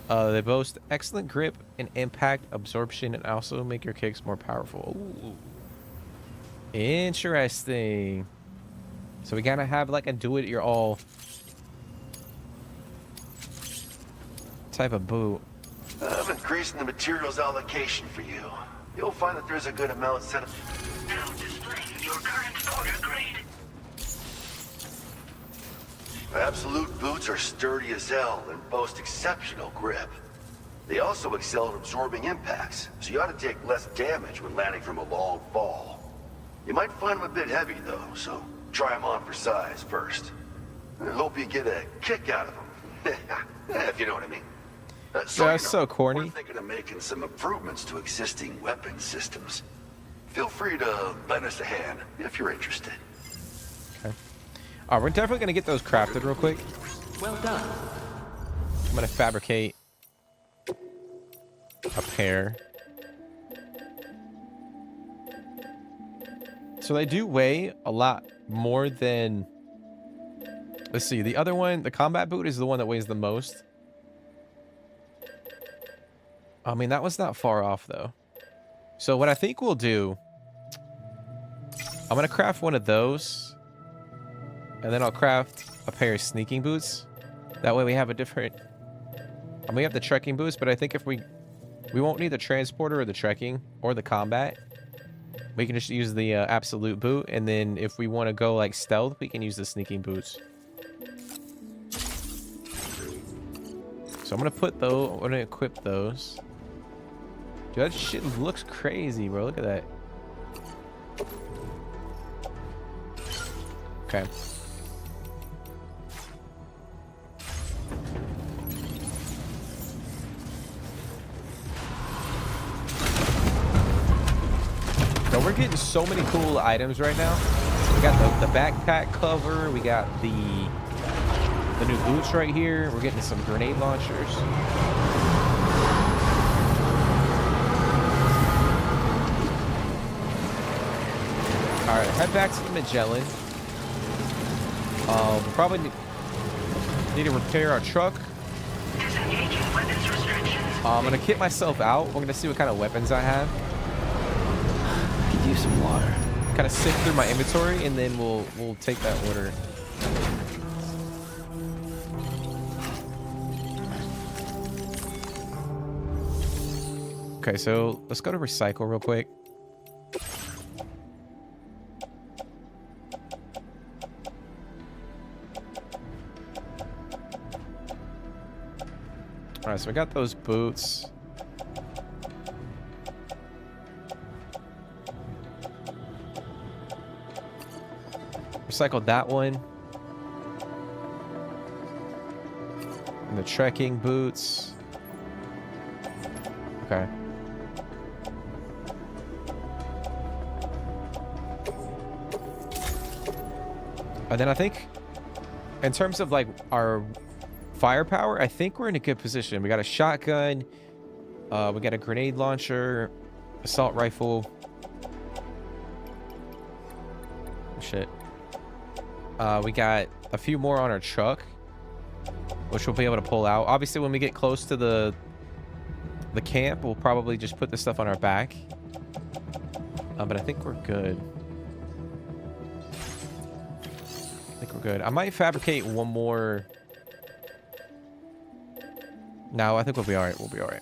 They boast excellent grip and impact absorption and also make your kicks more powerful. Ooh. Interesting. So we gotta have like a do-it-your-all type of boot. I'm increasing the materials allocation for you. You'll find that there's a good amount set up. Now displaying your current order grade. Absolute boots are sturdy as hell and boast exceptional grip. They also excel at absorbing impacts, so you ought to take less damage when landing from a long fall. You might find them a bit heavy though, so try them on for size first. I hope you get a kick out of them, if you know what I mean. Yeah, that's so corny. We're thinking of making some improvements to existing weapon systems. Feel free to lend us a hand if you're interested. Okay. All right, we're definitely gonna get those crafted real quick. Well done. I'm gonna fabricate a pair. So they do weigh a lot more than... Let's see. The other one, the combat boot, is the one that weighs the most. I mean, that was not far off, though. So what I think we'll do... I'm going to craft one of those. And then I'll craft a pair of sneaking boots. That way we have a different... I mean, we have the trekking boots, but I think if we won't need the transporter or the trekking or the combat. We can just use the absolute boot. And then if we want to go like stealth, we can use the sneaking boots. So I'm going to put those... I'm going to equip those. Dude, that shit looks crazy, bro. Look at that. Okay. So we're getting so many cool items right now. We got the backpack cover. We got the new boots right here. We're getting some grenade launchers. All right, head back to the Magellan. We'll probably need to repair our truck. I'm gonna kit myself out. We're gonna see what kind of weapons I have. Could use some water. Kind of sift through my inventory, and then we'll take that order. Okay, so let's go to recycle real quick. All right, so we got those boots. Recycled that one. And the trekking boots. Okay. And then I think in terms of like our firepower, I think we're in a good position. We got a shotgun, we got a grenade launcher, assault rifle. Oh, shit. We got a few more on our truck, which we'll be able to pull out. Obviously, when we get close to the camp, we'll probably just put this stuff on our back. But I think we're good. I think we're good. I might fabricate one more. No, I think we'll be all right. We'll be all right.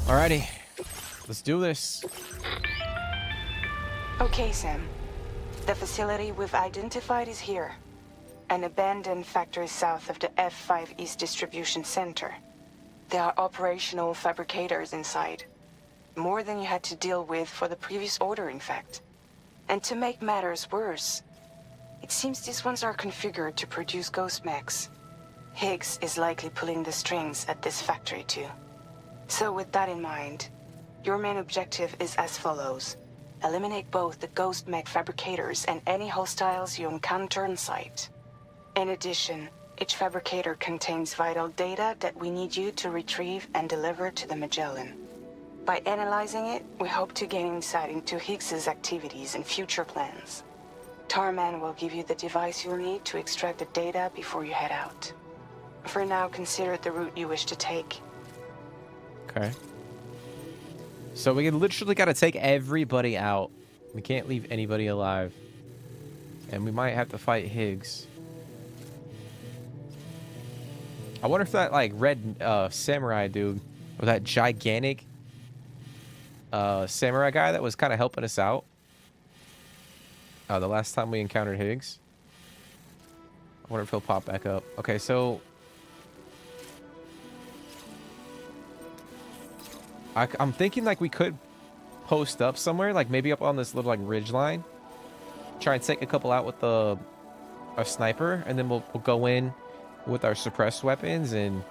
Alrighty, let's do this. Okay, Sam. The facility we've identified is here. An abandoned factory south of the F5 East Distribution Center. There are operational fabricators inside. More than you had to deal with for the previous order, in fact. And to make matters worse, it seems these ones are configured to produce ghost mechs. Higgs is likely pulling the strings at this factory too. So with that in mind, your main objective is as follows. Eliminate both the ghost mech fabricators and any hostiles you encounter on site. In addition, each fabricator contains vital data that we need you to retrieve and deliver to the Magellan. By analyzing it, we hope to gain insight into Higgs's activities and future plans. Tarman will give you the device you'll need to extract the data before you head out. For now, consider the route you wish to take. Okay. So we literally got to take everybody out. We can't leave anybody alive. And we might have to fight Higgs. I wonder if that, like, red samurai dude, or that gigantic samurai guy that was kind of helping us out the last time we encountered Higgs. I wonder if he'll pop back up. Okay, so I'm thinking like we could post up somewhere, like maybe up on this little like ridge line. Try and take a couple out with our sniper, and then we'll go in with our suppressed weapons and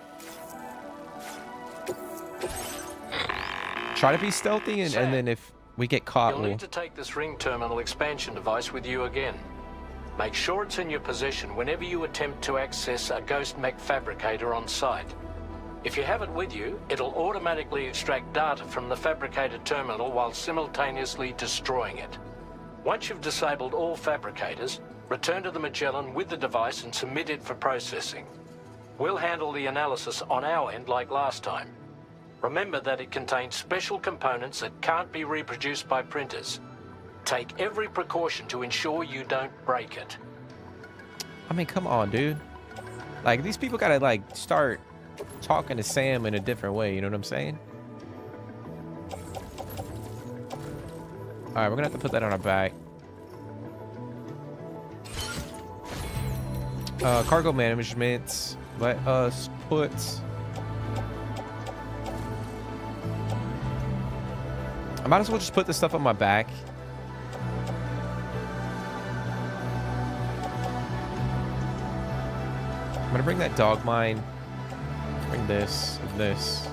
try to be stealthy. And then if we get caught, You'll need to take this ring terminal expansion device with you again. Make sure it's in your possession whenever you attempt to access a ghost mech fabricator on site. If you have it with you, it'll automatically extract data from the fabricator terminal while simultaneously destroying it. Once you've disabled all fabricators, return to the Magellan with the device and submit it for processing. We'll handle the analysis on our end like last time. Remember that it contains special components that can't be reproduced by printers. Take every precaution to ensure you don't break it. I mean, come on, dude. Like, these people gotta, like, start talking to Sam in a different way, you know what I'm saying? Alright, we're gonna have to put that on our back. Cargo management. Let us put... I might as well just put this stuff on my back. I'm gonna bring that dog mine. Bring this and this.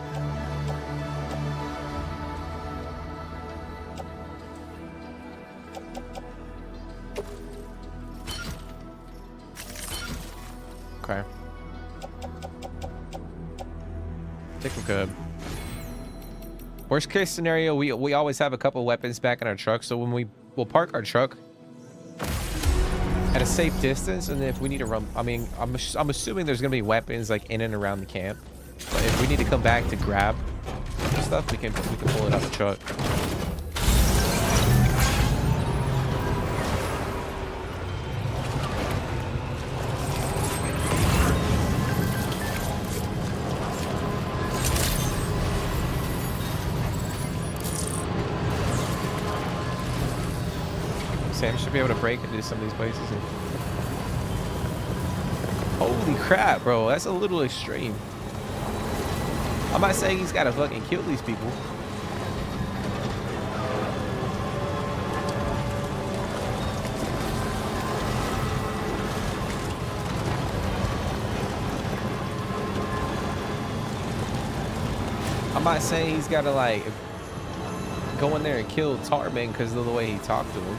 Okay. I think we're good. Worst case scenario, we always have a couple weapons back in our truck, so when we'll park our truck at a safe distance, and if we need to run, I mean, I'm assuming there's gonna be weapons like in and around the camp. But if we need to come back to grab stuff, we can pull it out of the truck. Sam should be able to break into some of these places. Holy crap, bro. That's a little extreme. I'm not saying he's got to fucking kill these people. I'm not saying he's got to, like, go in there and kill Tarman because of the way he talked to him.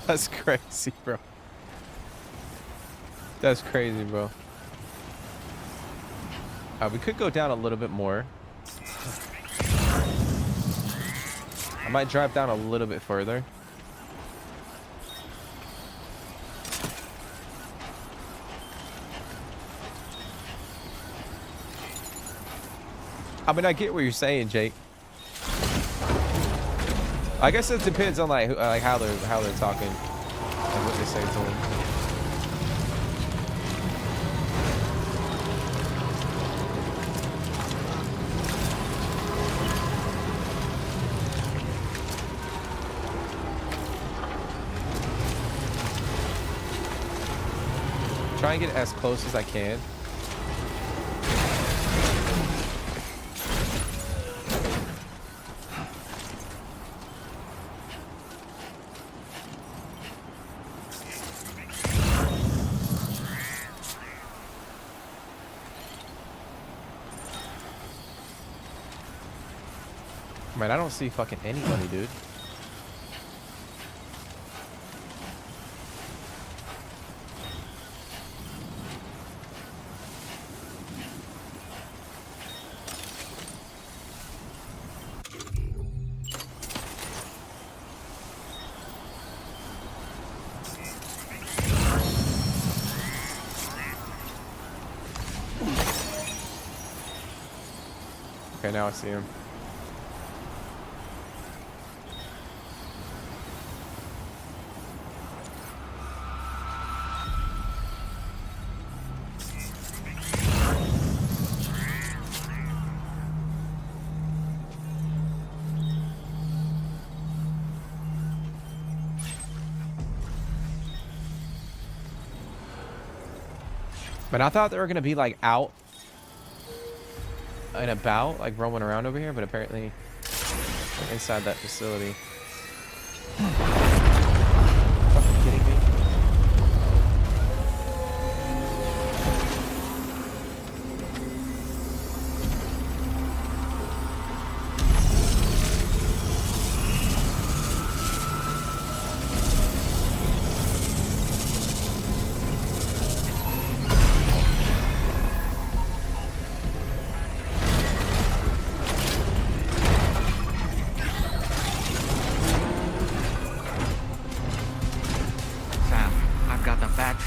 That's crazy, bro. That's crazy, bro. We could go down a little bit more. I might drive down a little bit further. I mean, I get what you're saying, Jake. I guess it depends on like how they're talking, like what they say to them. Try and get as close as I can. Man, I don't see fucking anybody, dude. Okay, now I see him. But I thought they were gonna be like out and about, like roaming around over here, but apparently they're inside that facility. Fucking kidding me?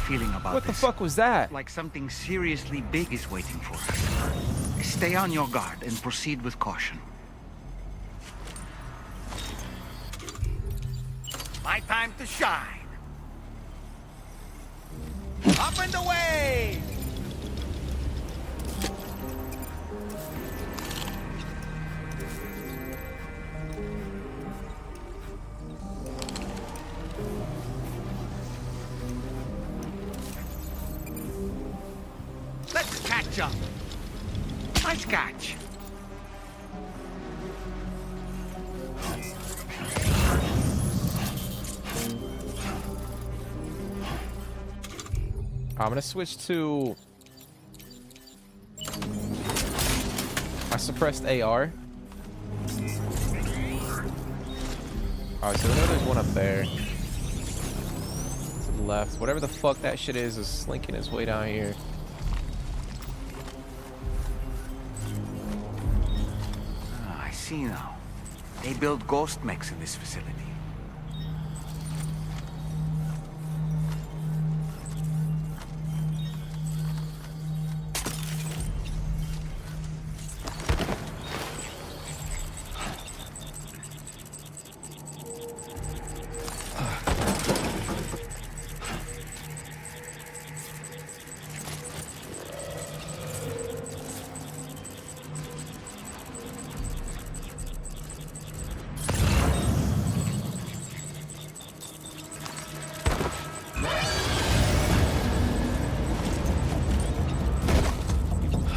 Feeling about what the fuck was that? Like something seriously big is waiting for us. Stay on your guard and proceed with caution. My time to shine. Up and away! Let's catch up. Nice catch. I'm gonna switch to I suppressed AR. Alright, so I know there's one up there. To the left. Whatever the fuck that shit is slinking its way down here. I see now. They build ghost mechs in this facility.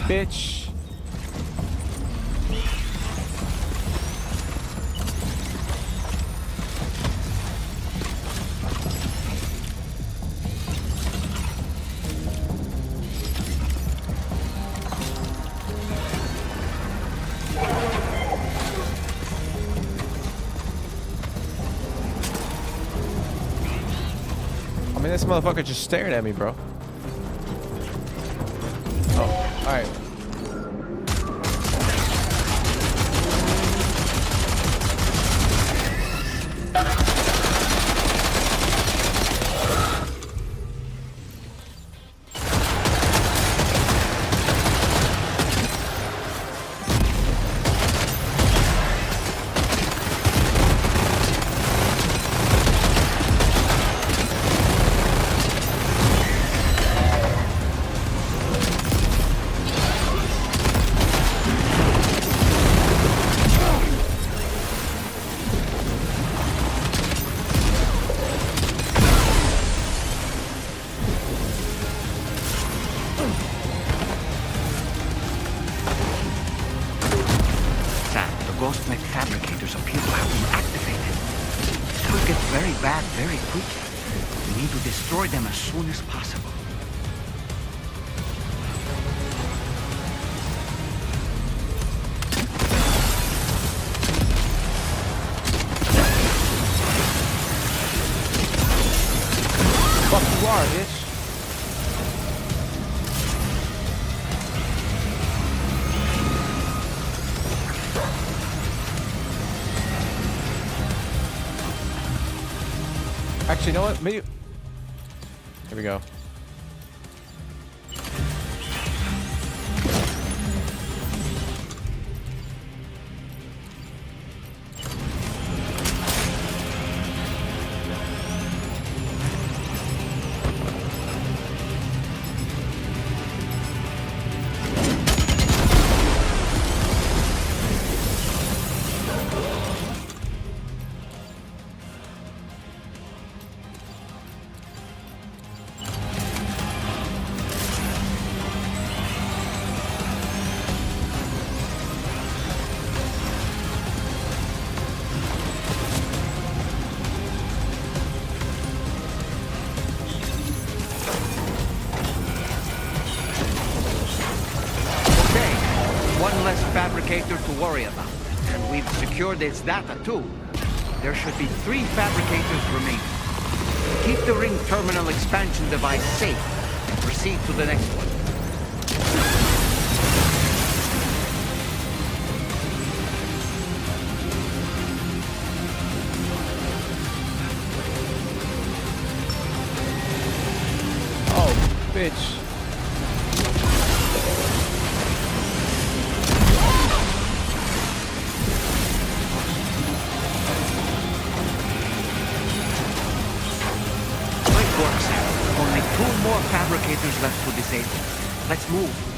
Bitch. I mean, this motherfucker just stared at me, bro. Oh, all right. Ghost mech fabricators appear to have been activated. This could get very bad very quickly. We need to destroy them as soon as possible. Fuck you are, bitch. Actually, you know what? Maybe. Here we go. fabricator to worry about. And we've secured its data too. There should be 3 fabricators remaining. Keep the ring terminal expansion device safe and proceed to the next one. Bitch. Great work, Sam. Only 2 more fabricators left to disable. Let's move.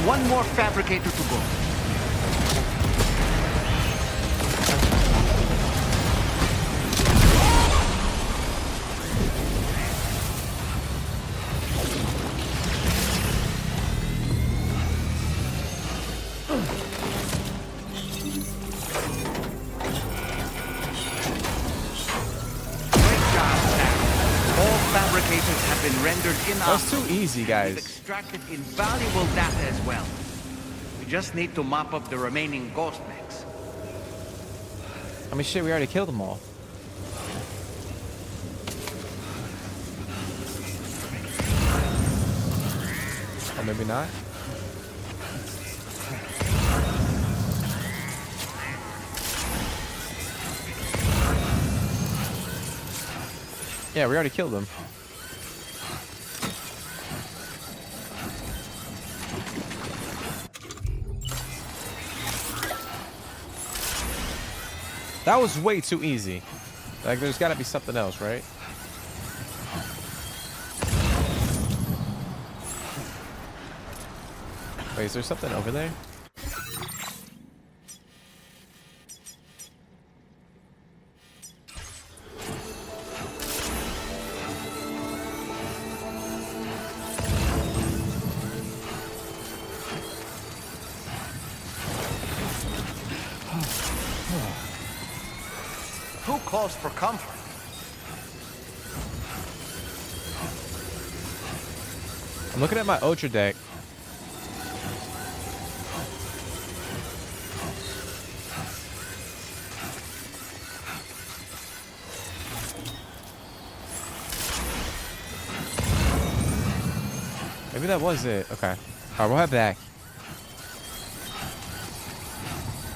One more fabricator to go. That's too easy, guys. We've extracted invaluable data as well. We just need to mop up the remaining ghost mechs. I mean, shit, we already killed them all. Or maybe not. Yeah, we already killed them. That was way too easy. Like, there's got to be something else, right? Wait, is there something over there? Who calls for comfort? I'm looking at my Ultra deck. Maybe that was it. Okay. All right, we'll head back.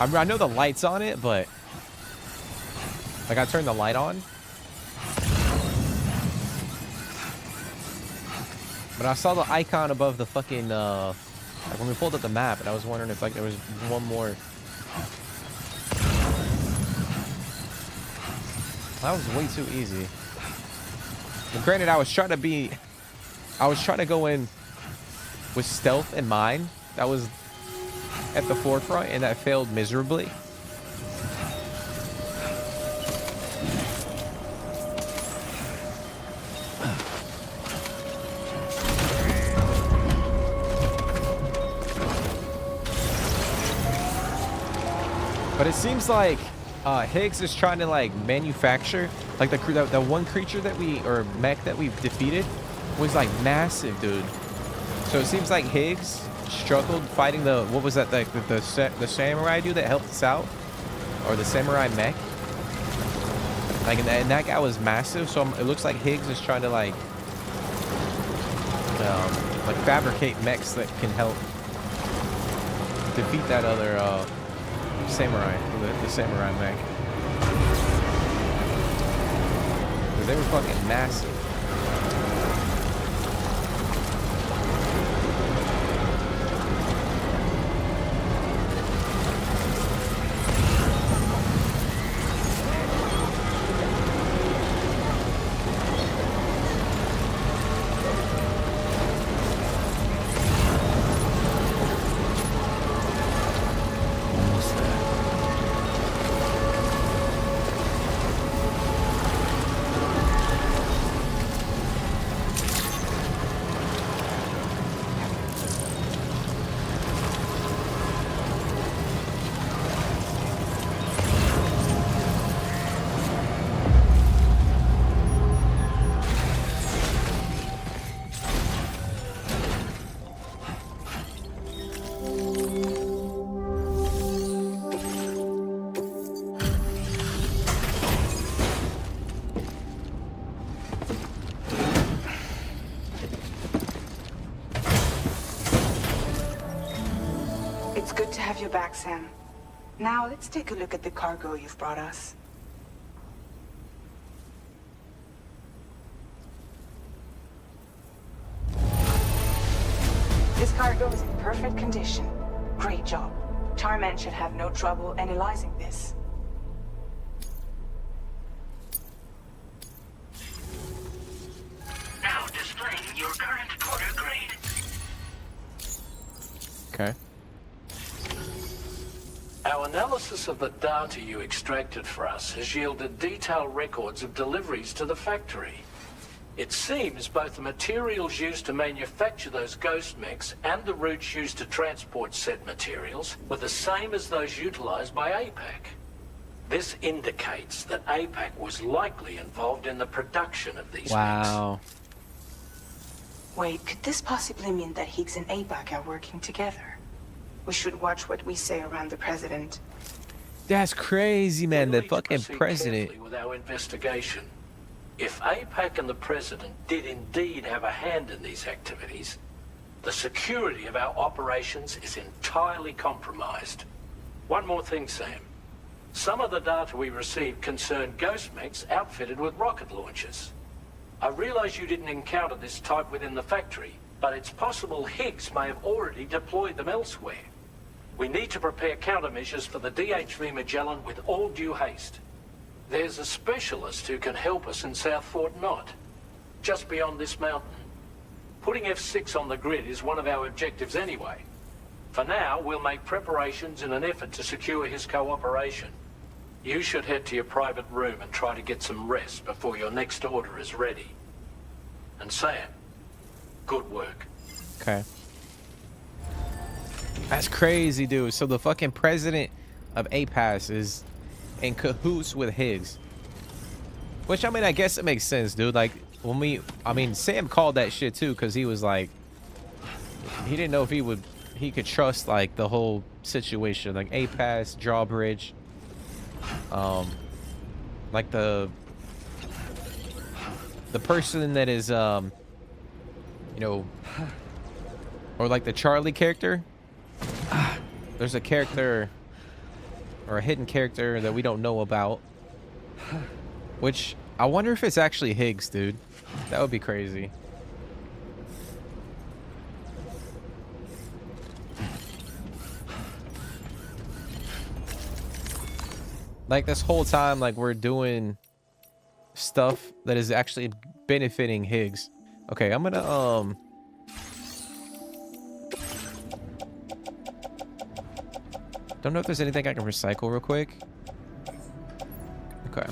I know the light's on it, but like I turned the light on. But I saw the icon above the fucking like when we pulled up the map, and I was wondering if like there was one more. That was way too easy. Well, granted, I was trying to go in with stealth in mind. That was at the forefront, and that failed miserably. But it seems like Higgs is trying to like manufacture like the one creature that or mech that we've defeated was like massive, dude. So it seems like Higgs struggled fighting what was that, like the samurai dude that helped us out, or the samurai mech. Like and that guy was massive. So it looks like Higgs is trying to like fabricate mechs that can help defeat that other samurai, the samurai mech. Because they were fucking massive. It's good to have you back, Sam. Now let's take a look at the cargo you've brought us. This cargo is in perfect condition. Great job. Tarman should have no trouble analyzing this. Now displaying your current quarter grade. Okay. Our analysis of the data you extracted for us has yielded detailed records of deliveries to the factory. It seems both the materials used to manufacture those ghost mechs and the routes used to transport said materials were the same as those utilized by APAC. This indicates that APAC was likely involved in the production of these Wow. Wait, could this possibly mean that Higgs and APAC are working together? We should watch what we say around the president. That's crazy, man. The We'll need to fucking proceed president. carefully with our investigation. If APAC and the president did indeed have a hand in these activities, the security of our operations is entirely compromised. One more thing, Sam. Some of the data we received concerned ghost mechs outfitted with rocket launchers. I realize you didn't encounter this type within the factory, but it's possible Higgs may have already deployed them elsewhere. We need to prepare countermeasures for the DHV Magellan with all due haste. There's a specialist who can help us in South Fort Knot, just beyond this mountain. Putting F6 on the grid is one of our objectives anyway. For now, we'll make preparations in an effort to secure his cooperation. You should head to your private room and try to get some rest before your next order is ready. And Sam, good work. Okay. That's crazy, dude. So the fucking president of APAS is in cahoots with Higgs. Which, I mean, I guess it makes sense, dude. Like, I mean, Sam called that shit too, because he was like, he didn't know if he could trust, like, the whole situation. Like, APAS, Drawbridge, like the person that is, you know, or like the Charlie character. There's a character or a hidden character that we don't know about, which I wonder if it's actually Higgs, dude. That would be crazy. Like, this whole time, like, we're doing stuff that is actually benefiting Higgs. Okay, I'm gonna don't know if there's anything I can recycle real quick. Okay.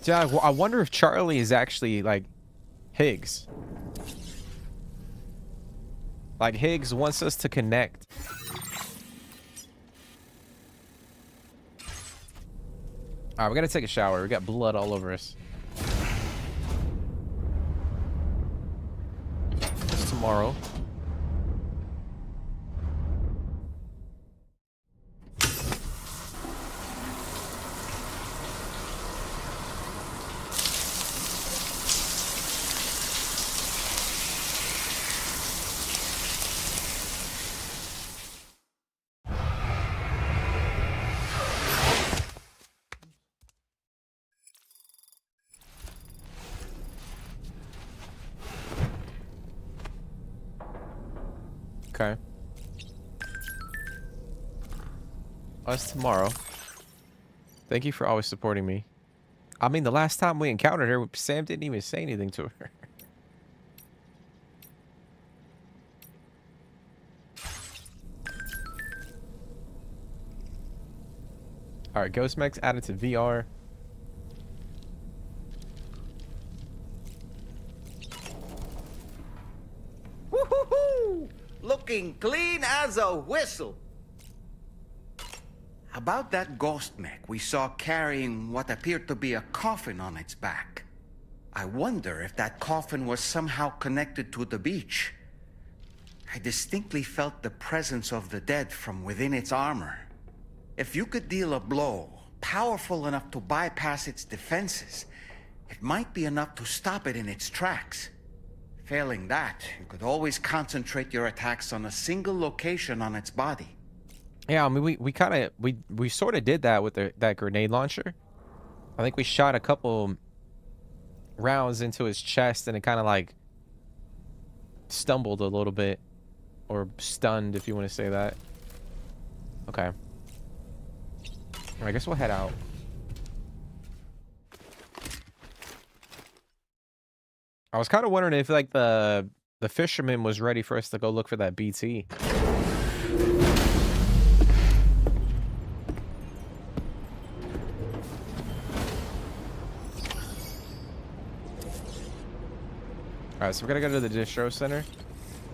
Yeah, I wonder if Charlie is actually, like, Higgs. Like, Higgs wants us to connect. Alright, we gotta take a shower. We got blood all over us. It's tomorrow. Okay. Oh, it's tomorrow. Thank you for always supporting me. I mean, the last time we encountered her, Sam didn't even say anything to her. All right, Ghost Mech's added to VR. Woo-hoo-hoo! Looking clean as a whistle. About that ghost mech we saw carrying what appeared to be a coffin on its back. I wonder if that coffin was somehow connected to the beach. I distinctly felt the presence of the dead from within its armor. If you could deal a blow powerful enough to bypass its defenses, it might be enough to stop it in its tracks. Failing that, you could always concentrate your attacks on a single location on its body. Yeah, I mean, we sort of did that with that grenade launcher. I think we shot a couple rounds into his chest, and it kind of like stumbled a little bit, or stunned, if you want to say that. Okay. I guess we'll head out. I was kind of wondering if like the fisherman was ready for us to go look for that BT. All right, so we're gonna go to the distro center.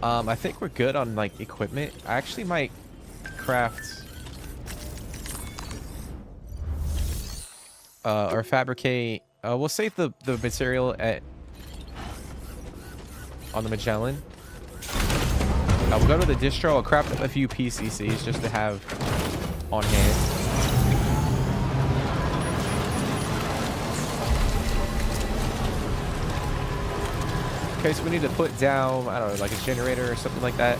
I think we're good on like equipment. I actually might craft or fabricate. We'll save the material on the Magellan. We'll go to the distro. I'll craft up a few PCCs just to have on hand. Okay, so we need to put down, I don't know, like a generator or something like that.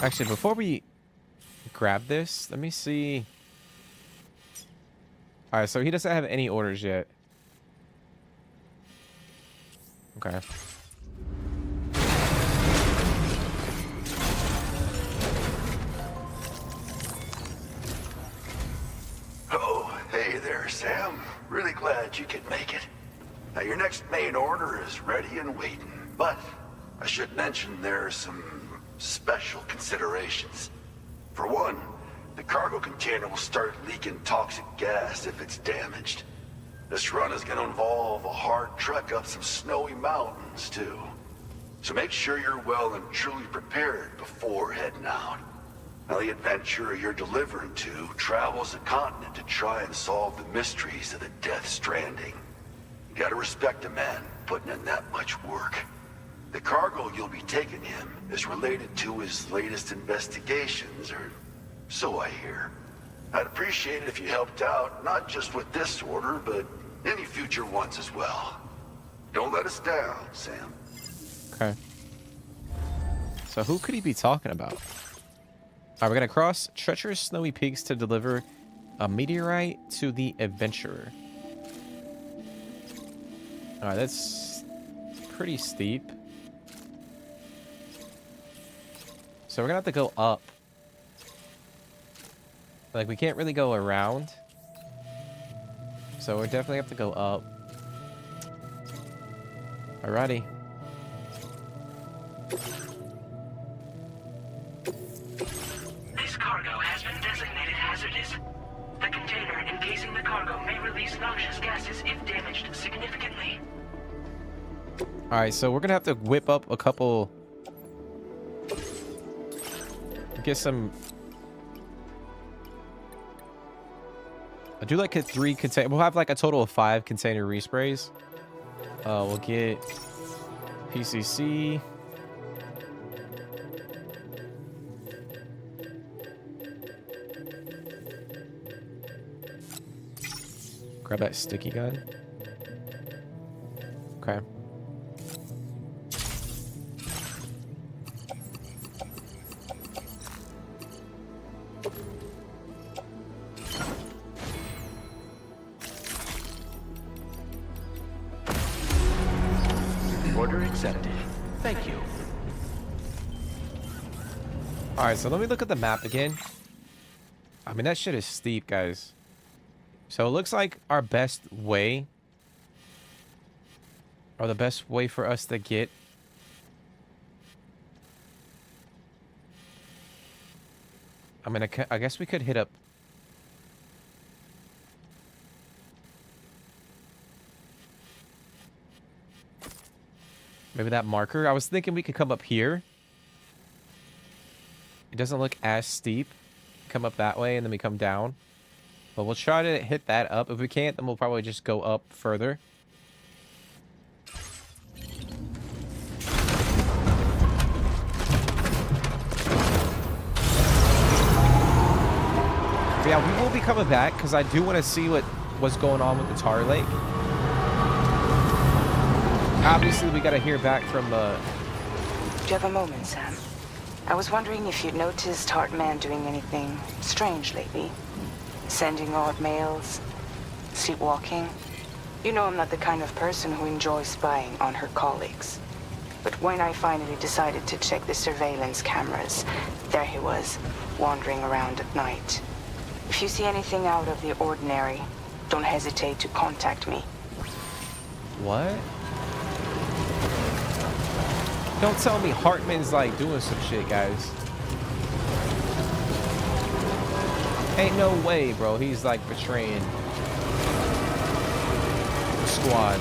Actually, before we grab this, let me see. All right, so he doesn't have any orders yet. Okay. Oh, hey there, Sam. Really glad you could make it. Now, your next main order is ready and waiting, but I should mention there are some special considerations. For one, the cargo container will start leaking toxic gas if it's damaged. This run is going to involve a hard trek up some snowy mountains, too. So make sure you're well and truly prepared before heading out. Now, the adventurer you're delivering to travels the continent to try and solve the mysteries of the Death Stranding. You gotta respect a man putting in that much work. The cargo you'll be taking him is related to his latest investigations, or so I hear. I'd appreciate it if you helped out, not just with this order, but any future ones as well. Don't let us down, Sam. Okay. So who could he be talking about? All right, we're gonna cross treacherous snowy peaks to deliver a meteorite to the adventurer. All right, that's pretty steep. So we're gonna have to go up. Like, we can't really go around. So we definitely have to go up. Alrighty. This cargo has been designated hazardous. The container encasing the cargo may release noxious gases if damaged significantly. Alright, so we're gonna have to whip up a couple. Get some. I do like a 3 container. We'll have like a total of 5 container resprays. We'll get PCC. Grab that sticky gun. Okay. Order accepted. Thank you. Alright, so let me look at the map again. I mean, that shit is steep, guys. So it looks like our best way, or the best way for us to get I guess we could hit up. Maybe that marker. I was thinking we could come up here. It doesn't look as steep. Come up that way and then we come down. But we'll try to hit that up. If we can't, then we'll probably just go up further. But yeah, we will be coming back because I do want to see what's going on with the Tar Lake. Obviously, we got to hear back from Do you have a moment, Sam? I was wondering if you'd noticed Hartman doing anything strange lately. Sending odd mails, sleepwalking. You know I'm not the kind of person who enjoys spying on her colleagues. But when I finally decided to check the surveillance cameras, there he was, wandering around at night. If you see anything out of the ordinary, don't hesitate to contact me. What? Don't tell me Hartman's like doing some shit, guys. Ain't no way, bro. He's like betraying the squad,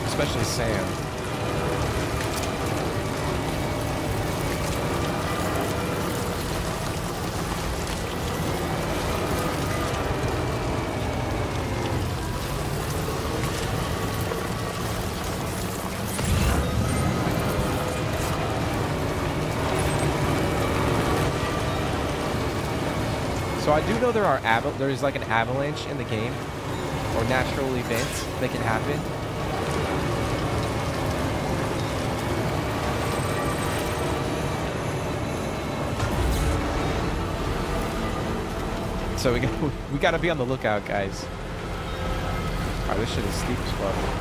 especially Sam. So I do know there's like an avalanche in the game, or natural events that can happen. So we got to be on the lookout, guys. Wow, this shit is steep as fuck.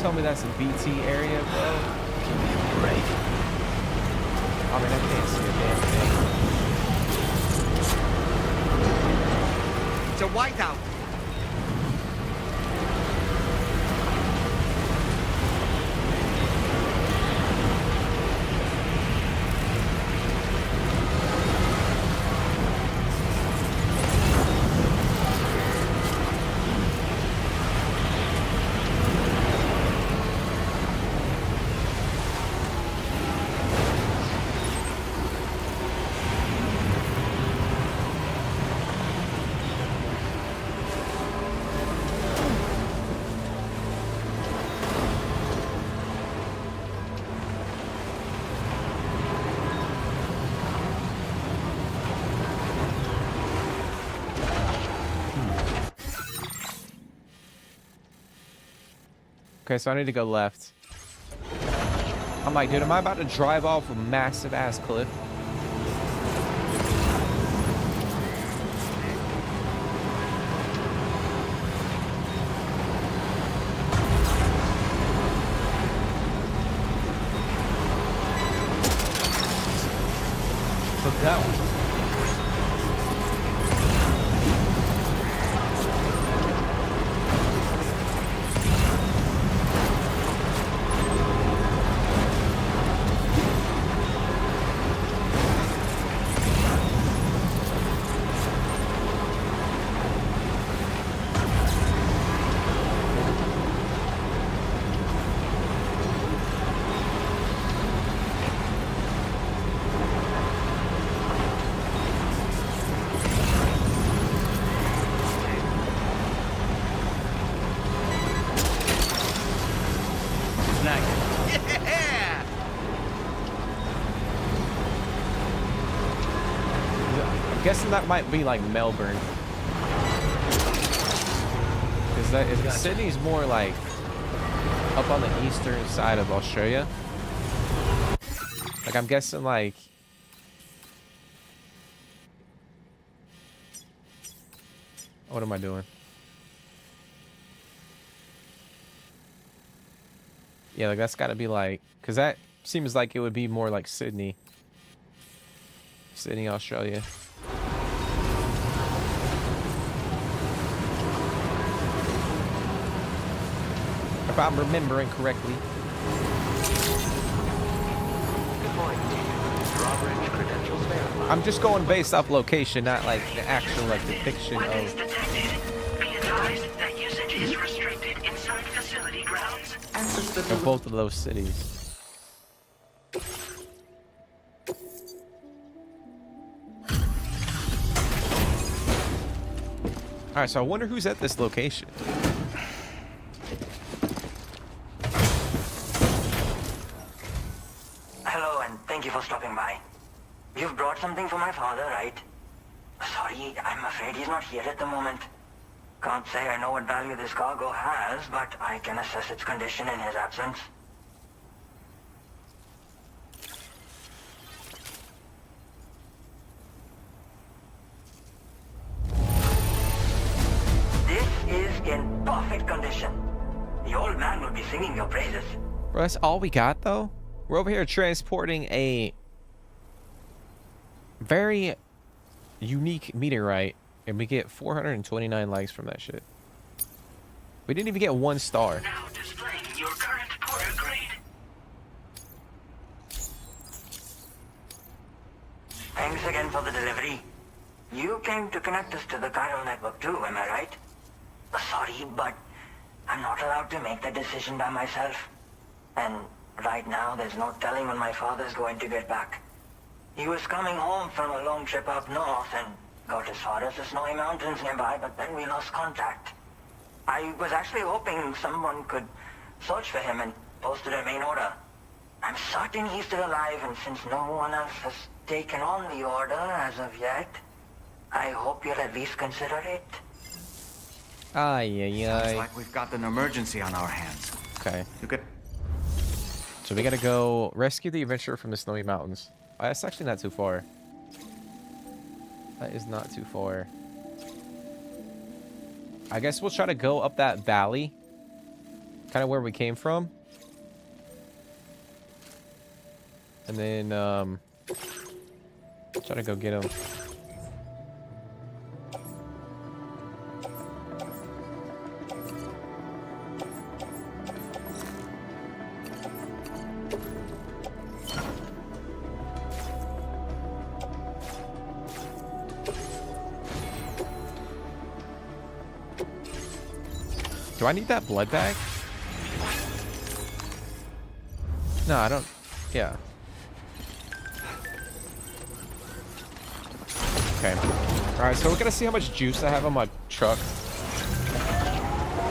Tell me that's a BT area, bro. Give me a break. I mean, I can't see a damn thing. It's a whiteout. Okay, so I need to go left. I'm like, dude, am I about to drive off a massive ass cliff? Look that one. guessing that might be like Melbourne. Is Sydney's more like up on the eastern side of Australia. Like I'm guessing like what am I doing? Yeah, like that's got to be like, because that seems like it would be more like Sydney, Australia. If I'm remembering correctly. Good morning, team. Drawbridge credentials verified. I'm just going based off location, not like the actual like depiction Weapons of. detected. Be advised that usage is restricted inside facility grounds. Of both of those cities. Alright, so I wonder who's at this location. Hello, and thank you for stopping by. You've brought something for my father, right? Sorry, I'm afraid he's not here at the moment. Can't say I know what value this cargo has, but I can assess its condition in his absence. This is in perfect condition. The old man will be singing your praises. Bro, that's all we got though? We're over here transporting a very unique meteorite, and we get 429 likes from that shit. We didn't even get 1 star. Now displaying your current porter grade. Thanks again for the delivery. You came to connect us to the chiral network too, am I right? Sorry, but I'm not allowed to make that decision by myself. And right now, there's no telling when my father's going to get back. He was coming home from a long trip up north and got as far as the snowy mountains nearby, but then we lost contact. I was actually hoping someone could search for him and post a main order. I'm certain he's still alive, and since no one else has taken on the order as of yet, I hope you'll at least consider it. Sounds like we've got an emergency on our hands. Okay. You could. So we gotta go rescue the adventurer from the snowy mountains. That's actually not too far. That is not too far. I guess we'll try to go up that valley. Kind of where we came from. And then, try to go get him. Do I need that blood bag? No, I don't. Yeah. Okay. Alright, so we're gonna see how much juice I have on my truck.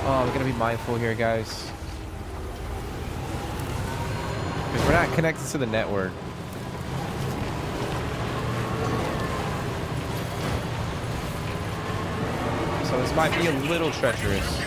Oh, we're gonna be mindful here, guys. Because we're not connected to the network. So this might be a little treacherous.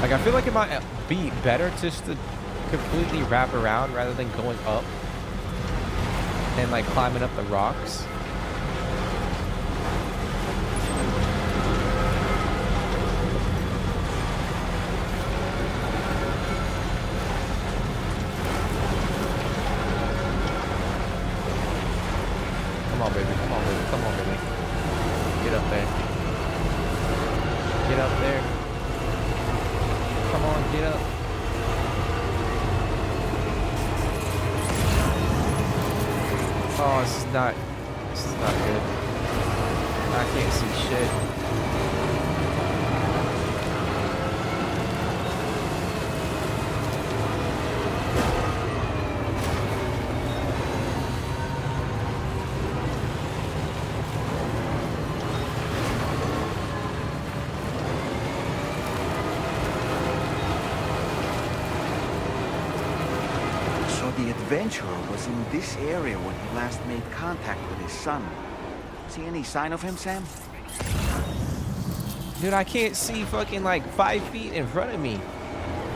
Like, I feel like it might be better just to completely wrap around rather than going up and, like, climbing up the rocks. Come on, baby. Come on, baby. Come on, baby. Get up there. Get up there. Come on, get up. Oh, this is not good. I can't see shit. The adventurer was in this area when he last made contact with his son. See any sign of him, Sam? Dude, I can't see fucking like 5 feet in front of me.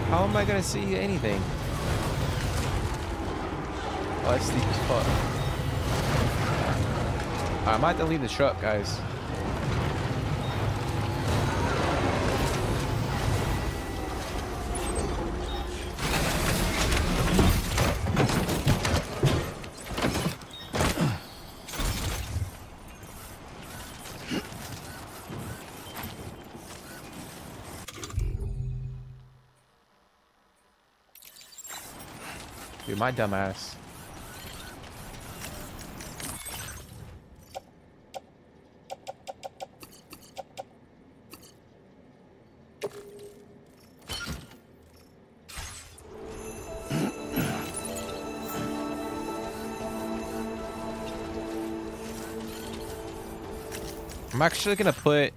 How am I gonna see anything? Oh, that's steep as fuck. I might have to leave the truck, guys. Dude, my dumb ass. I'm actually gonna put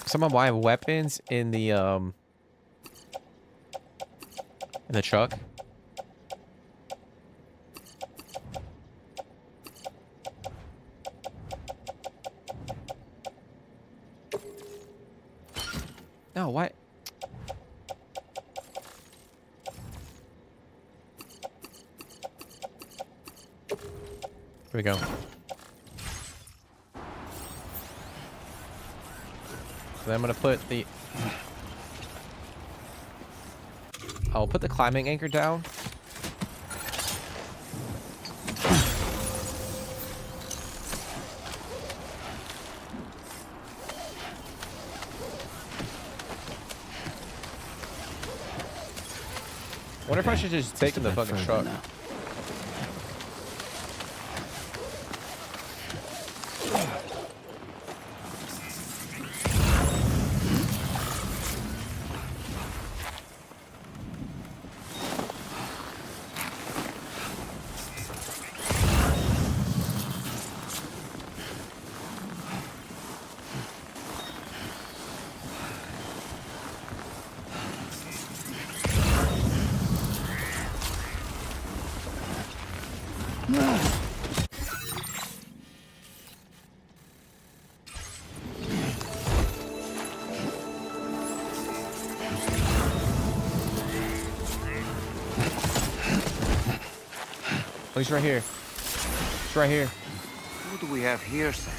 some of my weapons in the truck. No, what? Here we go. So I'm gonna put the... I'll put the climbing anchor down. Wonder if I should just take the fucking truck. Oh, he's right here. It's right here. What do we have here, Sam?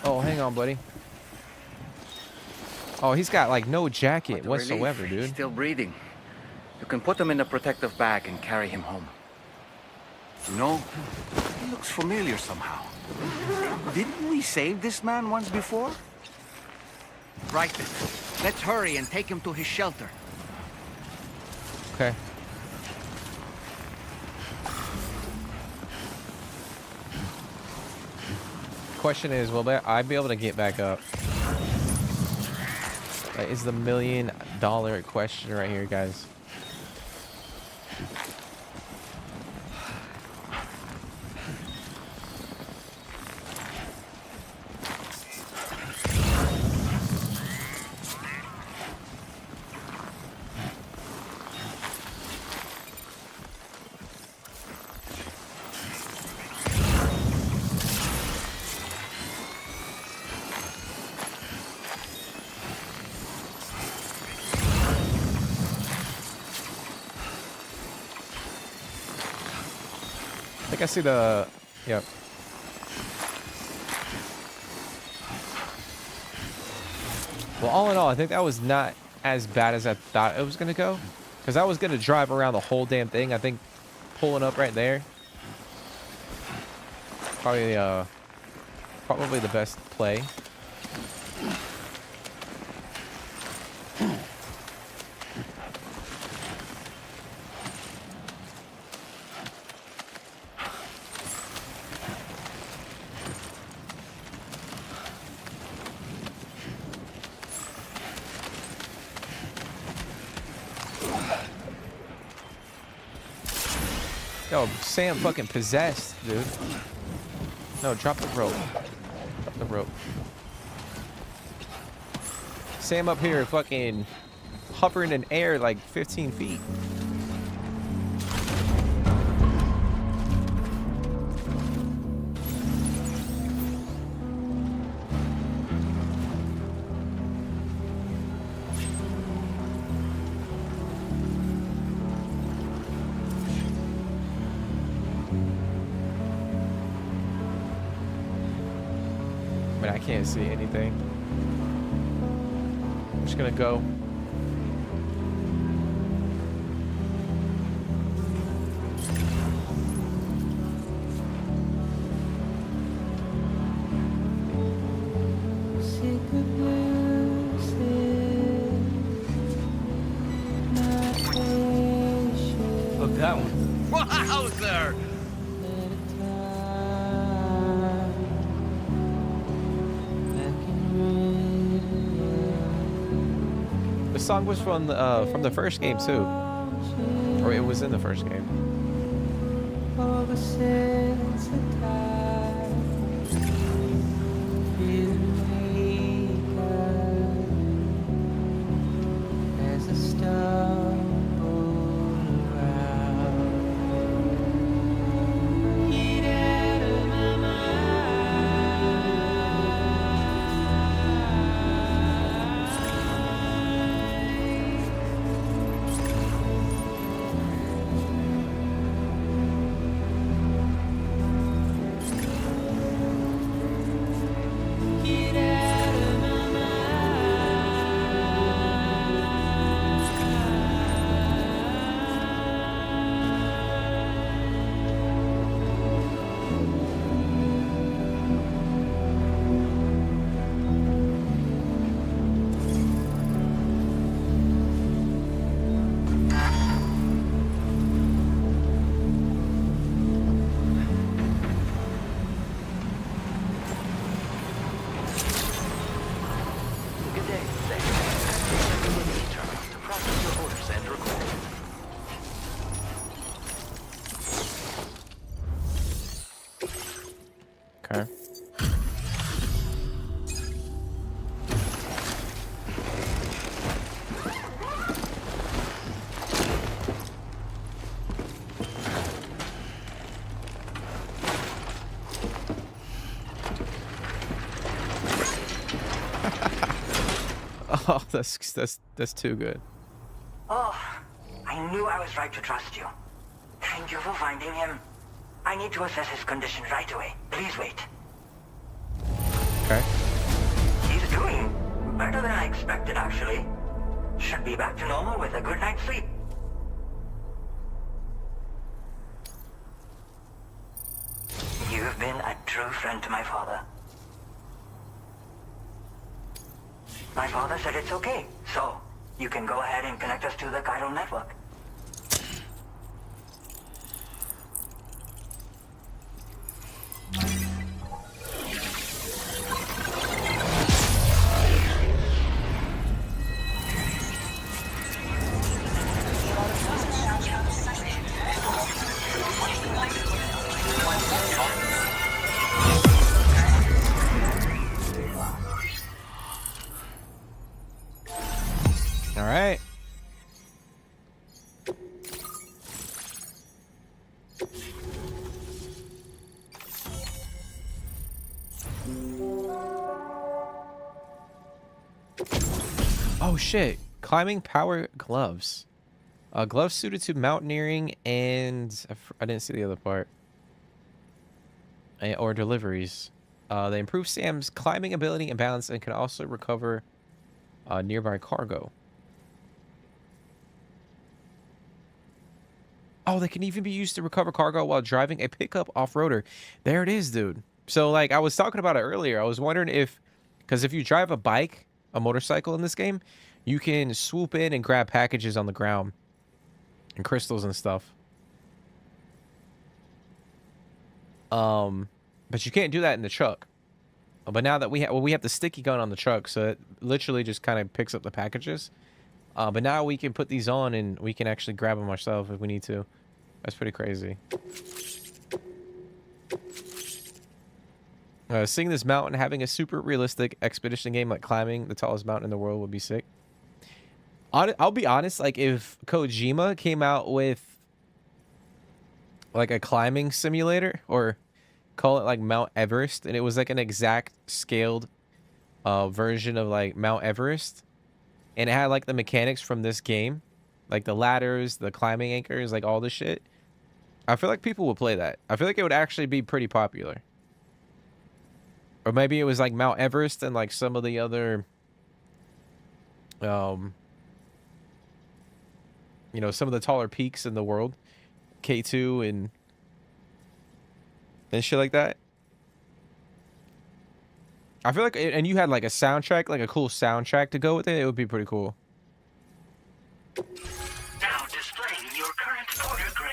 Oh, hang on, buddy. Oh, he's got like no jacket whatsoever, Relief. dude. He's still breathing. You can put him in a protective bag and carry him home. You know, he looks familiar somehow. Didn't we save this man once before? Right then. Let's hurry and take him to his shelter. Okay. Question is, will I be able to get back up? That is the $1 million question right here, guys. I think I see the... Yep. Well, all in all, I think that was not as bad as I thought it was gonna go, because I was gonna drive around the whole damn thing. I think pulling up right there probably the best play. Yo, Sam fucking possessed, dude. No, drop the rope. Drop the rope. Sam up here fucking hovering in air like 15 feet. I can't see anything. I'm just gonna go. Look, that one. Wowzer! The song was from the first game too, or it was in the first game. Okay. Oh, that's too good. Oh, I knew I was right to trust you. Thank you for finding him. I need to assess his condition right away. Please wait. Okay. He's doing better than I expected, actually. Should be back to normal with a good night's sleep. You've been a true friend to my father. My father said it's okay, so you can go ahead and connect us to the chiral network. All right. Oh shit. Climbing power gloves. Gloves suited to mountaineering and I didn't see the other part. Or deliveries. They improve Sam's climbing ability and balance and can also recover nearby cargo. Oh, they can even be used to recover cargo while driving a pickup off-roader. There it is, dude. So, like, I was talking about it earlier. I was wondering if, because if you drive a bike, a motorcycle in this game, you can swoop in and grab packages on the ground and crystals and stuff. But you can't do that in the truck. But now that we have the sticky gun on the truck, so it literally just kind of picks up the packages. But now we can put these on and we can actually grab them ourselves if we need to. That's pretty crazy. Seeing this mountain, having a super realistic expedition game like climbing the tallest mountain in the world would be sick. I'll be honest, like if Kojima came out with like a climbing simulator, or call it like Mount Everest, and it was like an exact scaled version of like Mount Everest, and it had like the mechanics from this game, like the ladders, the climbing anchors, like all this shit, I feel like people would play that. I feel like it would actually be pretty popular. Or maybe it was like Mount Everest and like some of the other you know, some of the taller peaks in the world, K2 and shit like that. I feel like, and you had like a soundtrack, like a cool soundtrack to go with it, it would be pretty cool. Now displaying your current order grade.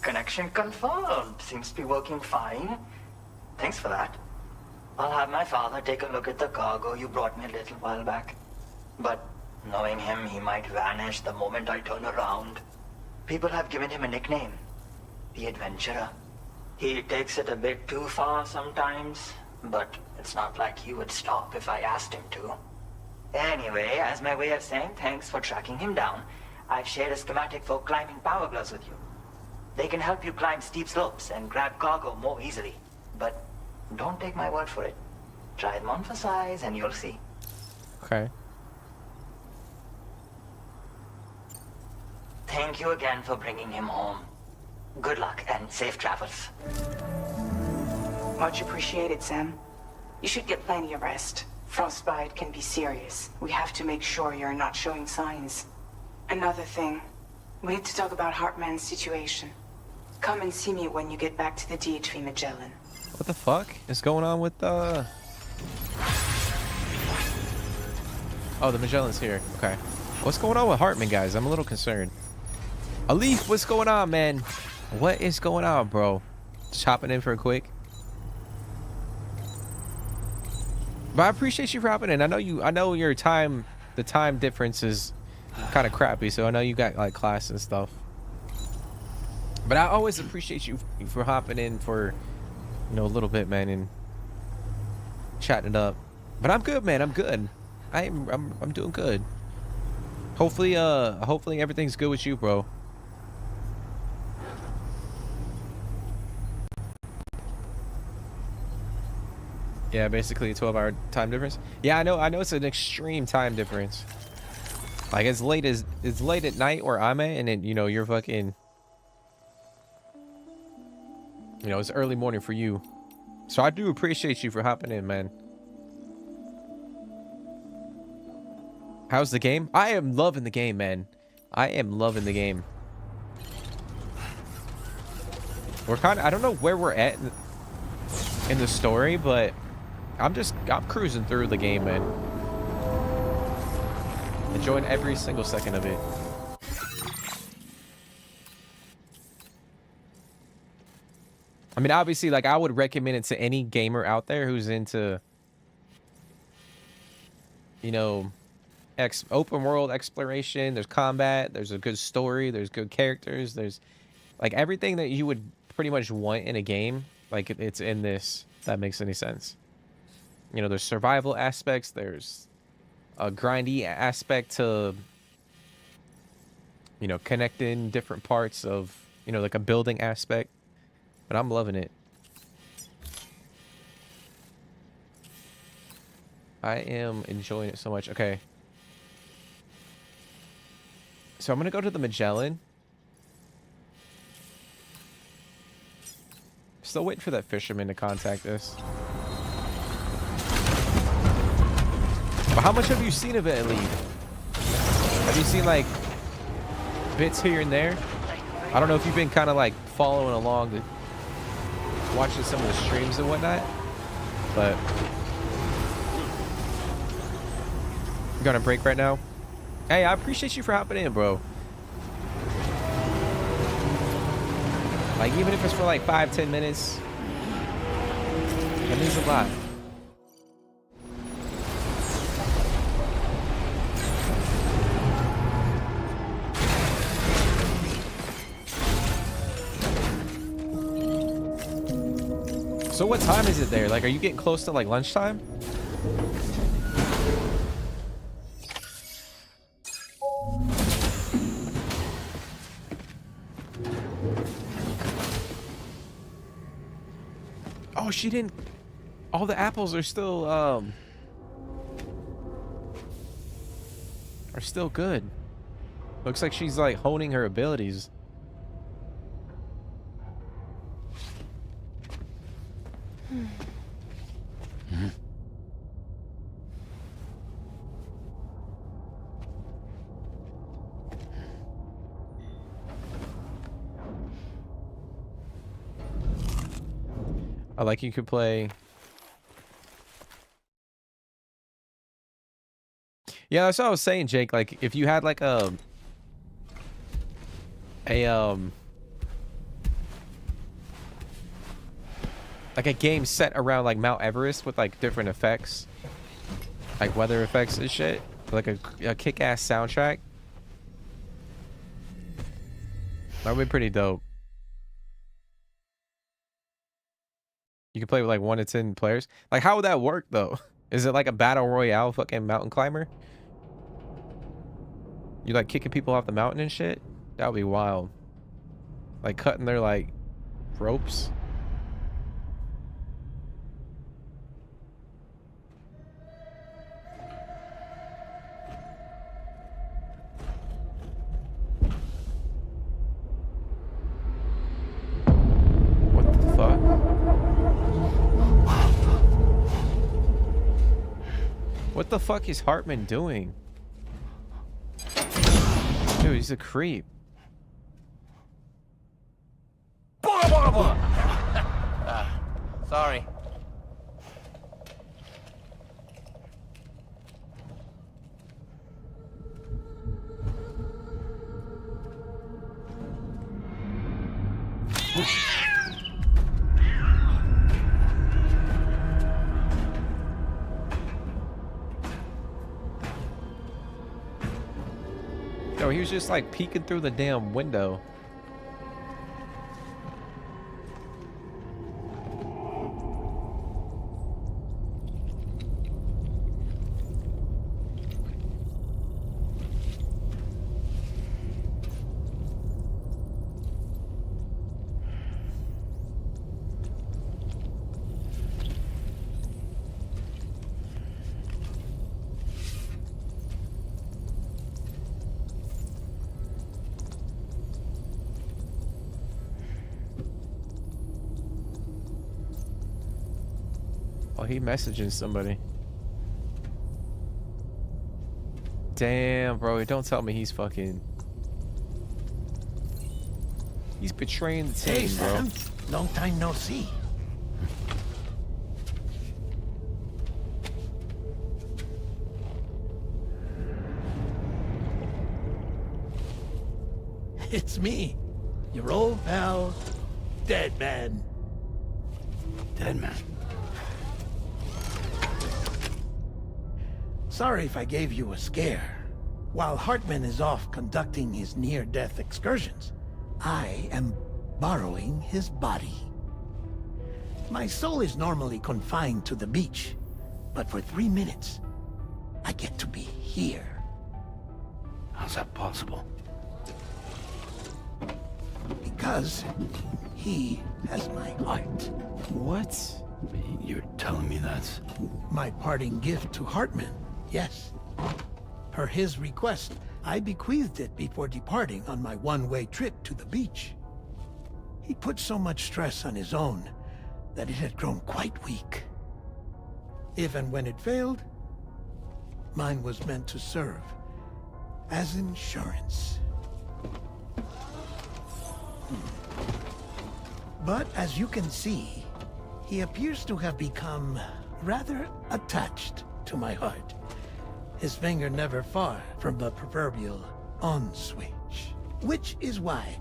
Connection confirmed. Seems to be working fine. Thanks for that. I'll have my father take a look at the cargo you brought me a little while back. But knowing him, he might vanish the moment I turn around. People have given him a nickname, the Adventurer. He takes it a bit too far sometimes, but it's not like he would stop if I asked him to. Anyway, as my way of saying thanks for tracking him down, I've shared a schematic for climbing power gloves with you. They can help you climb steep slopes and grab cargo more easily. But don't take my word for it. Try them on for size and you'll see. Okay. Thank you again for bringing him home. Good luck and safe travels. Much appreciated, Sam. You should get plenty of rest. Frostbite can be serious. We have to make sure you're not showing signs. Another thing. We need to talk about Hartman's situation. Come and see me when you get back to the DHV Magellan. What the fuck is going on with the... Oh, the Magellan's here. Okay. What's going on with Hartman, guys? I'm a little concerned. Alif, what's going on, man? What is going on, bro? Just hopping in for a quick. But I appreciate you for hopping in. I know your time, the time difference is kind of crappy, so I know you got like class and stuff. But I always appreciate you for hopping in for, you know, a little bit, man, and chatting it up. But I'm good, man. I'm good. I'm doing good. Hopefully everything's good with you, bro. Yeah, basically a 12-hour time difference. Yeah, I know it's an extreme time difference. Like it's late at night where I'm at, and then you know you're fucking, you know, it's early morning for you. So I do appreciate you for hopping in, man. How's the game? I am loving the game, man. I am loving the game. We're kind of, I don't know where we're at in the story, but I'm cruising through the game, man. Enjoying every single second of it. I mean, obviously, like, I would recommend it to any gamer out there who's into, you know, open world exploration. There's combat, there's a good story, there's good characters, there's like everything that you would pretty much want in a game. Like, it's in this, if that makes any sense. You know, there's survival aspects, there's a grindy aspect to, you know, connecting different parts of, you know, like a building aspect. But I'm loving it. I am enjoying it so much. Okay. So I'm going to go to the Magellan. Still waiting for that fisherman to contact us. But how much have you seen of it, Elite? Have you seen like bits here and there? I don't know if you've been kind of like following along, watching some of the streams and whatnot, but you're gonna break right now. Hey, I appreciate you for hopping in, bro. Like, even if it's for like 5-10 minutes, that means a lot. So what time is it there? Like, are you getting close to like lunchtime? Oh, she didn't. All the apples are still good. Looks like she's like honing her abilities. I like you could play. Yeah, that's what I was saying, Jake. Like, if you had like like a game set around like Mount Everest with like different effects, like weather effects and shit, like a kick-ass soundtrack, that would be pretty dope. You can play with like 1 to 10 players. Like, how would that work though? Is it like a battle royale fucking mountain climber? You like kicking people off the mountain and shit? That would be wild. Like cutting their like ropes. What the fuck? What the fuck is Hartman doing? Dude, he's a creep. Sorry. Yo, he was just like peeking through the damn window. Oh, he messaging somebody. Damn, bro. Don't tell me he's fucking... He's betraying the team, Hey, bro. Sam. Long time no see. It's me, your old pal, Dead Man. Dead Man. Sorry if I gave you a scare. While Hartman is off conducting his near-death excursions, I am borrowing his body. My soul is normally confined to the beach, but for 3 minutes, I get to be here. How's that possible? Because he has my heart. What? You're telling me that's... My parting gift to Hartman, yes. Per his request, I bequeathed it before departing on my one-way trip to the beach. He put so much stress on his own that it had grown quite weak. If and when it failed, mine was meant to serve as insurance. But as you can see, he appears to have become rather attached to my heart. His finger never far from the proverbial on switch, which is why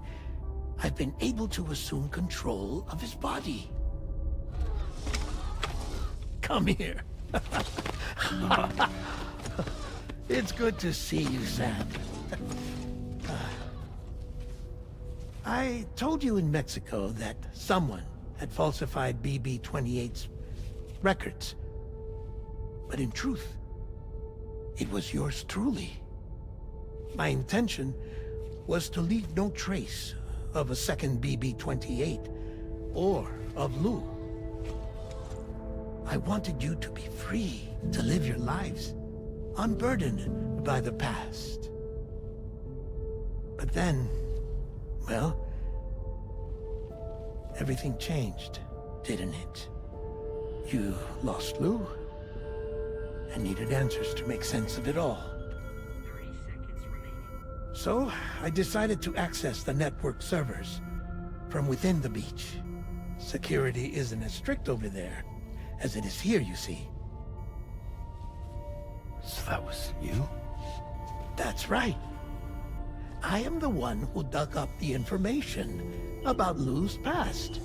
I've been able to assume control of his body. Come here. It's good to see you, Sam. I told you in Mexico that someone had falsified BB-28's records. But in truth, it was yours truly. My intention was to leave no trace of a second BB-28 or of Lou. I wanted you to be free to live your lives, unburdened by the past. But then, well, everything changed, didn't it? You lost Lou, and needed answers to make sense of it all. So, I decided to access the network servers from within the beach. Security isn't as strict over there as it is here, you see. So that was you? That's right. I am the one who dug up the information about Lou's past.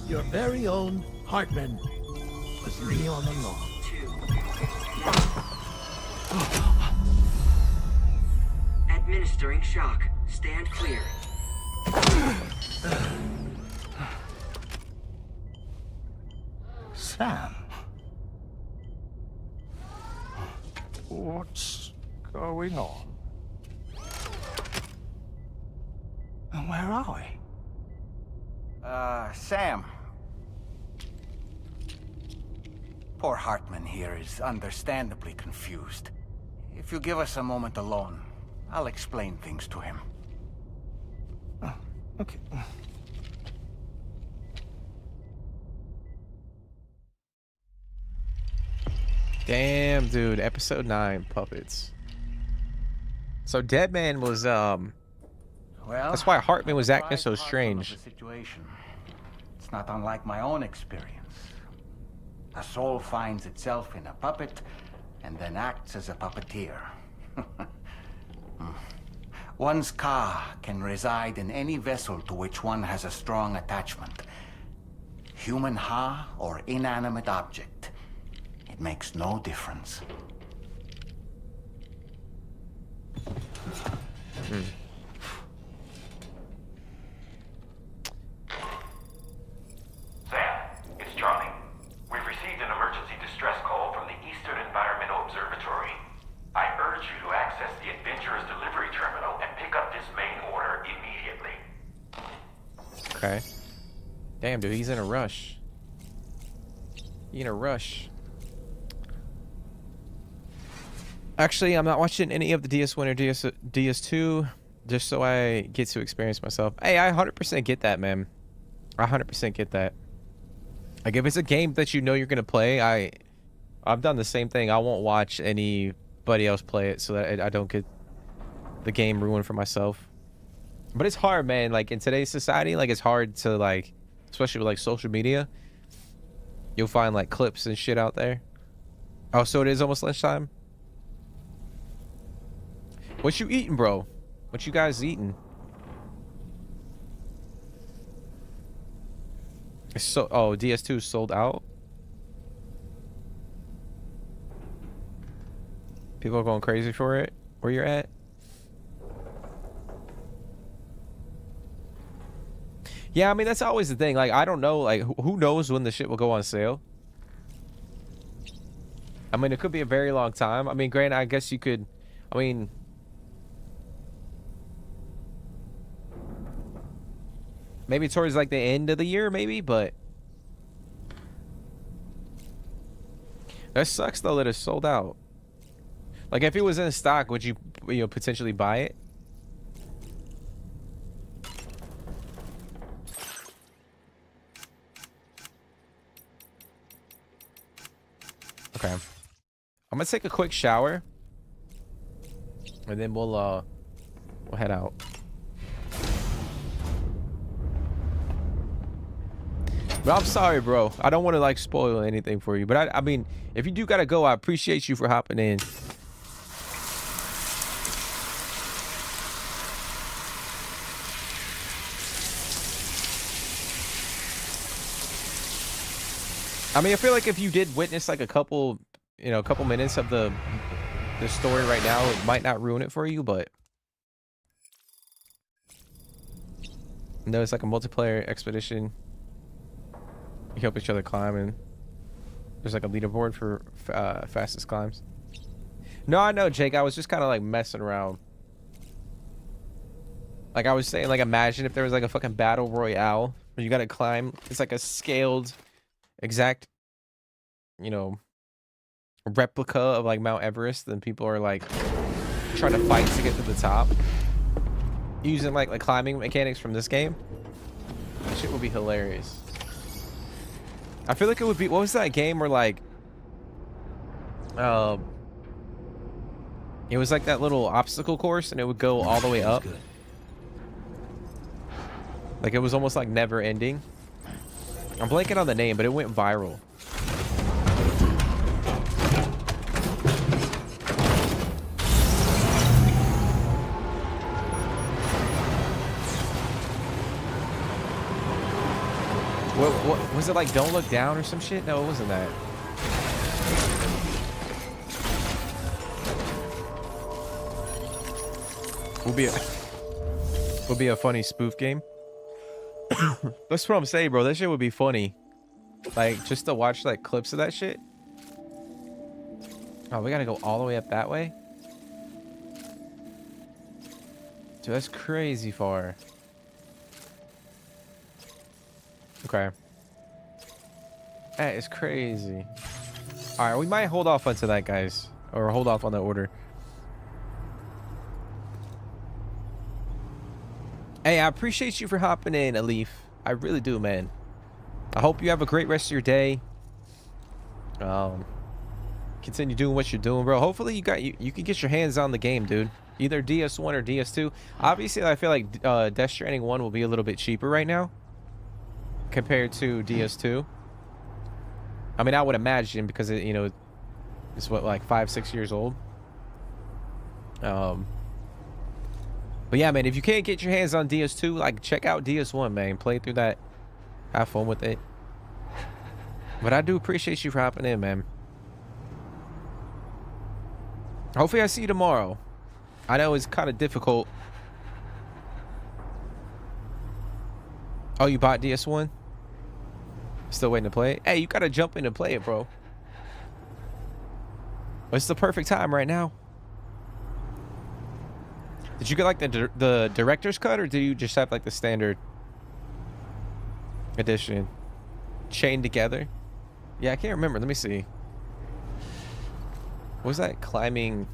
Your very own Hartman was me all along. Administering shock. Stand clear. Sam. What's going on? And where are we? Sam. Poor Hartman here is understandably confused. If you give us a moment alone, I'll explain things to him. Oh, okay. Damn, dude. Episode 9, puppets. So Deadman was Well, that's why Hartman was acting so I've tried strange. the situation. It's not unlike my own experience. A soul finds itself in a puppet and then acts as a puppeteer. One's ka can reside in any vessel to which one has a strong attachment. Human ha or inanimate object. It makes no difference. Sam, it's Charlie. We've received an emergency distress call from the Eastern Environmental Observatory. I urge you to access the Adventurer's delivery terminal and pick up this main order immediately. Okay. Damn, dude, he's in a rush. He in a rush. Actually, I'm not watching any of the DS1 or DS2 just so I get to experience myself. Hey, I 100% get that, man. I 100% get that. Like, if it's a game that you know you're gonna play, I've done the same thing. I won't watch anybody else play it so that I don't get the game ruined for myself. But it's hard, man. Like, in today's society, like, it's hard to, like, especially with, like, social media. You'll find, like, clips and shit out there. Oh, so it is almost lunchtime? What you eating, bro? What you guys eating? It's so DS2 is sold out. People are going crazy for it. Where you're at? Yeah, I mean that's always the thing. Like I don't know. Like who knows when the shit will go on sale? I mean it could be a very long time. I mean, granted, I guess you could. I mean. Maybe towards like the end of the year, maybe, but that sucks though that it's sold out. Like if it was in stock, would you potentially buy it? Okay. I'm gonna take a quick shower, and then we'll head out. But I'm sorry, bro. I don't want to like spoil anything for you. But I mean, if you do gotta go, I appreciate you for hopping in. I mean, I feel like if you did witness like a couple minutes of the story right now, it might not ruin it for you, but no, it's like a multiplayer expedition. You help each other climb, and there's like a leaderboard for fastest climbs. No, I know, Jake. I was just kind of like messing around. Like I was saying, like imagine if there was like a fucking battle royale where you gotta climb. It's like a scaled, exact, you know, replica of like Mount Everest, and people are like trying to fight to get to the top using like climbing mechanics from this game. That shit would be hilarious. I feel like it would be, what was that game where like it was like that little obstacle course and it would go all the way up. Like it was almost like never ending. I'm blanking on the name, but it went viral. What was it, like Don't Look Down or some shit? No, it wasn't that. Will be a funny spoof game. That's what I'm saying, bro. That shit would be funny. Like just to watch like clips of that shit. Oh, we gotta go all the way up that way? Dude, that's crazy far. Okay. That is crazy. Alright, we might hold off onto that, guys. Or hold off on that order. Hey, I appreciate you for hopping in, Alif. I really do, man. I hope you have a great rest of your day. Continue doing what you're doing, bro. Hopefully you can get your hands on the game, dude. Either DS1 or DS2. Obviously, I feel like Death Stranding 1 will be a little bit cheaper right now compared to DS2. I mean, I would imagine because it, you know, it's what, like 5-6 years old. But yeah, man, if you can't get your hands on DS2, like check out DS1, man. Play through that. Have fun with it. But I do appreciate you for hopping in, man. Hopefully I see you tomorrow. I know it's kind of difficult. Oh, you bought DS1? Still waiting to play it? Hey, you gotta jump in and play it, bro. It's the perfect time right now. Did you get like the director's cut, or do you just have like the standard edition chained together? Yeah, I can't remember. Let me see. What was that? Climbing.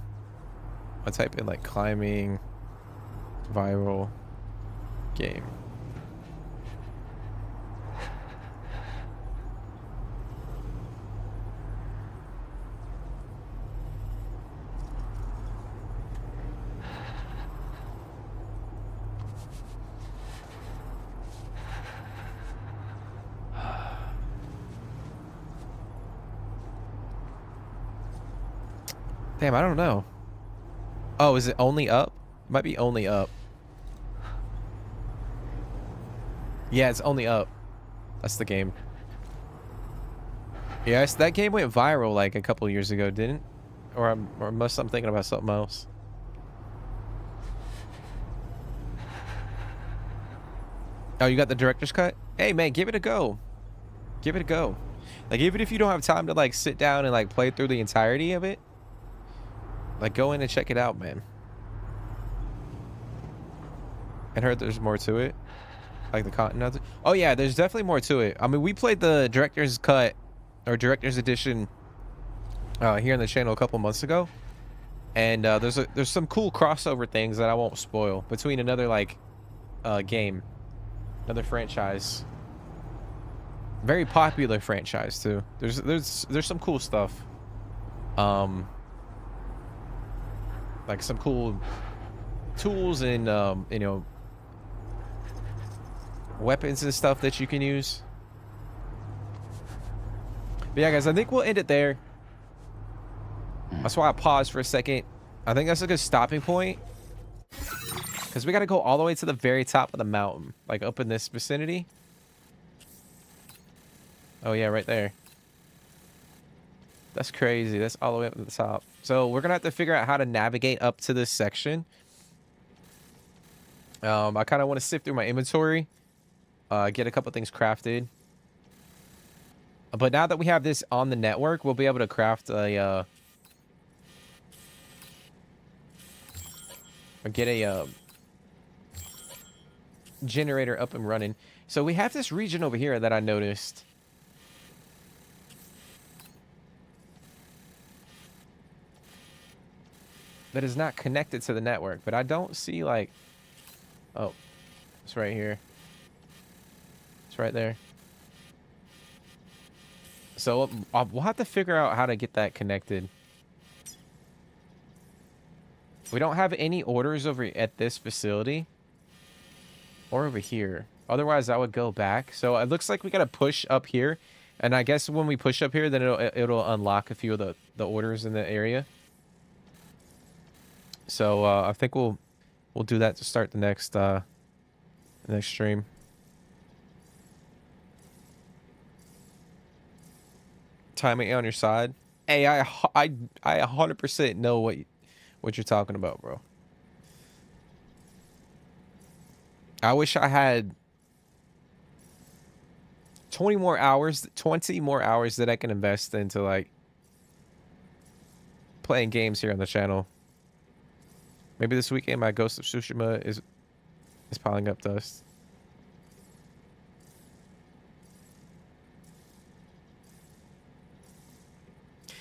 I'll type in like climbing viral game. Damn, I don't know. Oh, is it only up? Might be only up. Yeah, it's only up. That's the game. Yes, that game went viral like a couple years ago, didn't? Or unless I'm thinking about something else. Oh, you got the director's cut? Hey, man, give it a go. Give it a go. Like, even if you don't have time to like sit down and like play through the entirety of it, like, go in and check it out, man. And heard there's more to it. Like the content. Oh, yeah, there's definitely more to it. I mean, we played the director's cut or director's edition here on the channel a couple months ago. And there's some cool crossover things that I won't spoil between another, like, game. Another franchise. Very popular franchise, too. There's some cool stuff. like some cool tools and you know, weapons and stuff that you can use. But yeah, guys, I think we'll end it there. That's why I paused for a second. I think that's a good stopping point, because we got to go all the way to the very top of the mountain, like up in this vicinity. Oh yeah, right there. That's crazy. That's all the way up to the top. So we're gonna have to figure out how to navigate up to this section. I kind of want to sift through my inventory, get a couple things crafted. But now that we have this on the network, we'll be able to craft a or get a generator up and running. So we have this region over here that I noticed. That is not connected to the network, but I don't see like, oh, it's right here. It's right there. So we'll have to figure out how to get that connected. We don't have any orders over at this facility or over here. Otherwise, I would go back. So it looks like we got to push up here. And I guess when we push up here, then it'll unlock a few of the orders in the area. So I think we'll do that to start the next stream. Timing on your side. Hey, I 100% know what you're talking about, bro. I wish I had 20 more hours that I can invest into like playing games here on the channel. Maybe this weekend my Ghost of Tsushima is piling up dust.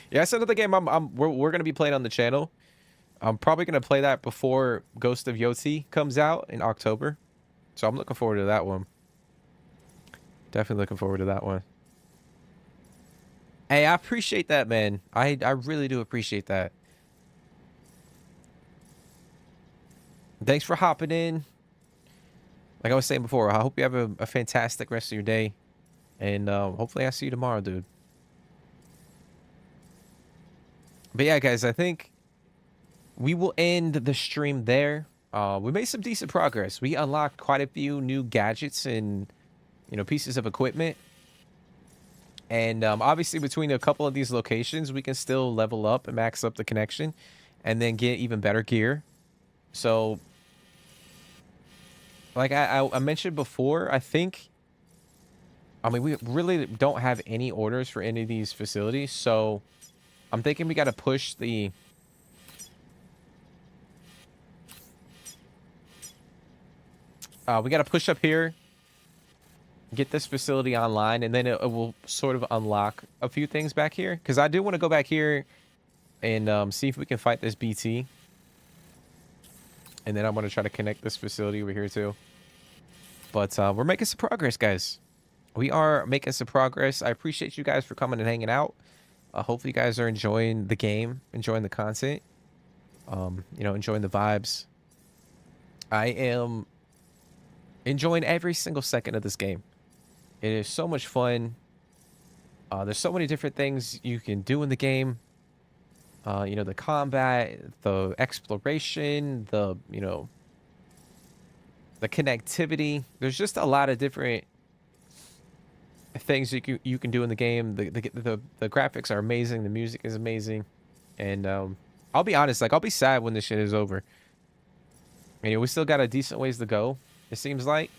Yeah, that's another game we're gonna be playing on the channel. I'm probably gonna play that before Ghost of Yoti comes out in October. So I'm looking forward to that one. Definitely looking forward to that one. Hey, I appreciate that, man. I really do appreciate that. Thanks for hopping in. Like I was saying before, I hope you have a fantastic rest of your day. And hopefully I see you tomorrow, dude. But yeah, guys, I think we will end the stream there. We made some decent progress. We unlocked quite a few new gadgets and, you know, pieces of equipment. And obviously between a couple of these locations, we can still level up and max up the connection and then get even better gear. So, like I mentioned before, I mean, we really don't have any orders for any of these facilities. So, I'm thinking we got to push the... we got to push up here, get this facility online, and then it will sort of unlock a few things back here. Because I do want to go back here and see if we can fight this BT. And then I'm going to try to connect this facility over here too. But we're making some progress, guys. We are making some progress. I appreciate you guys for coming and hanging out. Hopefully you guys are enjoying the game, enjoying the content, you know, enjoying the vibes. I am enjoying every single second of this game. It is so much fun. There's so many different things you can do in the game. You know, the combat, the exploration, you know, the connectivity. There's just a lot of different things you can do in the game. The graphics are amazing. The music is amazing. And I'll be honest, like, I'll be sad when this shit is over. You know, we still got a decent ways to go, it seems like.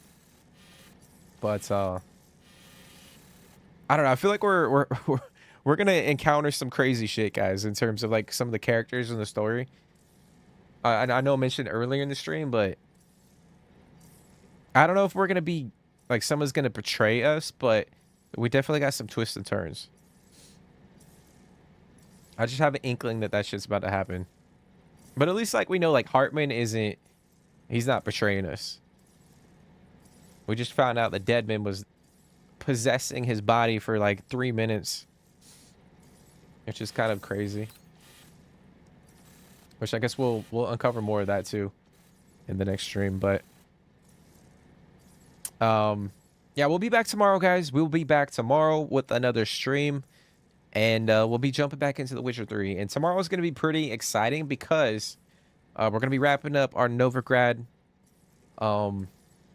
But I don't know. I feel like we're gonna encounter some crazy shit, guys, in terms of like some of the characters in the story. I know I mentioned earlier in the stream, but I don't know if we're gonna be like someone's gonna betray us, but we definitely got some twists and turns. I just have an inkling that shit's about to happen. But at least like we know like Hartman he's not betraying us. We just found out that Deadman was possessing his body for like 3 minutes. Which is kind of crazy. which I guess we'll uncover more of that too in the next stream. But yeah, we'll be back tomorrow, guys. We'll be back tomorrow with another stream, and we'll be jumping back into The Witcher 3. And tomorrow is going to be pretty exciting because we're going to be wrapping up our Novigrad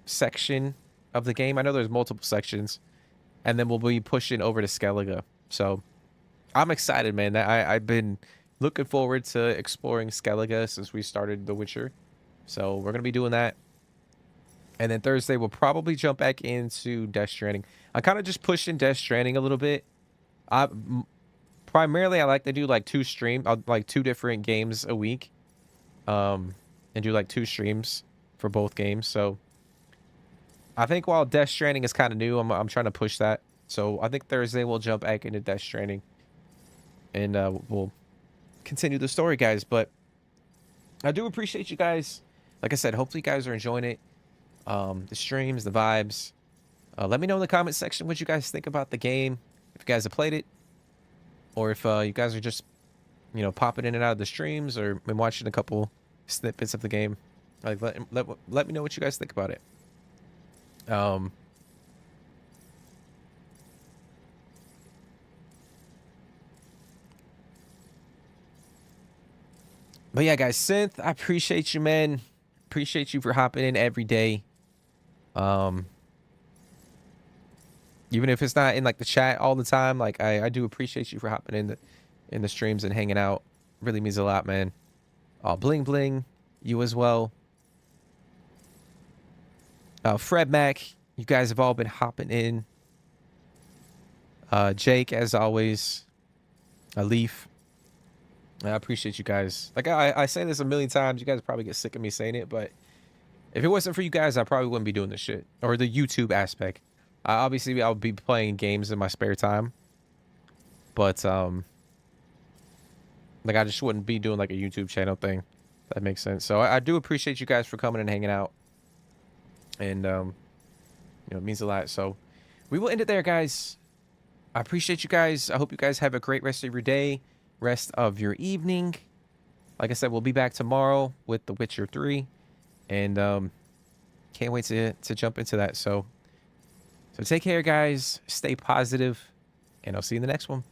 section of the game. I know there's multiple sections, and then we'll be pushing over to Skellige. So I'm excited, man. I've been looking forward to exploring Skellige since we started The Witcher. So we're going to be doing that. And then Thursday, we'll probably jump back into Death Stranding. I'm kind of just pushing Death Stranding a little bit. Primarily, I like to do like like 2 different games a week. And do like 2 streams for both games. So I think while Death Stranding is kind of new, I'm trying to push that. So I think Thursday we'll jump back into Death Stranding. And we'll continue the story, guys. But I do appreciate you guys. Like I said, hopefully you guys are enjoying it. The streams, the vibes. Let me know in the comment section what you guys think about the game. If you guys have played it. Or if you guys are just, popping in and out of the streams. Or been watching a couple snippets of the game. Like, let me know what you guys think about it. But yeah, guys, Synth, I appreciate you, man. Appreciate you for hopping in every day. Even if it's not in like the chat all the time, like I do appreciate you for hopping in the streams and hanging out. Really means a lot, man. Bling Bling, you as well. Fred Mac, you guys have all been hopping in. Jake, as always. Leaf. I appreciate you guys. Like I say this a million times. You guys probably get sick of me saying it, but if it wasn't for you guys, I probably wouldn't be doing this shit. Or the YouTube aspect. Obviously, I'll be playing games in my spare time. But, like, I just wouldn't be doing, like, a YouTube channel thing. That makes sense. So, I do appreciate you guys for coming and hanging out. And, it means a lot. So, we will end it there, guys. I appreciate you guys. I hope you guys have a great rest of your day. Rest of your evening. Like I said, we'll be back tomorrow with The Witcher 3. And can't wait to jump into that. So take care, guys. Stay positive, and I'll see you in the next one.